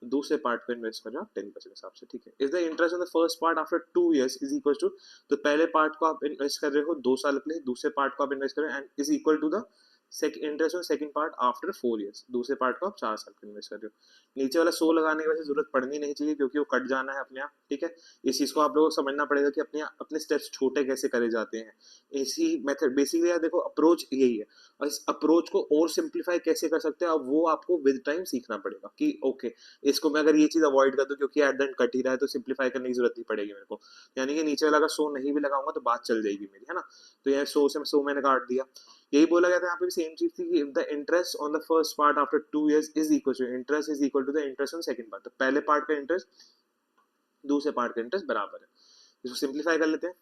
दूसरे पार्ट पे इन्वेस्ट कर रहे हो आप 10% हिसाब से। ठीक है, is the interest on the first part after 2 years is equal to, तो पहले पार्ट को आप इन्वेस्ट कर रहे हो 2 साल के लिए, दूसरे पार्ट को आप इन्वेस्ट कर रहे हो and is equal to the interest on second part after 4 years, दूसरे पार्ट को आप 4 साल के इन्वेस्ट कर रहे हो। नीचे वाला 100 लगाने की वैसे जरूरत पड़नी नहीं चाहिए क्योंकि वो कट जाना है अपने आप। ठीक है, इस चीज को आप लोगों को समझना पड़ेगा कि अपने स्टेप्स छोटे कैसे करे जाते हैं। इसी मेथड बेसिकली यार देखो अप्रोच यही है, और इस अप्रोच को और सिंप्लीफाई कैसे कर सकते हैं अब वो आपको विद टाइम सीखना पड़ेगा कि ओके इसको मैं अगर ये चीज अवॉइड कर दूं क्योंकि एट द एंड कट ही रहा है तो सिंप्लीफाई करने की जरूरत नहीं पड़ेगी मेरे को, यानी कि नीचे वाला अगर 100 नहीं भी लगाऊंगा तो बात चल जाएगी मेरी, है ना। तो यहाँ 100 से 100 मैंने काट दिया, यही बोला गया था यहाँ पे भी सेम चीज थी कि if the interest on the first part after 2 years is equal to interest is equal to the interest on second part, तो पहले पार्ट का इंटरेस्ट दूसरे पार्ट का इंटरेस्ट बराबर है। इसको सिंप्लीफाई कर लेते हैं,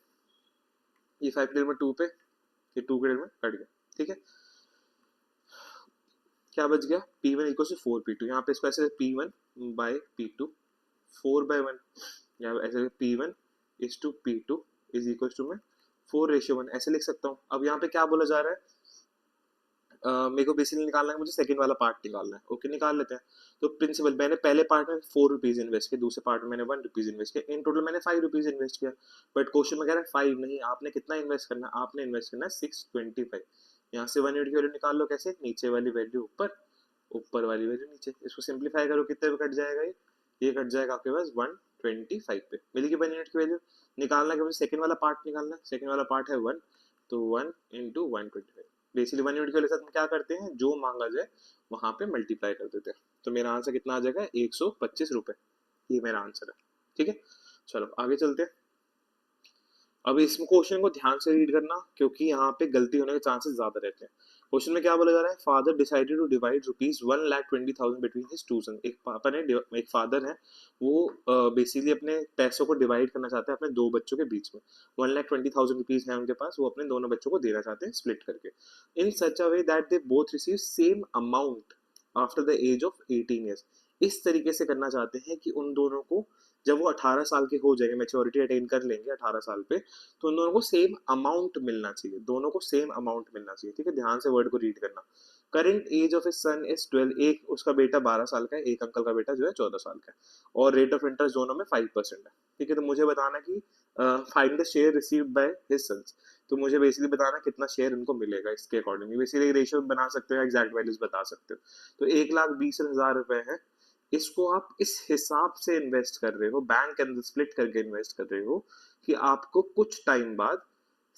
ये 5 के में 2 पे, ये 2 के में कट गया। ठीक है, क्या बच गया, P1 इक्वल टू 4P2, यहाँ पे इसको ऐसे P1 बाय P2 4/1, या ऐसे P1 is to P2 is equal to मैं 4:1 ऐसे लिख सकता हूँ। अब यहाँ पे क्या बोला जा रहा है, मेरे को बेसिकली निकालना है, मुझे सेकंड वाला पार्ट निकालना है। ओके निकाल लेते हैं। तो प्रिंसिपल मैंने पहले पार्ट में 4 रुपीज इन्वेस्ट किया, दूसरे पार्ट में मैंने 1 रुपीज इन्वेस्ट किया, इन टोटल मैंने 5 रुपीज इन्वेस्ट किया। बट क्वेश्चन में कह रहा है 5 नहीं, आपने कितना इन्वेस्ट करना है, आपने इन्वेस्ट करना है 625। यहाँ से 1 यूनिट की वैल्यू निकाल लो, कैसे, नीचे वाली वैल्यू ऊपर, ऊपर वाली वैल्यू नीचे। इसको सिंप्लीफाई करो, कितने पे कट जाएगा, ये कट जाएगा आपके पास 125 पे, मिलेगी 1 यूनिट की वैल्यू। निकालना के बाद सेकंड वाला पार्ट निकालना है, सेकंड वाला पार्ट है 1, तो 1 इंटू 125। बेसिकली 1 यूनिट के साथ हम क्या करते हैं, जो मांगा जाए वहां पे मल्टीप्लाई कर देते हैं। तो मेरा आंसर कितना आ जाएगा, 125 रुपए, ये मेरा आंसर है। ठीक है, चलो आगे चलते हैं। अब इस क्वेश्चन को ध्यान से रीड करना क्योंकि यहाँ पे गलती होने के चांसेस ज्यादा रहते हैं। क्वेश्चन में क्या बोला जा रहा है, father decided to divide rupees 1,20,000 between his two son. एक पापा ने, एक फादर है, वो बेसिकली अपने पैसों को डिवाइड करना चाहते हैं अपने दो बच्चों के बीच में। 1,20,000 रुपीज है उनके पास, वो अपने दोनों बच्चों को देना चाहते हैं स्प्लिट करके, in such a way that they both receive same amount after the age of 18 years. इस तरीके से करना चाहते हैं कि उन दोनों को जब वो 18 साल के हो जाएंगे, मेच्योरिटी अटेन कर लेंगे 18 साल पे, तो उन दोनों को सेम अमाउंट मिलना चाहिए, दोनों को सेम अमाउंट मिलना चाहिए। ठीक है, ध्यान से वर्ड को रीड करना। Current age of a son is 12, एक उसका बेटा 12 साल का है, एक अंकल का बेटा जो है 14 साल का है, और रेट ऑफ इंटरेस्ट दोनों में 5% है। ठीक है, तो मुझे बताना कि find the share received by his sons, तो मुझे बेसिकली बताना कितना शेयर उनको मिलेगा, इसके अकॉर्डिंग बेसिकली रेशियो बना सकते हो, एग्जैक्ट वैल्यूज बता सकते हो। तो 1,20,000 रुपए है, इसको आप इस हिसाब से इन्वेस्ट कर रहे हो, बैंक के अंदर स्प्लिट करके इन्वेस्ट कर रहे हो कि आपको कुछ टाइम बाद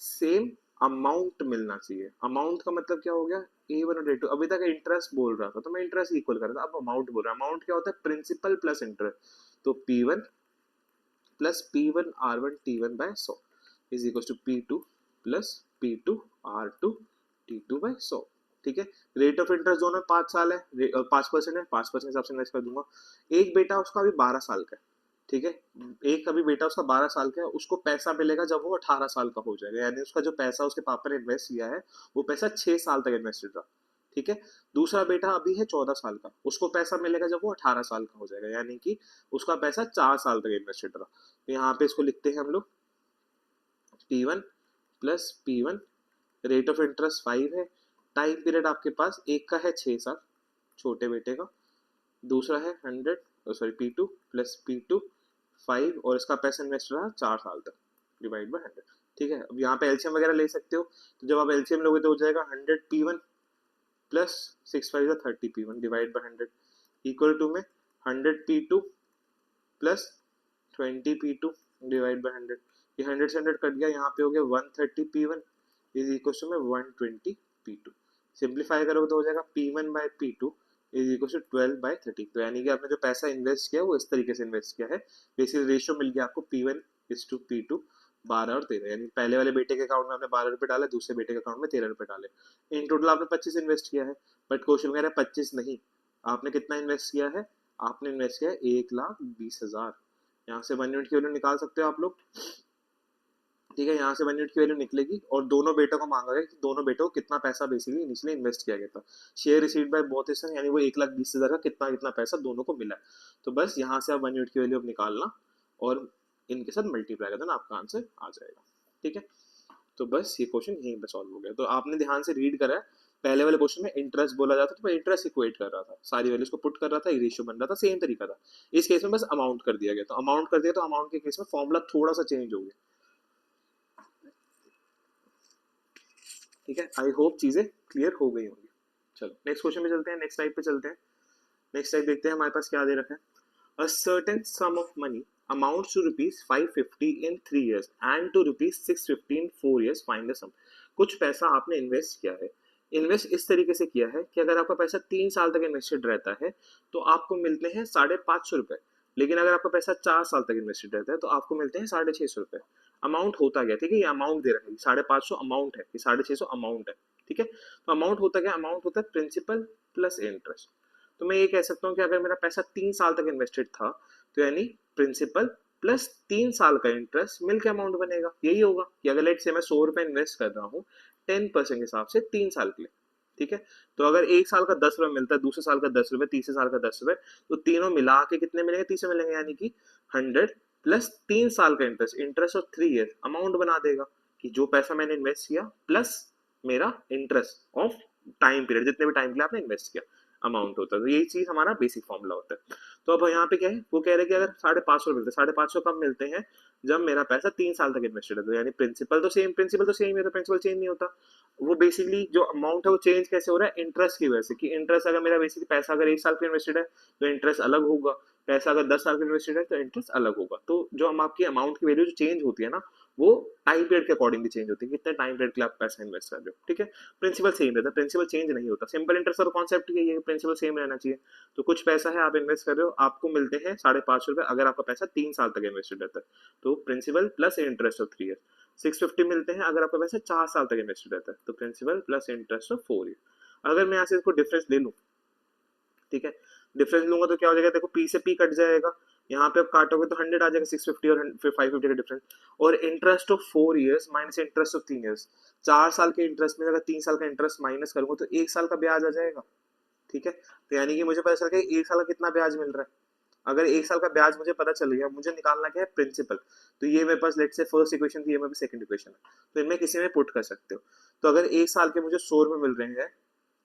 सेम अमाउंट मिलना चाहिए। अमाउंट का मतलब क्या हो गया, A1 और A2, अभी तक इंटरेस्ट बोल रहा था तो मैं इंटरेस्ट इक्वल कर रहा था, अब अमाउंट बोल रहा है। अमाउंट क्या होता है, प्रिंसिपल प्लस इंटरेस्ट, तो P1 plus P1 R1 T1 by 100 is equal to P2 plus P2 R2 T2 by 100। ठीक है, रेट ऑफ इंटरेस्ट दोनों 5 साल है, 5% है, 5% हिसाब से इन्वेस्ट कर दूंगा। एक बेटा उसका अभी 12 साल का है। ठीक है, एक अभी बेटा उसका 12 साल का है, उसको पैसा मिलेगा जब वो 18 साल का हो जाएगा, यानी उसका जो पैसा उसके पापा ने इन्वेस्ट किया है वो पैसा 6 साल तक इन्वेस्टेड रहा। ठीक है, दूसरा बेटा अभी है 14 साल का, उसको पैसा मिलेगा जब वो 18 साल का हो जाएगा, यानी कि उसका पैसा 4 साल तक इन्वेस्टेड रहा। तो यहाँ पे इसको लिखते हैं हम लोग P1 plus P1, rate of interest 5 है, टाइम पीरियड आपके पास एक का है 6 साल छोटे बेटे का, दूसरा है 100 प्लस P2 5, और इसका पैसा इन्वेस्ट रहा 4 साल तक, डिवाइड बाय 100। ठीक है, अब यहाँ पे एलसीएम वगैरह ले सकते हो, तो जब आप एलसीएम लोगे तो हो जाएगा 100 P1 plus 6 5 30 P1 divide by 100 equal to में 100 P2 plus 20 P2 divide by 100। ये 100 से 100 कट गया, यहाँ पे हो गया 130 P1 इज इक्वल टू में 120 P2। सिंप्लीफाई करोगे तो हो जाएगा P1 bye P2 is equal to 12/30। तो यानी कि आपने जो पैसा इन्वेस्ट किया वो इस तरीके से इन्वेस्ट किया है। बेसिकली रेशियो मिल गया आपको P1:P2, 12 और 13। यानी पहले वाले बेटे के अकाउंट में आपने 12 रुपए डाले, दूसरे बेटे के अकाउंट में 13 रुपए डाले। इन टोटल आपने 25 इन्वेस्ट किया है। बट क्वेश्चन कह रहा है 25 नहीं, आपने कितना इन्वेस्ट किया है? आपने इन्वेस्ट किया है 1,20,000। यहाँ से 1 यूनिट की वैल्यू निकाल सकते हो आप लोग। ठीक है, यहाँ से 1 यूनिट की वैल्यू निकलेगी और दोनों बेटों को मांगा गया कि दोनों बेटों को कितना पैसा बेसिकली इनिशियली इन्वेस्ट किया गया था। Share received by both is यानी वो 1,20,000 का कितना कितना पैसा दोनों को मिला है। तो बस यहाँ से आप 1 यूनिट की वैल्यू अब निकालना और इनके साथ मल्टीप्लाई कर देना, आपका आंसर आ जाएगा। ठीक है, तो बस ये क्वेश्चन यहीं पे सॉल्व हो गया। तो आपने ध्यान से रीड करा है, पहले वाले क्वेश्चन में इंटरेस्ट बोला जाता था तो मैं इंटरेस्ट इक्वेट कर रहा था, सारी वैल्यूज को पुट कर रहा था, रेशियो बन रहा था, सेम तरीका था। इस केस में बस अमाउंट कर दिया गया। तो अमाउंट कर दिया तो अमाउंट के केस में फॉर्मूला थोड़ा सा चेंज हो गया। ठीक है, आई होप चीजें क्लियर हो गई होंगी। चलो नेक्स्ट क्वेश्चन पे चलते हैं, नेक्स्ट टाइप पे चलते हैं। नेक्स्ट टाइप देखते हैं हमारे पास क्या दे रखा है। A certain sum of money amounts to rupees 550 in 3 years and to rupees 650 in 4 years. Find the sum. कुछ पैसा आपने इन्वेस्ट किया है। इन्वेस्ट इस तरीके से किया है कि अगर आपका पैसा 3 साल तक इन्वेस्टेड रहता है तो आपको मिलते हैं 550 रुपए। लेकिन अगर आपका पैसा 4 साल तक इन्वेस्टेड रहता है तो आपको मिलते हैं 650 रुपए। अमाउंट होता गया, ठीक है, ये अमाउंट दे रखा है, 550 अमाउंट है, ये 650 अमाउंट है। ठीक है, तो अमाउंट होता गया, अमाउंट होता है प्रिंसिपल प्लस इंटरेस्ट। तो मैं ये कह सकता हूँ कि अगर मेरा पैसा 3 साल तक इन्वेस्टेड था तो यानी प्रिंसिपल प्लस 3 साल का इंटरेस्ट मिल के अमाउंट बनेगा। यही होगा कि अगर लेट से मैं 100 रुपए इन्वेस्ट कर रहा हूँ 10% के हिसाब से 3 साल के लिए। ठीक है, तो अगर 1 साल का 10 रुपए मिलता है, दूसरे साल का 10 रुपए, तीसरे साल का 10 रुपए, तो तीनों मिला के कितने मिलेंगे? 30 मिलेंगे, यानी कि 100 प्लस 3 साल का interest, interest of 3 year amount बना देगा कि जो पैसा मैंने इन्वेस्ट किया प्लस मेरा इंटरेस्ट ऑफ टाइम पीरियड, जितने भी टाइम के लिए आपने इन्वेस्ट किया, अमाउंट होता है। तो यही चीज हमारा बेसिक फॉर्मूला होता है। तो अब यहाँ पे क्या है, वो कह रहे हैं कि अगर 550 मिलते हैं, 550 कब मिलते हैं? जब मेरा पैसा 3 साल तक इन्वेस्टेड है। तो यानी प्रिंसिपल तो सेम, प्रिंसिपल तो सेम है, तो प्रिंसिपल चेंज नहीं होता। वो बेसिकली जो अमाउंट है वो चेंज कैसे हो रहा है? इंटरेस्ट की वजह से, कि इंटरेस्ट अगर मेरा बेसिकली पैसा अगर 1 साल का इन्वेस्टेड है तो इंटरेस्ट अलग होगा, पैसा अगर 10 साल का इन्वेस्टेड है तो इंटरेस्ट अलग होगा। तो जो हम आपकी अमाउंट की वैल्यू जो चेंज होती है ना, वो टाइम पीरियड के अकॉर्डिंगली चेंज होती है, कितने टाइम पीरियड के लिए आप पैसा इन्वेस्ट कर रहे हो। ठीक है, प्रिंसिपल सेम रहता है, प्रिंसिपल चेंज नहीं होता। सिंपल इंटरेस्ट का कॉन्सेप्ट यही है, प्रिंसिपल सेम रहना चाहिए। तो कुछ पैसा है आप इन्वेस्ट कर रहे हो, आपको मिलते हैं 550 रुपए अगर आपका पैसा 3 साल तक इन्वेस्टेड रहता है, तो principal plus interest of 3 year. 650 मिलते हैं अगर आपका पैसा 4 साल तक इन्वेस्टेड रहता है, तो principal plus interest of 4 year. अगर मैं यहाँ से इसको डिफरेंस ले लूँ, ठीक है, डिफरेंस लूंगा तो क्या हो जाएगा? देखो पी से पी कट जाएगा, यहाँ पे अब काटोगे तो 100 आ जाएगा, 650 और 550 का डिफरेंस। और interest of 4 years minus interest of 3 years, 4 साल के इंटरेस्ट में अगर 3 साल का इंटरेस्ट माइनस करूंगा तो 1 साल का ब्याज आ जाएगा। ठीक है, तो यानी कि मुझे पता चल गया 1 साल का कितना ब्याज मिल रहा है। अगर 1 साल का ब्याज मुझे पता चल गया, मुझे निकालना क्या है? प्रिंसिपल। तो ये मेरे पास लेट से फर्स्ट इक्वेशन थी, ये मेरे पास सेकंड इक्वेशन है, तो इनमें किसी में पुट कर सकते हो। तो अगर 1 साल के मुझे 100 रुपए मिल रहे हैं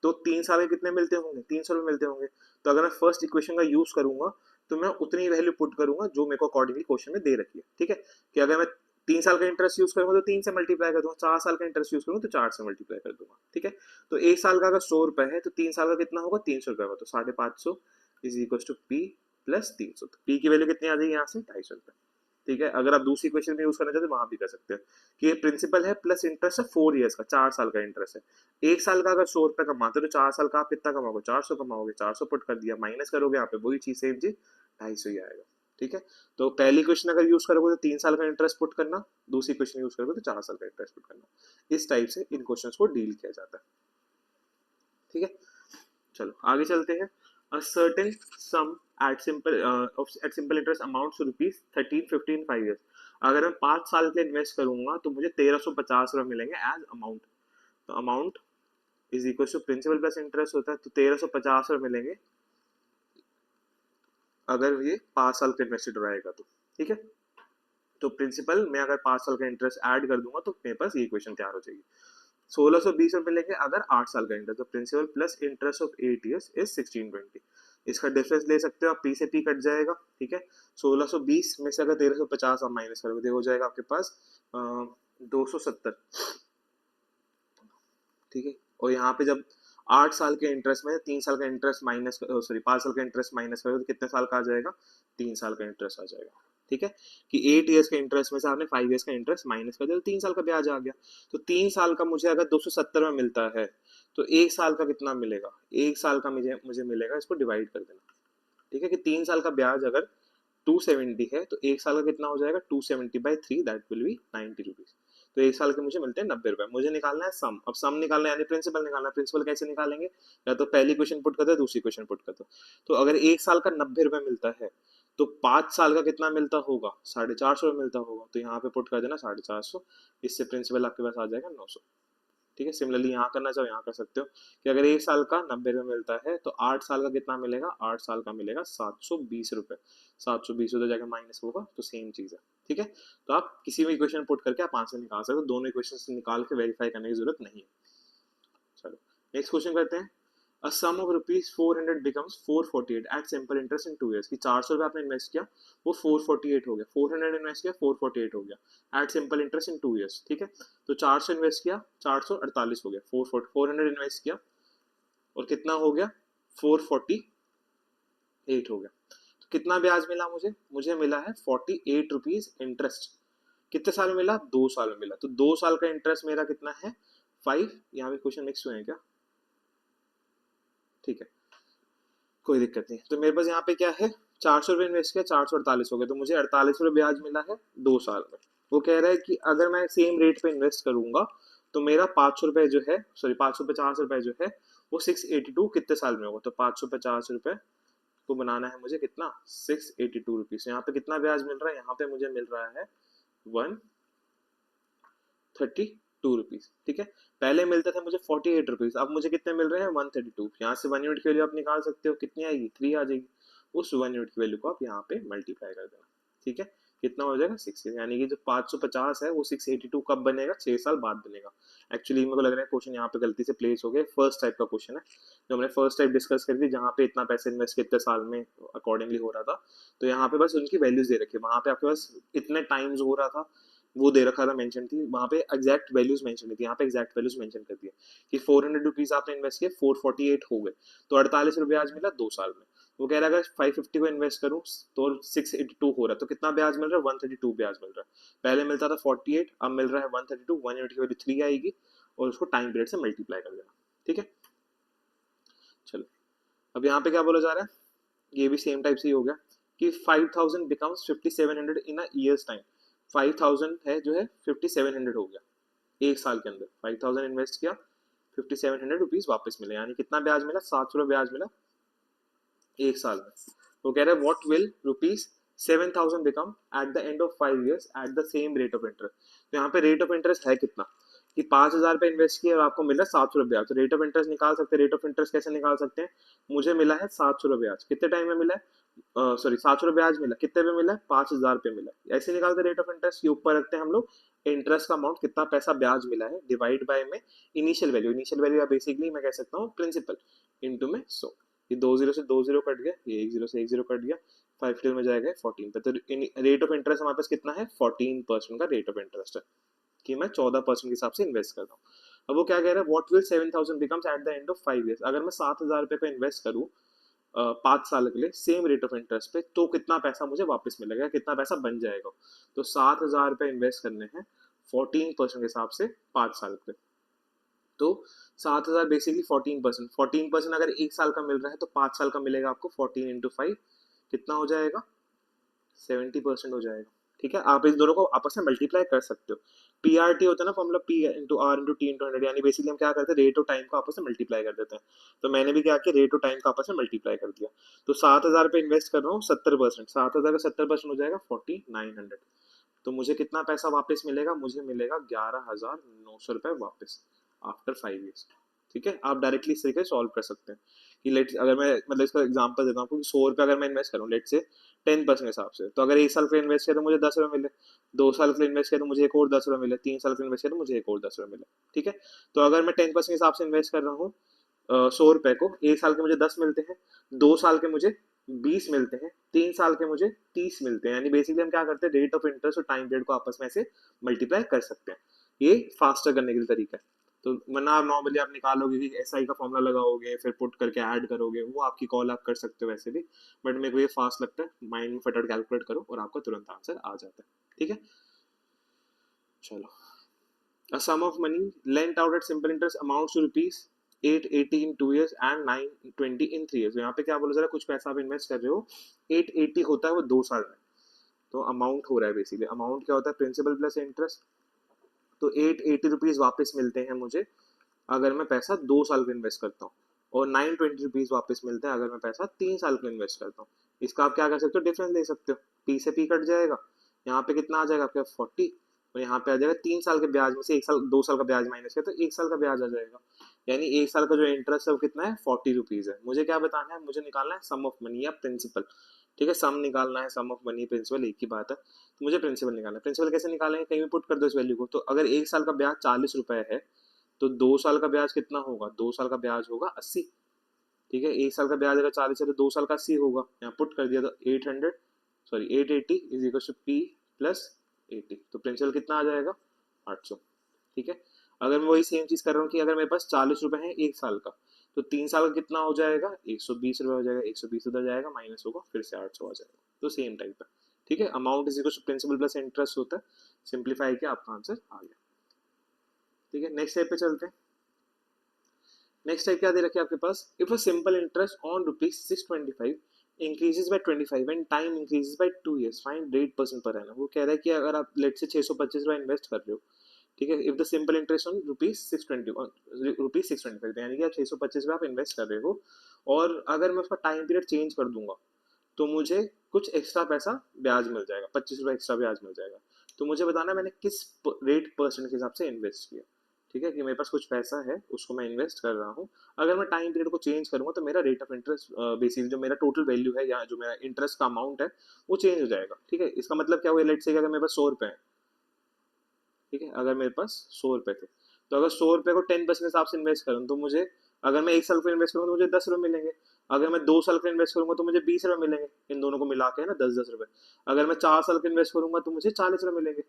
तो 3 साल के कितने मिलते होंगे? 300 रुपए मिलते होंगे। तो अगर मैं फर्स्ट इक्वेशन का यूज करूंगा तो मैं उतनी वैल्यू पुट करूंगा जो मेरे को अकॉर्डिंगली क्वेश्चन में दे रखी है। ठीक है, कि अगर मैं 3 साल का इंटरेस्ट यूज करूंगा तो 3 से मल्टीप्लाई कर दूंगा, 4 साल का इंटरेस्ट यूज करूंगा तो 4 से मल्टीप्लाई कर दूंगा। ठीक है, तो 1 साल का अगर 100 रुपए है तो 3 साल का कितना होगा? 300 रुपए होगा। तो 550 is equal to P plus 300। तो पी की वैल्यू कितनी आ जाएगी यहाँ से? 250 रुपए। ठीक है, अगर आप दूसरी इक्वेशन में यूज करना चाहते हैं वहां भी कर सकते हैं कि ये प्रिंसिपल है प्लस इंटरेस्ट है 4 ईयर्स का, 4 साल का इंटरेस्ट है। 1 साल का अगर 100 रुपए कमाते हो तो 4 साल का आप कितना कमाओगे? 400 कमाओगे, 400 पुट कर दिया, माइनस करोगे यहाँ पे वही चीज सेम चीज 250 ही आएगा। ठीक है, तो पहली क्वेश्चन अगर यूज करोगे तो 3 साल का इंटरेस्ट पुट करना, दूसरी क्वेश्चन यूज करोगे तो 4 साल का इंटरेस्ट पुट करना। इस टाइप से इन क्वेश्चंस को डील किया जाता है। ठीक है, चलो आगे चलते हैं। A certain sum at simple interest amounts to rupees 1315 5 years। अगर मैं 5 साल के इन्वेस्ट करूंगा तो मुझे 1350 रुपए मिलेंगे एज अमाउंट। तो amount is equal to principal plus interest होता है, तो 1350 रुपए मिलेंगे अगर ये 5 साल का इन्वेस्टेड रहेगा तो। ठीक है, तो प्रिंसिपल में अगर 5 साल का इंटरेस्ट ऐड कर दूंगा तो मेरे पास ये इक्वेशन तैयार हो जाएगी। 1620 रुपए लेंगे अगर 8 साल का इंटरेस्ट, तो principal plus interest of 8 years is 1620। इसका डिफरेंस ले सकते हो आप, पी से पी कट जाएगा। ठीक है, 1620 में से अगर 1350 आप माइनस करोगे तो हो जाएगा आपके पास 270। ठीक है, और यहाँ पे जब 8 साल के इंटरेस्ट में 3 साल का इंटरेस्ट माइनस, सॉरी 5 साल का इंटरेस्ट माइनस करोगे तो कितने साल का आ जाएगा? 3 साल का इंटरेस्ट आ जाएगा। ठीक है, कि 8 ईयर्स का इंटरेस्ट में से आपने 5 ईयर्स का इंटरेस्ट माइनस कर दिया तो 3 साल का ब्याज आ गया। तो 3 साल का मुझे अगर 270 में मिलता है तो 1 साल का कितना मिलेगा, 1 साल का मुझे मुझे मिलेगा, इसको डिवाइड कर देना। ठीक है, कि 3 साल का ब्याज अगर 270 है तो 1 साल का कितना हो जाएगा, 270/3, दैट विल बी 90 रुपीज। तो 1 साल के मुझे मिलते हैं 90 रुपए। मुझे निकालना है सम। अब सम निकालना है यानी प्रिंसिपल निकालना है। प्रिंसिपल कैसे निकालेंगे, या तो पहली क्वेश्चन पुट कर दो, दूसरी क्वेश्चन पुट कर दो। तो अगर 1 साल का 90 रुपए मिलता है तो 5 साल का कितना मिलता होगा, 450 मिलता होगा। तो यहाँ पे पुट कर देना 450, इससे प्रिंसिपल आपके पास आ जाएगा 900। ठीक है, सिमिलरली यहाँ करना चाहो यहाँ कर सकते हो, कि अगर 1 साल का 90 रुपए मिलता है तो 8 साल का कितना मिलेगा, 8 साल का मिलेगा 720 रुपए। 720 उधर जाकर माइनस होगा तो सेम चीज है। ठीक है, तो आप किसी भी इक्वेशन पुट करके आप आंसर निकाल सकते हो, दोनों इक्वेशन निकाल के वेरीफाई करने की जरूरत नहीं है। चलो नेक्स्ट क्वेश्चन करते हैं। A sum of rupees 400 becomes 448 at simple interest in 2 years। कि 400 रुपए आपने इन्वेस्ट किया, वो 448 हो गया। 400 इन्वेस्ट किया, 448 हो गया at simple interest in 2 years। ठीक है, तो 400 इन्वेस्ट किया, 448 हो गया। 400 इन्वेस्ट किया और कितना हो गया, 448 हो गया। तो कितना ब्याज मिला मुझे, मुझे मिला है 48 रुपीज इंटरेस्ट। कितने साल में मिला, 2 साल में मिला। तो 2 साल का इंटरेस्ट मेरा कितना है, 5। यहाँ पे क्वेश्चन मिक्स हुए हैं क्या, ठीक है, कोई दिक्कत नहीं। तो मेरे पास यहाँ पे क्या है, 400 रुपये इन्वेस्ट किया, 448 हो गए, तो मुझे 48 रुपये ब्याज मिला है 2 साल में। वो कह रहा है कि अगर मैं सेम रेट पे इन्वेस्ट करूंगा तो मेरा 500 रुपये जो है, सॉरी 550 रुपये जो है वो 682 कितने साल में होगा। तो 550 रुपये को बनाना है मुझे कितना, 682 रुपीज। यहाँ पे कितना ब्याज मिल रहा है, यहाँ पे मुझे मिल रहा है 132 रुपीज। ठीक है, पहले मिलते थे मुझे 48 रुपीज, अब मुझे कितने मिल रहे हैं, 132। यहाँ से 1 यूनिट की वैल्यू आप निकाल सकते हो, कितनी आएगी, 3 आ जाएगी। उस 1 यूनिट की वैल्यू को आप यहाँ पे मल्टीप्लाई कर देना। ठीक है, कितना हो जाएगा, 6। यानी कि जो 550 है वो 682 कब बनेगा, 6 साल बाद बनेगा। एक्चुअली मेरे को लग रहा है क्वेश्चन यहाँ पे गलती से प्लेस हो गया, फर्स्ट टाइप का क्वेश्चन है जो हमने फर्स्ट टाइप डिस्कस करी थी, जहाँ पे इतना पैसे इन्वेस्ट कितने साल में अकॉर्डिंगली हो रहा था। तो यहाँ पे बस उनकी वैल्यूज दे रखी है, वहाँ पे आपके पास इतने टाइम्स हो रहा था वो दे रखा था, मेंशन थी वहां पे, एग्जैक्ट वैल्यूज मेंशन नहीं थी। यहाँ पे एग्जैक्ट वैल्यूज मेंशन कर दिया कि 400 रुपीज आपने इन्वेस्ट किया, 448 हो गए, तो 48 रुपये ब्याज मिला 2 साल में। वो कह रहा है अगर 550 को इन्वेस्ट करूं तो 682 हो रहा है, तो कितना ब्याज मिल रहा है, 132 ब्याज मिल रहा है। पहले मिलता था 48, अब मिल रहा है 132। 1 यूनिट की वैल्यू 3 आएगी और उसको टाइम पीरियड से मल्टीप्लाई कर देना। ठीक है, चलो अब यहाँ पे क्या बोला जा रहा है, ये भी सेम टाइप से ही हो गया कि 5000 बिकम्स 5700 इन अ ईयर्स टाइम। 5000 है जो है 5700 हो गया एक साल के अंदर। 5000 इन्वेस्ट किया, 5700 रुपीज वापस मिले, यानी कितना ब्याज मिला, 700 ब्याज मिला एक साल में। वो कह रहे हैं what will rupees 7000 become at the end of 5 years at the same rate of interest. तो यहाँ पे रेट ऑफ इंटरेस्ट है कितना, कि 5000 पे इन्वेस्ट किया और आपको मिला 700 ब्याज। तो रेट ऑफ इंटरेस्ट निकाल सकते हैं। रेट ऑफ इंटरेस्ट कैसे निकाल सकते हैं, मुझे मिला है 700 ब्याज, कितने टाइम में मिला है, सॉरी 700 ब्याज मिला, कितने पे मिला है, 5000 पे मिला। ऐसे निकालते रेट ऑफ इंटरेस्ट के ऊपर रखते हैं हम लोग इंटरेस्ट का अमाउंट, कितना पैसा ब्याज मिला है, डिवाइड बाय में initial value. Initial value basically मैं कह सकता हूँ प्रिंसिपल इंटू में 100। ये 2 जीरो से 2 जीरो कट गया, ये 1 जीरो से 1 जीरो कट गया, 5 में जाएगा 14 पे। तो रेट ऑफ इंटरेस्ट हमारे पास कितना है, 14% का रेट ऑफ इंटरेस्ट है, कि मैं 14% के हिसाब से इन्वेस्ट कर रहा हूँ। अब वो क्या कह रहा है, what will 7000 becomes at the end of 5 years। अगर मैं 7000 रुपए को इन्वेस्ट करूँ 5 साल के लिए सेम रेट ऑफ इंटरेस्ट पे, तो कितना पैसा मुझे वापस मिलेगा, कितना पैसा बन जाएगा। तो 7000 रुपए इन्वेस्ट करने हैं 14% के हिसाब से 5 साल पे। तो 7000 बेसिकली 14%, 14% अगर एक साल का मिल रहा है तो 5 साल का मिलेगा आपको। 14 इंटू 5 कितना हो जाएगा, 70% हो जाएगा। ठीक है, आप इस दोनों को आपस में मल्टीप्लाई कर सकते हो। पीआरटी होता है ना formula, P into R into T into 100, यानी बेसिकली हम क्या करते हैं, रेट ऑफ टाइम को आपस में मल्टीप्लाई कर देते हैं। तो मैंने भी क्या किया, रेट ऑफ टाइम को आपस में मल्टीप्लाई कर दिया। तो 7000 पे इन्वेस्ट कर रहा हूँ 70%, 7000 का 70% हो जाएगा 4900। तो मुझे कितना पैसा वापस मिलेगा, मुझे मिलेगा 11900 रुपए वापस आफ्टर 5 years। ठीक है, आप डायरेक्टली इस तरीके से सॉल्व कर सकते हैं कि लेट, अगर मैं मतलब इसका एग्जांपल देता हूँ कि 100 रुपये अगर मैं इन्वेस्ट करूँ लेट से 10% के हिसाब से, तो अगर एक साल के लिए इन्वेस्ट किया तो मुझे 10 रुपये मिले, 2 साल के लिए इन्वेस्ट किया तो मुझे एक और 10 रुपये मिले, 3 साल के लिए इन्वेस्ट किया तो मुझे एक और 10 रुपये मिले। ठीक है, तो अगर मैं 10% के हिसाब से इन्वेस्ट कर रहा हूँ 100 रुपए को, एक साल के मुझे 10 मिलते हैं, 2 साल के मुझे 20 मिलते हैं, 3 साल के मुझे 30 मिलते हैं। यानी बेसिकली हम क्या करते हैं, रेट ऑफ इंटरेस्ट और टाइम पीरियड को आपस में ऐसे मल्टीप्लाई कर सकते हैं। ये फास्टर करने के लिए तरीका है। तो वरना आप नॉर्मली आप निकालोगे कि SI का फॉर्मूला लगाओगे फिर पुट करके ऐड करोगे, वो आपकी कॉल आप कर सकते हो वैसे भी, बट मेरे को ये फास्ट लगता है, माइंड में फटाफट कैलकुलेट करो और आपका तुरंत आंसर आ जाता है। ठीक है, चलो। A sum of money lent out at simple interest amounts to rupees 880 in 2 years and 920 in 3 years। यहाँ पे क्या बोला जा रहा है, कुछ पैसा आप इन्वेस्ट कर रहे हो, 880 होता है वो 2 साल में, तो अमाउंट हो रहा है बेसिकली। अमाउंट क्या होता है, प्रिंसिपल प्लस इंटरेस्ट। तो 880 रुपीज वापस मिलते हैं मुझे अगर मैं पैसा 2 साल का इन्वेस्ट करता हूँ, और 920 रुपीज वापस मिलते हैं अगर मैं पैसा 3 साल का इन्वेस्ट करता हूँ। इसका आप क्या कर सकते हो, डिफरेंस ले सकते हो, पी से पी कट जाएगा, यहाँ पे कितना आ जाएगा आपका 40, और यहाँ पे आ जाएगा 3 साल के ब्याज में से 1 साल 2 साल का ब्याज माइनस किया तो 1 साल का ब्याज आ जाएगा। यानी 1 साल का जो इंटरेस्ट है वो कितना है, 40 रुपीज है। मुझे क्या बताना है, मुझे निकालना है सम ऑफ मनी या प्रिंसिपल। ठीक है, सम निकालना है, सम ऑफ मनी प्रिंसिपल एक ही बात है, तो मुझे प्रिंसिपल निकालना है। प्रिंसिपल कैसे निकालेंगे, कहीं भी पुट कर दो इस वैल्यू को। तो अगर 1 साल का ब्याज 40 रुपए है तो 2 साल का ब्याज कितना होगा, 2 साल का ब्याज होगा 80। ठीक है, 1 साल का ब्याज अगर 40 है तो 2 साल का 80 होगा, यहाँ पुट कर दिया तो 880 is equal to P plus 80, तो प्रिंसिपल कितना आ जाएगा, 800। ठीक है, अगर मैं वही सेम चीज कर रहा हूँ कि अगर मेरे पास 40 रुपए है 1 साल का, तो 3 साल का कितना हो जाएगा, 120 रुपए हो जाएगा, 120 उधर जाएगा माइनस होगा, फिर से 800 आ जाएगा, तो सेम टाइप है। ठीक है, amount is equal to principal plus interest होता है, सिंप्लीफाई किया आपका आंसर आ गया। ठीक है, नेक्स्ट स्टेप पे चलते हैं। नेक्स्ट टाइप क्या दे रखे आपके पास, if a simple interest on ₹625 increases by 25 and time increases by 2 years, find rate percent per annum. वो कह रहा है कि अगर आप लेट से 625 रुपए इन्वेस्ट कर रहे हो, ठीक है, if the simple interest on ₹625 यानी कि आप 625 रुपए आप इन्वेस्ट कर रहे हो, और अगर मैं उसका टाइम पीरियड चेंज कर दूंगा तो मुझे कुछ एक्स्ट्रा पैसा ब्याज मिल जाएगा, 25 रुपए एक्स्ट्रा ब्याज मिल जाएगा। तो मुझे बताना मैंने किस रेट परसेंट के हिसाब से इन्वेस्ट किया। ठीक है, कि मेरे पास कुछ पैसा है उसको मैं इन्वेस्ट कर रहा हूँ, अगर मैं टाइम पीरियड को चेंज करूंगा तो मेरा रेट ऑफ इंटरेस्ट बेसिस जो मेरा टोटल वैल्यू है या जो मेरा इंटरेस्ट का अमाउंट है वो चेंज हो जाएगा। ठीक है, इसका मतलब क्या हुआ, लेट से अगर मेरे पास 100 रुपए है, ठीक है, अगर मेरे पास 100 रुपए थे, तो अगर 100 रुपए को 10% हिसाब से इन्वेस्ट करूँ तो मुझे, अगर मैं 1 साल को इन्वेस्ट करूँगा तो मुझे 10 रुपए मिलेंगे, अगर मैं 2 साल का इन्वेस्ट करूंगा तो मुझे 20 रुपए मिलेंगे, इन दोनों को मिला के है ना 10-10 रुपए। अगर मैं 4 साल का इन्वेस्ट करूंगा तो मुझे 40 रुपए मिलेंगे।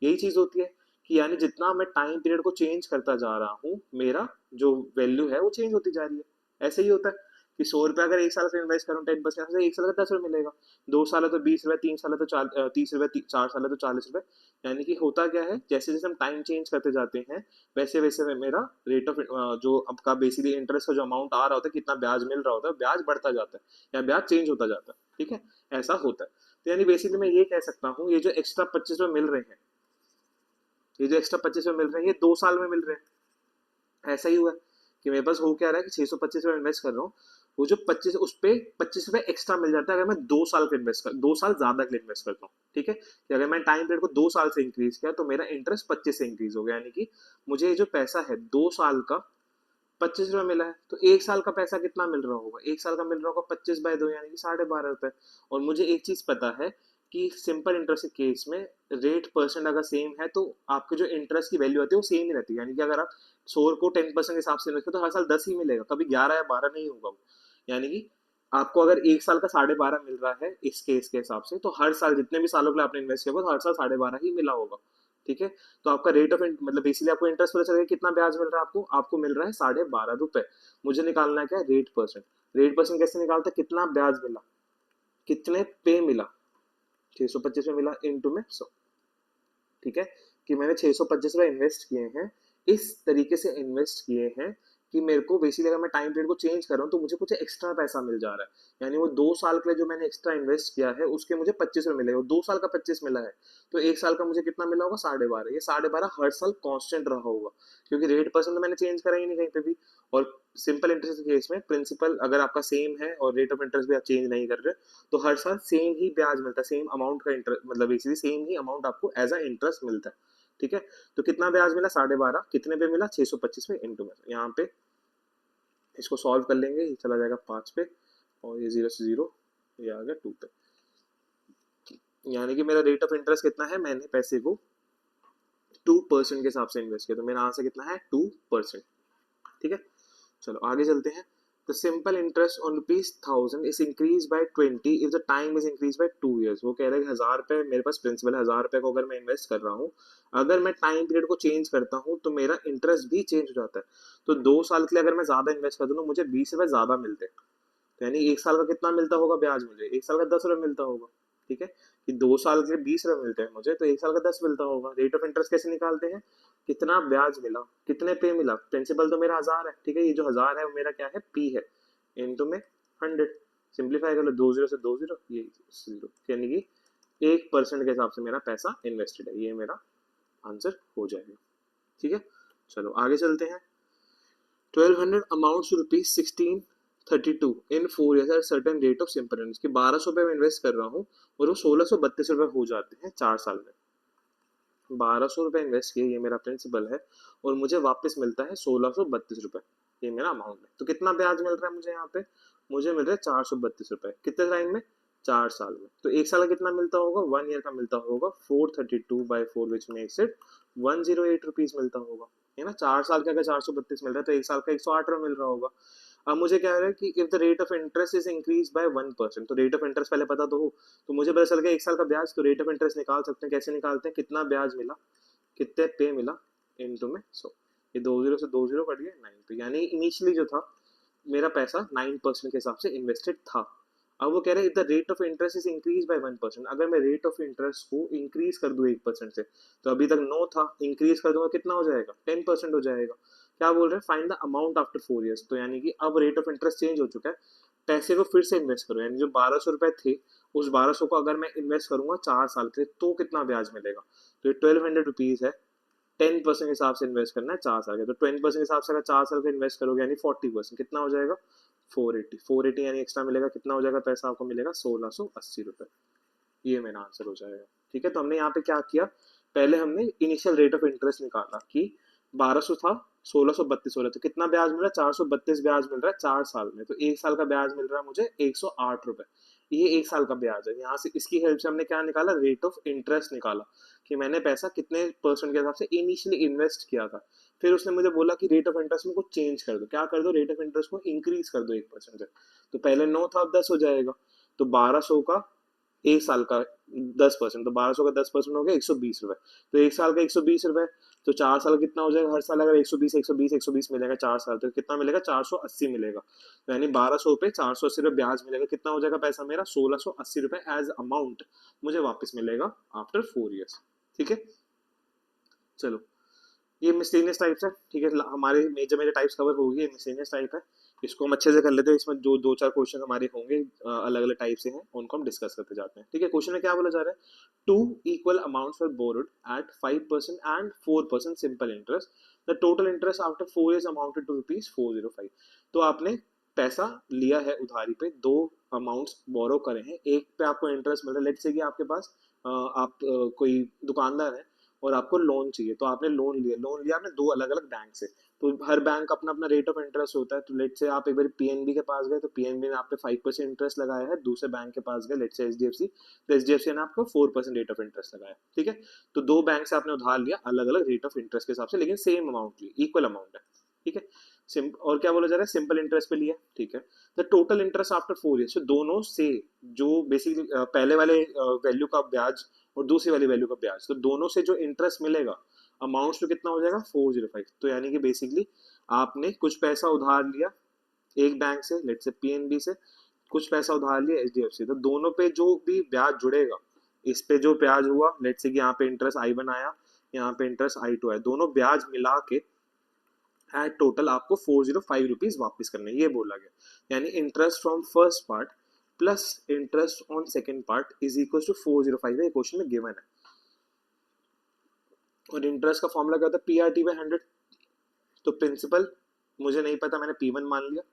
यही चीज होती है कि यानी जितना मैं टाइम पीरियड को चेंज करता जा रहा हूँ मेरा जो वैल्यू है वो चेंज होती जा रही है। ऐसे ही होता है कि 100 रुपए अगर 1 साल से इन्वेस्ट करूँ 10% से 1 साल का 10 रुपए मिलेगा, 2 साल है तो 20 रुपए, 3 साल है तो 30 रुपए, 4 साल है तो 40 रुपए। यानी कि होता क्या है, जैसे जैसे हम टाइम चेंज करते जाते हैं वैसे वैसे मेरा रेट ऑफ जो आपका बेसिकली इंटरेस्ट का जो अमाउंट आ रहा होता है, कितना ब्याज मिल रहा होता है, ब्याज बढ़ता जाता है या ब्याज चेंज होता जाता है। ठीक है, ऐसा होता है। तो यानी बेसिकली मैं ये कह सकता हूँ ये जो एक्स्ट्रा 25 रुपए मिल रहे हैं, ये जो एक्स्ट्रा 25 रुपए मिल रहे हैं ये 2 साल में मिल रहे हैं। ऐसा ही हुआ है कि मेरे पास हो क्या रहा है कि 625 रुपए इन्वेस्ट कर रहा हूँ, वो जो 25 उस पे 25 रुपए एक्स्ट्रा मिल जाता है अगर मैं 2 साल का इन्वेस्ट कर 2 साल ज्यादा के लिए इन्वेस्ट करता हूँ। ठीक है, कि अगर मैं टाइम पीरियड को 2 साल से इंक्रीज किया तो मेरा इंटरेस्ट 25 से इंक्रीज हो गया, यानी कि मुझे जो पैसा है 2 साल का 25 रुपए मिला है, तो 1 साल का पैसा कितना मिल रहा होगा, 1 साल का मिल रहा होगा 25/2 यानी कि 12.5 रुपए। और मुझे एक चीज पता है कि सिंपल इंटरेस्ट के केस में रेट परसेंट अगर सेम है तो आपके जो इंटरेस्ट की वैल्यू आती है वो सेम ही रहती है। यानी कि अगर आप 100 को 10% के हिसाब से इन्वेस्ट करो तो हर साल 10 ही मिलेगा, कभी 11 या 12 नहीं होगा वो। यानी कि आपको अगर 1 साल का 12.5 मिल रहा है इस केस के हिसाब से, तो हर साल जितने भी सालों के लिए आपने इन्वेस्ट किया होगा तो हर साल 12.5 ही मिला होगा। ठीक है, तो आपका रेट ऑफ मतलब बेसिकली आपको इंटरेस्ट पता चलेगा कितना ब्याज मिल रहा है, आपको मिल रहा है 12.5 रुपए। मुझे निकालना है क्या, रेट परसेंट। रेट परसेंट कैसे निकालते हैं, कितना ब्याज मिला, कितने पे मिला, 625 में मिला इंटू में 100। ठीक है, कि मैंने 625 रुपए इन्वेस्ट किए हैं, इस तरीके से इन्वेस्ट किए हैं कि मेरे को बेसिकली अगर मैं टाइम पीरियड को चेंज कर रहा हूँ तो मुझे कुछ एक्स्ट्रा पैसा मिल जा रहा है। यानी वो 2 साल के लिए जो मैंने एक्स्ट्रा इन्वेस्ट किया है उसके मुझे 25 रुपए मिलेगा, 2 साल का 25 मिला है तो 1 साल का मुझे कितना मिला होगा, 12.5। ये 12.5 हर साल कांस्टेंट रहा होगा क्योंकि रेट परसेंट तो मैंने चेंज करा ही नहीं कहीं पे भी। और सिंपल इंटरेस्ट के केस में प्रिंसिपल अगर आपका सेम है और रेट ऑफ इंटरेस्ट भी आप चेंज नहीं कर रहे तो हर साल सेम ही ब्याज मिलता है, सेम अमाउंट का इंटरेस्ट, मतलब बेसिकली सेम ही अमाउंट आपको एज अ इंटरेस्ट मिलता है। ठीक है, तो कितना ब्याज मिला, 12.5, कितने पे मिला, 625 में इंटू में, यहाँ पे इसको सॉल्व कर लेंगे, ये चला जाएगा 5 पे और ये 0 से 0 ये आ गया 2 पे। यानी कि मेरा रेट ऑफ इंटरेस्ट कितना है, मैंने पैसे को 2% के हिसाब से इन्वेस्ट किया तो मेरा आंसर कितना है 2%। ठीक है, चलो आगे चलते हैं। the simple interest on ₹1000 is increased by 20 if the time is increased by 2 years। वो कह रहा है कि 1000 रुपए मेरे पास प्रिंसिपल है, 1000 रुपए को अगर मैं इन्वेस्ट कर रहा हूँ, अगर मैं टाइम पीरियड को चेंज करता हूँ तो मेरा इंटरेस्ट भी चेंज हो जाता है। तो 2 साल के लिए अगर मैं ज्यादा इन्वेस्ट कर दूँ तो मुझे 20 रुपए ज्यादा मिलते हैं। तो यानी 1 साल का कितना मिलता होगा ब्याज मुझे? 1 साल का 10 रुपए मिलता होगा। ठीक है, कि 2 साल के लिए 20 रुपए मिलते हैं मुझे, तो 1 साल का 10 मिलता होगा। रेट ऑफ इंटरेस्ट कैसे निकालते हैं? कितना ब्याज मिला, कितने पे मिला। प्रिंसिपल तो मेरा 1000 है, ठीक है, ये जो 1000 है वो मेरा क्या है? पी है, इनटू में 100। सिंप्लीफाई कर लो, 2 जीरो से 2 जीरो, ये 0, यानी कि 1% के हिसाब से मेरा पैसा इन्वेस्टेड है। ये मेरा आंसर हो जाएगा। ठीक है, चलो आगे चलते हैं। 1200 amounts to ₹1632 in 4 years at certain rate of simple interest. कि 1200 रुपए में इन्वेस्ट कर रहा हूँ और वो 1632 रुपए हो जाते हैं 4 साल में। 1200 रुपए इन्वेस्ट किए, ये मेरा प्रिंसिपल है, और मुझे वापस मिलता है 1632 रुपए। ये मेरा अमाउंट है। तो कितना ब्याज मिल रहा है मुझे यहाँ पे? मुझे मिल रहा है 432 रुपए। कितने टाइम में? 4 साल में। तो 1 साल का कितना मिलता होगा? 1 year का मिलता होगा 432/4 विच मेक्स इट 108 रुपीज मिलता होगा, है ना। 4 साल का अगर 432 मिल रहा है तो 1 साल का 108 रुपए मिल रहा होगा। अब मुझे क्या है कि if the rate of interest is increase by 1%, तो रेट ऑफ इंटरेस्ट पहले पता तो हो, तो मुझे पता चल गया 1 साल का ब्याज, तो रेट ऑफ इंटरेस्ट निकाल सकते हैं। कैसे निकालते हैं? कितना ब्याज मिला, कितने पे मिला, इनटू में 100। ये 2 जीरो से 2 जीरो कट गया 9, तो यानी इनिशियली जो था मेरा पैसा 9% के हिसाब से इन्वेस्टेड था। अब वो कह रहे हैं the rate of interest is increase by 1%। अगर मैं रेट ऑफ इंटरेस्ट को इंक्रीज कर दूं 1% से, तो अभी तक 9 था, इंक्रीज कर दूंगा कितना हो जाएगा? 10% हो जाएगा। क्या बोल रहे हैं? Find the amount after 4 years। तो यानी कि अब रेट ऑफ इंटरेस्ट चेंज हो चुका है, पैसे को फिर से इन्वेस्ट करो। यानी जो 1200 रुपए थे, उस 1200 को अगर मैं इन्वेस्ट करूंगा 4 साल के लिए, तो कितना ब्याज मिलेगा? तो ये 1200 रुपीज है। 10% के हिसाब से इन्वेस्ट करना है 4 साल के, तो 10% के हिसाब से अगर 4 साल का इन्वेस्ट करोगे यानी 40%, कितना हो जाएगा? 480 यानी एक्स्ट्रा मिलेगा। कितना हो जाएगा पैसा आपको मिलेगा? 1680 रुपए। ये मेरा आंसर हो जाएगा। ठीक है, तो हमने यहाँ पे क्या किया? पहले हमने इनिशियल रेट ऑफ इंटरेस्ट निकाला कि 1200 था, 1632 हो रहा है, तो कितना ब्याज मिल रहा है? 432 ब्याज मिल रहा है 4 साल में। तो 1 साल का ब्याज मिल रहा है मुझे 108 रुपए। ये 1 साल का ब्याज है। यहाँ से इसकी हेल्प से हमने क्या निकाला? रेट ऑफ इंटरेस्ट निकाला, कि मैंने पैसा कितने परसेंट के हिसाब से इनिशियली इन्वेस्ट किया था। फिर उसने मुझे बोला कि रेट ऑफ इंटरेस्ट में कुछ चेंज कर दो। क्या कर दो? रेट ऑफ इंटरेस्ट को इंक्रीज कर दो 1% से। तो पहले 9 था, अब 10 हो जाएगा। तो 1200 का 1 साल का 10%, तो 1200 का 10% हो गया 120 रुपए। तो 1 साल का 120 रुपए, तो 4 साल का कितना हो जाएगा? हर साल अगर 120 मिलेगा 4 साल, तो कितना मिलेगा? 480 मिलेगा। तो यानी 1200 पे 480 रुपए ब्याज मिलेगा। कितना हो जाएगा पैसा मेरा? 1680 रुपए एज अमाउंट मुझे वापस मिलेगा आफ्टर 4 years। ठीक है, चलो ये मिसलेनियस टाइप्स है। ठीक है, हमारे मेजर टाइप्स कवर हो गई। मिसलेनियस टाइप है, इसको हम अच्छे से कर लेते हैं। इसमें जो 2-4 क्वेश्चन हमारे होंगे अलग अलग टाइप से हैं, उनको हम डिस्कस करते जाते हैं। ठीक है, क्वेश्चन में क्या बोला जा रहा है? 2 equal amounts were borrowed at 5% and 4% simple interest। The total interest after 4 years amounted to ₹405। तो आपने पैसा लिया है उधारी पे, 2 अमाउंट्स बोरो करे हैं। एक पे आपको इंटरेस्ट मिल रहा है, लेट्स से कि आपके पास आप कोई दुकानदार है और आपको लोन चाहिए, तो आपने लोन लिया आपने 2 अलग अलग बैंक से। तो हर बैंक अपना अपना रेट ऑफ इंटरेस्ट होता है। तो लेट से आप एक बार पीएनबी के पास गए, तो पीएनबी ने आप पे 5% इंटरेस्ट लगाया है। दूसरे बैंक के पास गए, लेट से एचडीएफसी, तो एचडीएफसी ने आपको 4% रेट ऑफ इंटरेस्ट लगाया। ठीक है, तो 2 बैंक से आपने उधार लिया अलग अलग रेट ऑफ इंटरेस्ट के हिसाब से, लेकिन सेम अमाउंट ली, इक्वल अमाउंट है। ठीक है, और क्या बोला जा रहा है? सिंपल इंटरेस्ट पे लिया। ठीक है, the total interest after 4 years, दोनों से जो बेसिकली पहले वाले वैल्यू का ब्याज और दूसरी वाली वैल्यू का ब्याज, तो दोनों से जो इंटरेस्ट मिलेगा अमाउंट तो कितना हो जाएगा? 405। तो यानी कि बेसिकली आपने कुछ पैसा उधार लिया एक बैंक से, लेट से पीएनबी से, कुछ पैसा उधार लिया एचडीएफसी, तो दोनों पे जो भी ब्याज जुड़ेगा, इस पे जो ब्याज हुआ, लेट से कि यहाँ पे इंटरेस्ट I1 आया, यहाँ पे इंटरेस्ट I2 आया, दोनों ब्याज मिला के एट टोटल आपको 405 रुपीज वापस करने, ये बोला गया। यानी interest from first part plus interest on second part is equal to 405 है, क्वेश्चन में गिवन है। और इंटरेस्ट का फॉर्मूला क्या होता है? PRT/100। तो प्रिंसिपल मुझे नहीं पता, मैंने P1 मान लिया।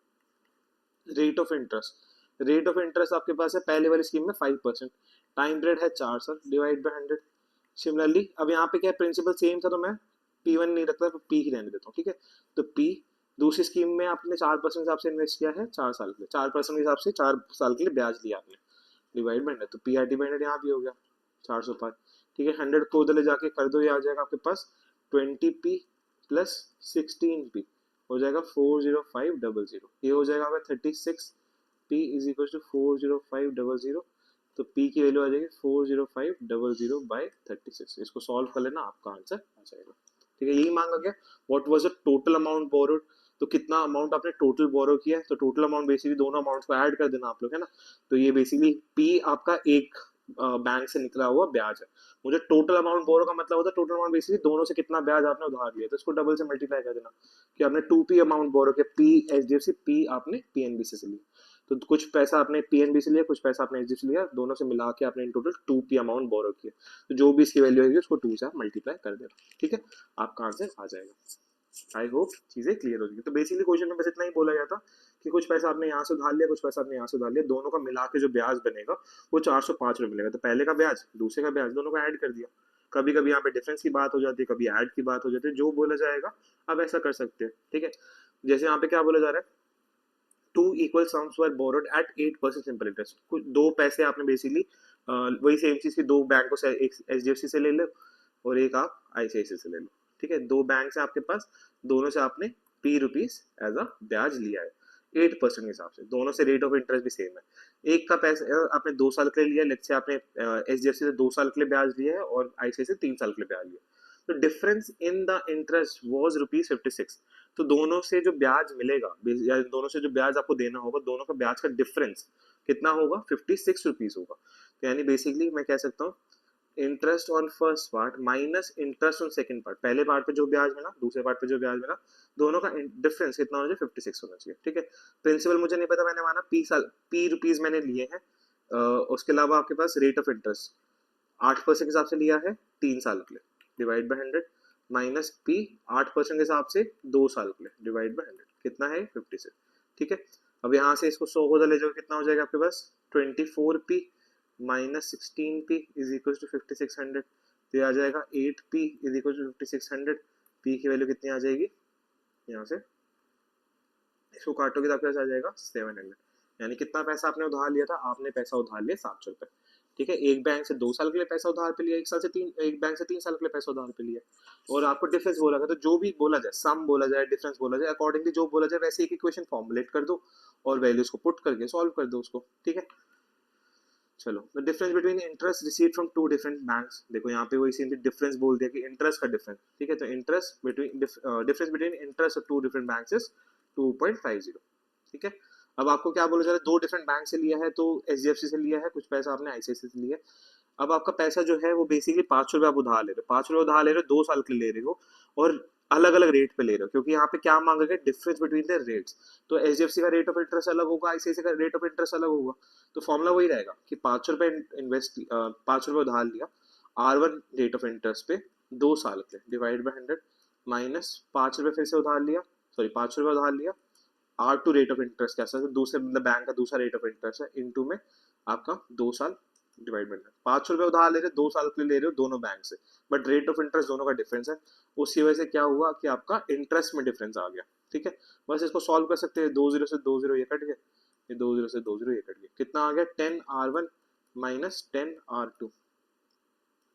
रेट ऑफ इंटरेस्ट आपके पास है पहले वाली स्कीम में 5%, टाइम पीरियड है 4 साल, डिवाइड बाय 100। सिमिलरली अब यहाँ पे क्या है? प्रिंसिपल सेम था, तो मैं P1 नहीं रखता, तो P ही रहने देता हूँ। ठीक है, तो P दूसरी स्कीम में आपने 4% हिसाब से इन्वेस्ट किया है 4 साल के लिए, 4% के हिसाब से 4 साल के लिए ब्याज लिया आपने, डिवाइड बाय 100। तो PRT/100 यहाँ भी हो गया 405। ठीक है, 100 को उधर ले जाके कर दो, ये आ जाएगा आपके पास 20p प्लस 16p। हो जाएगा 40500, ये हो जाएगा आपका 36 P इज इक्वल टू 40500, तो P की वैल्यू आ जाएगी 40500 बाई 36। इसको सॉल्व कर लेना, आपका आंसर आ जाएगा। ठीक है, यही मांगा गया what was the total amount borrowed, तो कितना अमाउंट आपने टोटल बोरो किया है, तो टोटल अमाउंट बेसिकली दोनों अमाउंट को ऐड कर देना आप लोग, है ना। तो ये बेसिकली P आपका एक बैंक से निकला हुआ ब्याज है। मुझे टोटल अमाउंट बोरो का मतलब होता है टोटल अमाउंट बेसिकली दोनों से कितना ब्याज आपने उधार लिया, तो इसको डबल से मल्टीप्लाई कर देना कि आपने 2P अमाउंट बोरो किया, P HDFC, P आपने PNB से लिया, तो कुछ पैसा आपने PNB से लिया, कुछ पैसा आपने HDFC से लिया, दोनों से मिला के आपने in total 2P amount borrow किया, तो जो भी इसकी वैल्यू होगी उसको 2 से मल्टीप्लाई कर देना। ठीक है, आपका आंसर आ जाएगा। आई होप चीजें क्लियर हो जाएगी। तो बेसिकली क्वेश्चन में बस इतना ही बोला गया था कि कुछ पैसा आपने यहाँ से उधार लिया, कुछ पैसा आपने यहाँ से उधार लिया, दोनों का मिला के जो ब्याज बनेगा वो 405 रुपये मिलेगा। तो पहले का ब्याज दूसरे का ब्याज दोनों को ऐड कर दिया। कभी कभी यहाँ पे डिफरेंस की बात हो जाती है, कभी ऐड की बात हो जाती है, जो बोला जाएगा आप ऐसा कर सकते हैं। ठीक है, जैसे यहाँ पे क्या बोला जा रहा है, 2 इक्वल सम्स वर बोरोड एट 8% सिंपल इंटरेस्ट। कुछ दो पैसे आपने बेसिकली वही सेम चीज की दो बैंकों से, एक HDFC से ले लो और एक आप ICICI से ले लो। ठीक है, दो बैंक से आपके पास, दोनों से आपने P रुपीज एज अ ब्याज लिया है 8% के हिसाब से, दोनों से रेट ऑफ इंटरेस्ट भी सेम है। एक का पैसा आपने 2 साल के लिए लिया, लेट्स से आपने HDFC से 2 साल के लिए ब्याज लिया है और ICICI से 3 साल के लिए ब्याज लिया, तो difference in the interest was ₹56। तो दोनों से जो ब्याज मिलेगा या दोनों से जो ब्याज आपको देना होगा, दोनों का ब्याज का डिफरेंस कितना होगा, 56 रुपीज होगा। तो यानी बेसिकली मैं कह सकता हूँ interest on first part minus interest on second part, पहले पार्ट पे जो ब्याज मिला, दूसरे पार्ट पे जो ब्याज मिला, दोनों का डिफरेंस कितना होना चाहिए, 56 होना चाहिए। ठीक है, प्रिंसिपल मुझे नहीं पता, मैंने माना P रुपीज मैंने लिए हैं। उसके अलावा आपके पास रेट ऑफ इंटरेस्ट 8% के हिसाब से लिया है 3 साल के लिए, डिवाइड बाय 100, माइनस P 8% के हिसाब से 2 साल के लिए, डिवाइड बाय 100, कितना है 56। ठीक है, अब यहाँ से इसको 100 को ले जाओगे, कितना हो जाएगा आपके पास 24P minus 16P is equal to 5600, तो ये आ जाएगा 8P is equal to 5600। P की वैल्यू कितनी आ जाएगी, यहाँ से इसको काटोगे तो आपके पास आ जाएगा 700। यानी कितना पैसा आपने उधार लिया था, आपने पैसा उधार लिया 700 रुपए। ठीक है, एक बैंक से 2 साल के लिए पैसा उधार पे लिया, एक बैंक से 3 साल के लिए पैसा उधार पे लिया, और आपको डिफरेंस बोला गया, तो जो भी बोला जाए, सम बोला जाए, डिफरेंस बोला जाए, अकॉर्डिंगली जो बोला जाए वैसे एक इक्वेशन फॉर्मुलेट कर दो और वैल्यूज को पुट करके सॉल्व कर दो उसको। ठीक है, चलो, the difference between interest received from two different banks, देखो यहाँ पे वही सेम डिफरेंस बोल दिया कि इंटरेस्ट का डिफरेंस। ठीक है, तो interest between difference between interest of two different banks is 2.50। ठीक है, अब आपको क्या बोला जा रहा है, दो डिफरेंट बैंक से लिया है, तो HDFC से लिया है, कुछ पैसा आपने ICICI से लिया है। अब आपका पैसा जो है वो बेसिकली 500 रुपये आप उधार ले रहे हो, 500 रुपये उधार ले रहे हो, 2 साल के लिए ले रहे हो, और अलग अलग रेट पे ले रहे हो, क्योंकि यहाँ पे क्या मांगा गया, डिफरेंस बिटवीन द रेट्स। तो HDFC का रेट ऑफ इंटरेस्ट अलग होगा, ICICI का रेट ऑफ इंटरेस्ट अलग होगा, तो फॉर्मूला वही रहेगा कि 500 रुपये इन्वेस्ट 500 रुपये उधार लिया, R1 रेट ऑफ इंटरेस्ट पे 2 साल के, डिवाइड बाय 100, माइनस 5 रुपये फिर से उधार लिया, सॉरी 500 रुपये उधार लिया, R2 रेट ऑफ इंटरेस्ट कैसा है, दूसरे मतलब बैंक का दूसरा रेट ऑफ इंटरेस्ट है, इनटू में आपका 2 साल, डिवाइड बाय 500 रुपये उधार ले रहे हो, 2 साल के लिए ले रहे हो दोनों बैंक से, बट रेट ऑफ इंटरेस्ट दोनों का डिफरेंस है, उसकी वजह से क्या हुआ कि आपका इंटरेस्ट में डिफरेंस आ गया। ठीक है, बस इसको सॉल्व कर सकते हैं, 2 0 से 2 0 ये कट गए, ये 2 0 से 2 0 ये कट गए, कितना आ गया 10R1 माइनस 10R2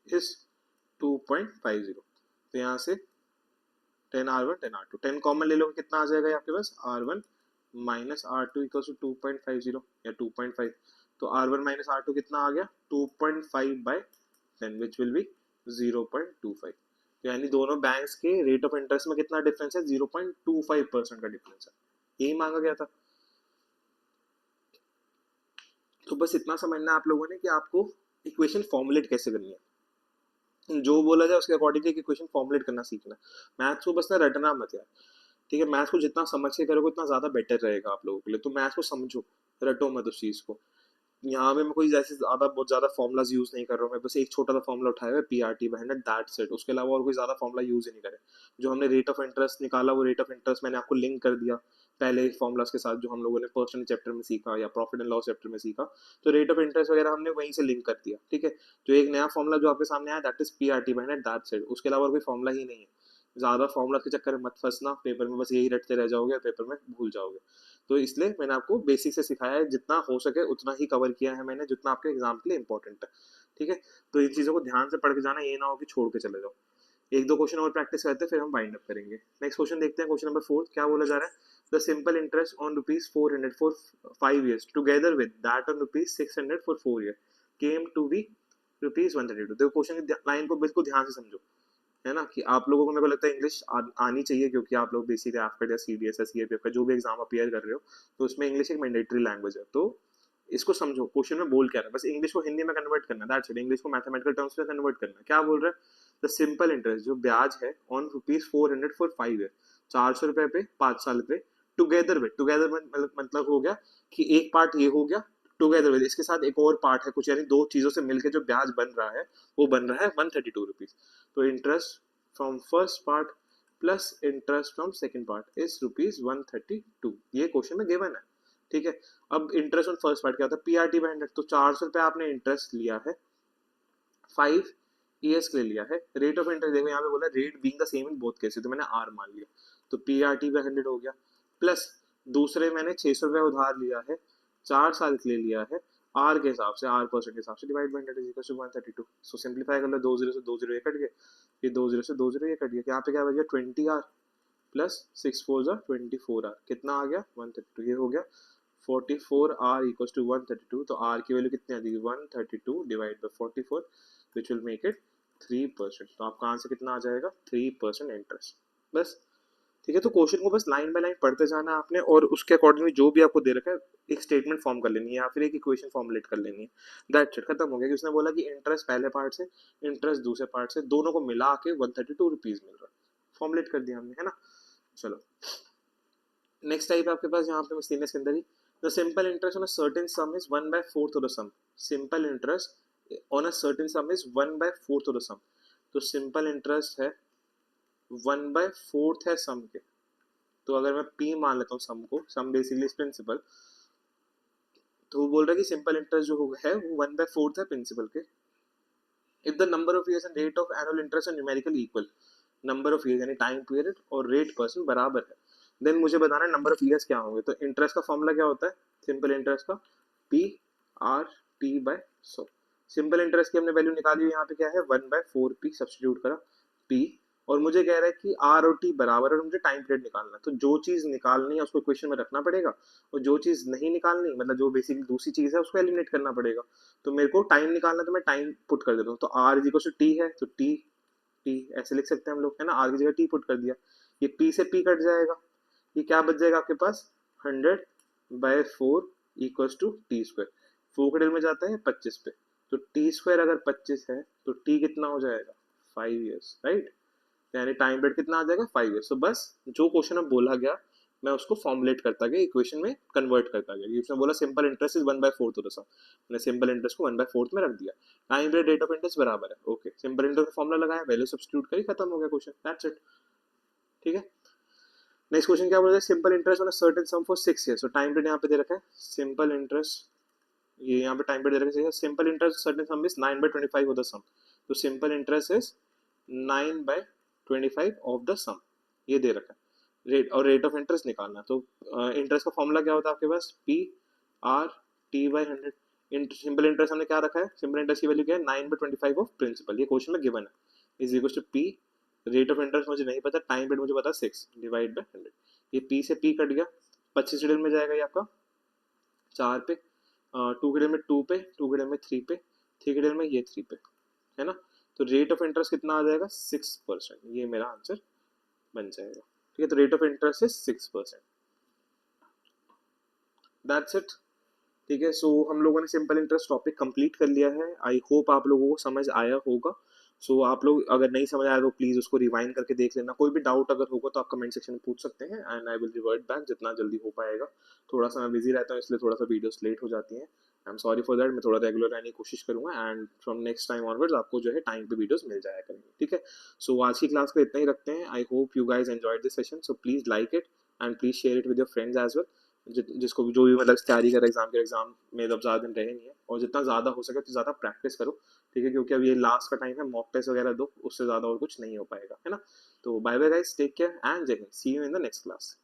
इज 2.50। तो यहाँ से 10R1 10R2 10 कॉमन ले लो, कितना आ जाएगा आपके पास R1 minus R2 equal to 2.50 या 2.5, तो R1 माइनस R2 कितना आ गया 2.5 बाय 10 विच विल बी 0.25। यानी दोनों बैंक्स के रेट ऑफ इंटरेस्ट में कितना डिफरेंस है, 0.25% का डिफरेंस है, यही मांगा गया था। तो बस इतना समझना आप लोगों ने कि आपको इक्वेशन फॉर्मुलेट कैसे करनी है, जो बोला जाए उसके अकॉर्डिंग इक्वेशन फॉर्मुलेट करना सीखना। मैथ्स को बस ना रटना मत यार। ठीक है, मैथ्स को जितना समझ के करोगे उतना ज्यादा बेटर रहेगा आप लोगों के लिए, तो मैथ्स को समझो, रटो मत उस चीज को। यहाँ पे मैं कोई जैसे बहुत ज्यादा फॉर्मुलाज यूज नहीं कर रहा हूँ, मैं बस एक छोटा सा फॉर्मुला उठाया है PRT/100 दैट्स इट, उसके अलावा और कोई ज्यादा फॉर्मुला यूज ही नहीं करे। जो हमने रेट ऑफ इंटरेस्ट निकाला वो रेट ऑफ इंटरेस्ट मैंने आपको लिंक कर दिया पहले फॉर्मुलाज के साथ, जो हम लोगों ने पर्सनल चैप्टर में सीखा या प्रॉफिट एंड लॉस चैप्टर में सीखा, तो रेट ऑफ इंटरेस्ट वगैरह हमने वहीं से लिंक कर दिया। ठीक है, जो एक नया फॉर्मुला जो आपके सामने आया that is PRT/100 that's it, उसके अलावा कोई फॉर्मुला ही नहीं है। ज्यादा फॉर्मुला के चक्कर में मत फंसना, पेपर में बस यही रटते रह जाओगे, पेपर में भूल जाओगे। तो इसलिए मैंने आपको बेसिक से सिखाया है, जितना हो सके उतना ही कवर किया है मैंने, जितना आपके एग्जाम के लिए इंपॉर्टेंट है। ठीक है, तो इन चीजों को ध्यान से पढ़ के जाना, ये ना हो कि छोड़ के चले जाओ। एक दो क्वेश्चन और प्रैक्टिस करते हैं फिर हम वाइंड अप करेंगे। नेक्स्ट क्वेश्चन देखते हैं, क्वेश्चन नंबर 4 क्या बोला जा रहा है, the simple interest on ₹400 for 5 years together with that on ₹600 for 4 years came to be ₹132। देखो क्वेश्चन की लाइन को बिल्कुल ध्यान से समझो, है ना, कि आप लोगों को मेरे को लगता है इंग्लिश आनी चाहिए, क्योंकि आप लोग बेसिकली एफकेट या सीडीएस या सीएपीएफ का जो भी एग्जाम अपियर कर रहे हो तो उसमें इंग्लिश एक मैंडेटरी लैंग्वेज है। तो इसको समझो, क्वेश्चन में बोल क्या रहा है, बस इंग्लिश को हिंदी में कन्वर्ट करना, दैट्स इट। इंग्लिश को मैथमेटिकल टर्म्स में कन्वर्ट करना। क्या बोल रहा है, द सिंपल इंटरेस्ट जो ब्याज है ऑन ₹400 फॉर 5 ईयर, 400 रुपए पे 5 साल पे, टुगेदर विद, टुगेदर मतलब हो गया कि एक पार्ट ये हो गया, टुगेदर विद इसके साथ एक और पार्ट है कुछ, यानी दो चीजों से मिलकर जो ब्याज बन रहा है वो बन रहा है ₹132। तो interest from first part plus interest from second part is ₹132। ये क्वेश्चन में गिवन है, ठीक है। अब इंटरेस्ट ऑन फर्स्ट पार्ट क्या होता है, पीआरटी बाय 100, तो 400 रुपए आपने इंटरेस्ट लिया है, 5 ईयर्स के लिए लिया है। रेट ऑफ इंटरेस्ट देखो यहाँ पे बोला rate being the same in both cases, तो मैंने आर मान लिया, तो पीआरटी बाय 100 हो गया, प्लस दूसरे मैंने 600 रुपए उधार लिया है, 4 साल के लिए लिया है, आर के हिसाब से, आर परसेंट के हिसाब से, divide by 100 is equal to 132। So simplify कर लो, 2 0 से 2 0 ये कट गए, ये 2 0 से 2 0 ये कट गया, यहाँ पे क्या बच गया 20R प्लस 6 4 जा 24R, कितना आ गया 132। ये हो गया 44R इक्वल्स टू 132। तो R की वैल्यू कितनी आ जाएगी 132 divide by 44 which will make it 3%। तो आपका आंसर कितना आ जाएगा 3% इंटरेस्ट, बस, ठीक है। तो क्वेश्चन को बस लाइन बाय लाइन पढ़ते जाना आपने, और उसके अकॉर्डिंगली जो भी आपको दे रखा है एक स्टेटमेंट फॉर्म कर लेनी है या फिर एक इक्वेशन फॉर्मुलेट कर लेनी है, दैट्स इट, खत्म हो गया। कि उसने बोला कि इंटरेस्ट पहले पार्ट से, इंटरेस्ट दूसरे पार्ट से, दोनों को मिला के ₹132 मिल रहा है, फॉर्मुलेट कर दिया हमने, है ना। चलो नेक्स्ट टाइप आपके पास यहाँ पे मिसलेनियस के अंदर ही, the simple interest on a certain sum is 1/4 of the sum. Simple interest on a certain sum is 1/4 of the sum. तो सिंपल इंटरेस्ट है 1/4 है सम के, तो अगर मैं पी मान लेता हूँ सम को, सम बेसिकली प्रिंसिपल, तो वो बोल रहा है कि सिंपल इंटरेस्ट जो है वो 1/4 है प्रिंसिपल के। If the number of years and rate of annual interest are numerically equal, number of years यानी टाइम पीरियड और रेट परसेंट बराबर है, देन मुझे बताना है नंबर ऑफ ईयर्स क्या होंगे। तो इंटरेस्ट का फॉर्मूला क्या होता है, सिंपल इंटरेस्ट का P R T by 100। Simple interest की हमने वैल्यू निकाली हुई, यहाँ पे क्या है 1/4 पी, सब्सटीट्यूट करा पी, और मुझे कह रहा है कि आर और टी बराबर है और मुझे टाइम पीरियड निकालना है। तो जो चीज निकालनी है उसको क्वेश्चन में रखना पड़ेगा, और जो चीज नहीं निकालनी, मतलब जो बेसिकली दूसरी चीज है उसको एलिमिनेट करना पड़ेगा। तो मेरे को टाइम निकालना है, तो मैं टाइम पुट कर देता हूँ। तो R is equal to T है, तो टी टी ऐसे लिख सकते हैं हम लोग, है ना, आर की जगह टी पुट कर दिया, ये पी से पी कट जाएगा, ये क्या बच जाएगा आपके पास 100/4 इक्वल्स टू टी स्क्वायर, 4 के डेल में जाता है 25 पे, तो टी स्क्वायर अगर 25 है तो टी कितना हो जाएगा 5 ईयर्स, राइट। यानी टाइम पीरियड कितना आ जाएगा 5 ईयर्स। तो बस जो क्वेश्चन में बोला गया मैं उसको फॉर्मुलेट करता गया, इक्वेशन में कन्वर्ट करता गया। उसने बोला सिंपल इंटरेस्ट इज 1/4 तो दसा, मैंने सिंपल इंटरेस्ट को 1/4 में रख दिया, time period rate of interest बराबर है, ओके, सिंपल इंटरेस्ट का फॉर्मुला लगाया, वैल्यू सब्स्टिट्यूट करी, खत्म हो गया क्वेश्चन, दैट्स इट, ठीक है। नेक्स्ट क्वेश्चन क्या बोल रहा है, simple interest on a certain some for 6 years. तो टाइम पीरियड यहाँ पे दे रखा है, सिंपल इंटरेस्ट, ये यहाँ पे टाइम पीरियड दे रखा है, simple interest certain sum is 9/25 of the sum. तो simple interest is 9/25 of the sum, ये दे रखा है। रेट और रेट ऑफ इंटरेस्ट निकालना, तो इंटरेस्ट का फॉर्मूला क्या होता है आपके पास P R T by 100। Simple interest हमने क्या रखा है, सिंपल इंटरेस्ट की वैल्यू क्या है 9/25 ऑफ प्रिंसिपल, ये क्वेश्चन में गिवन है, is equal to P, rate of interest मुझे नहीं पता, टाइम पीरियड मुझे पता 6 डिवाइड बाय 100। ये पी से पी कट गया, 25 शेड्यूल में जाएगा ये आपका 4 पे, 2 के डेल में 2 पे, 2 के डेल में 3 पे, 3 के डेल में ये 3 पे, है ना। तो रेट ऑफ इंटरेस्ट कितना आ जाएगा 6%, ये मेरा आंसर बन जाएगा, ठीक है। तो rate of interest is 6%, that's it, ठीक है। सो हम लोगों ने सिंपल इंटरेस्ट टॉपिक कंप्लीट कर लिया है, आई होप आप लोगों को समझ आया होगा। सो आप लोग अगर नहीं समझ आया तो प्लीज उसको रिवाइंड करके देख लेना, कोई भी डाउट अगर होगा तो आप कमेंट सेक्शन में पूछ सकते हैं, and I will revert back जितना जल्दी हो पाएगा। थोड़ा सा मैं बिजी रहता हूँ इसलिए थोड़ा सा वीडियोस लेट हो जाती हैं, I am sorry for that. मैं थोड़ा रेगुलर रहने की कोशिश करूंगा, and from next time onwards आपको जो है टाइम पे वीडियोस मिल जाया करेंगे, ठीक है। सो आज की क्लास को इतना ही रखते हैं, I hope you guys enjoyed this session, so please like it and please share it with your friends as well, जिसको भी जो भी मतलब तैयारी कर एग्जाम में तो अब ज़्यादा दिन रहे नहीं है, और जितना ज़्यादा हो सके तो ज़्यादा प्रैक्टिस करो, ठीक है, क्योंकि अब ये लास्ट का टाइम है, मॉक टेस्ट वगैरह दो, उससे ज़्यादा और कुछ नहीं हो पाएगा, है ना। तो bye bye guys, take care and जय हिंद, see you in the next class.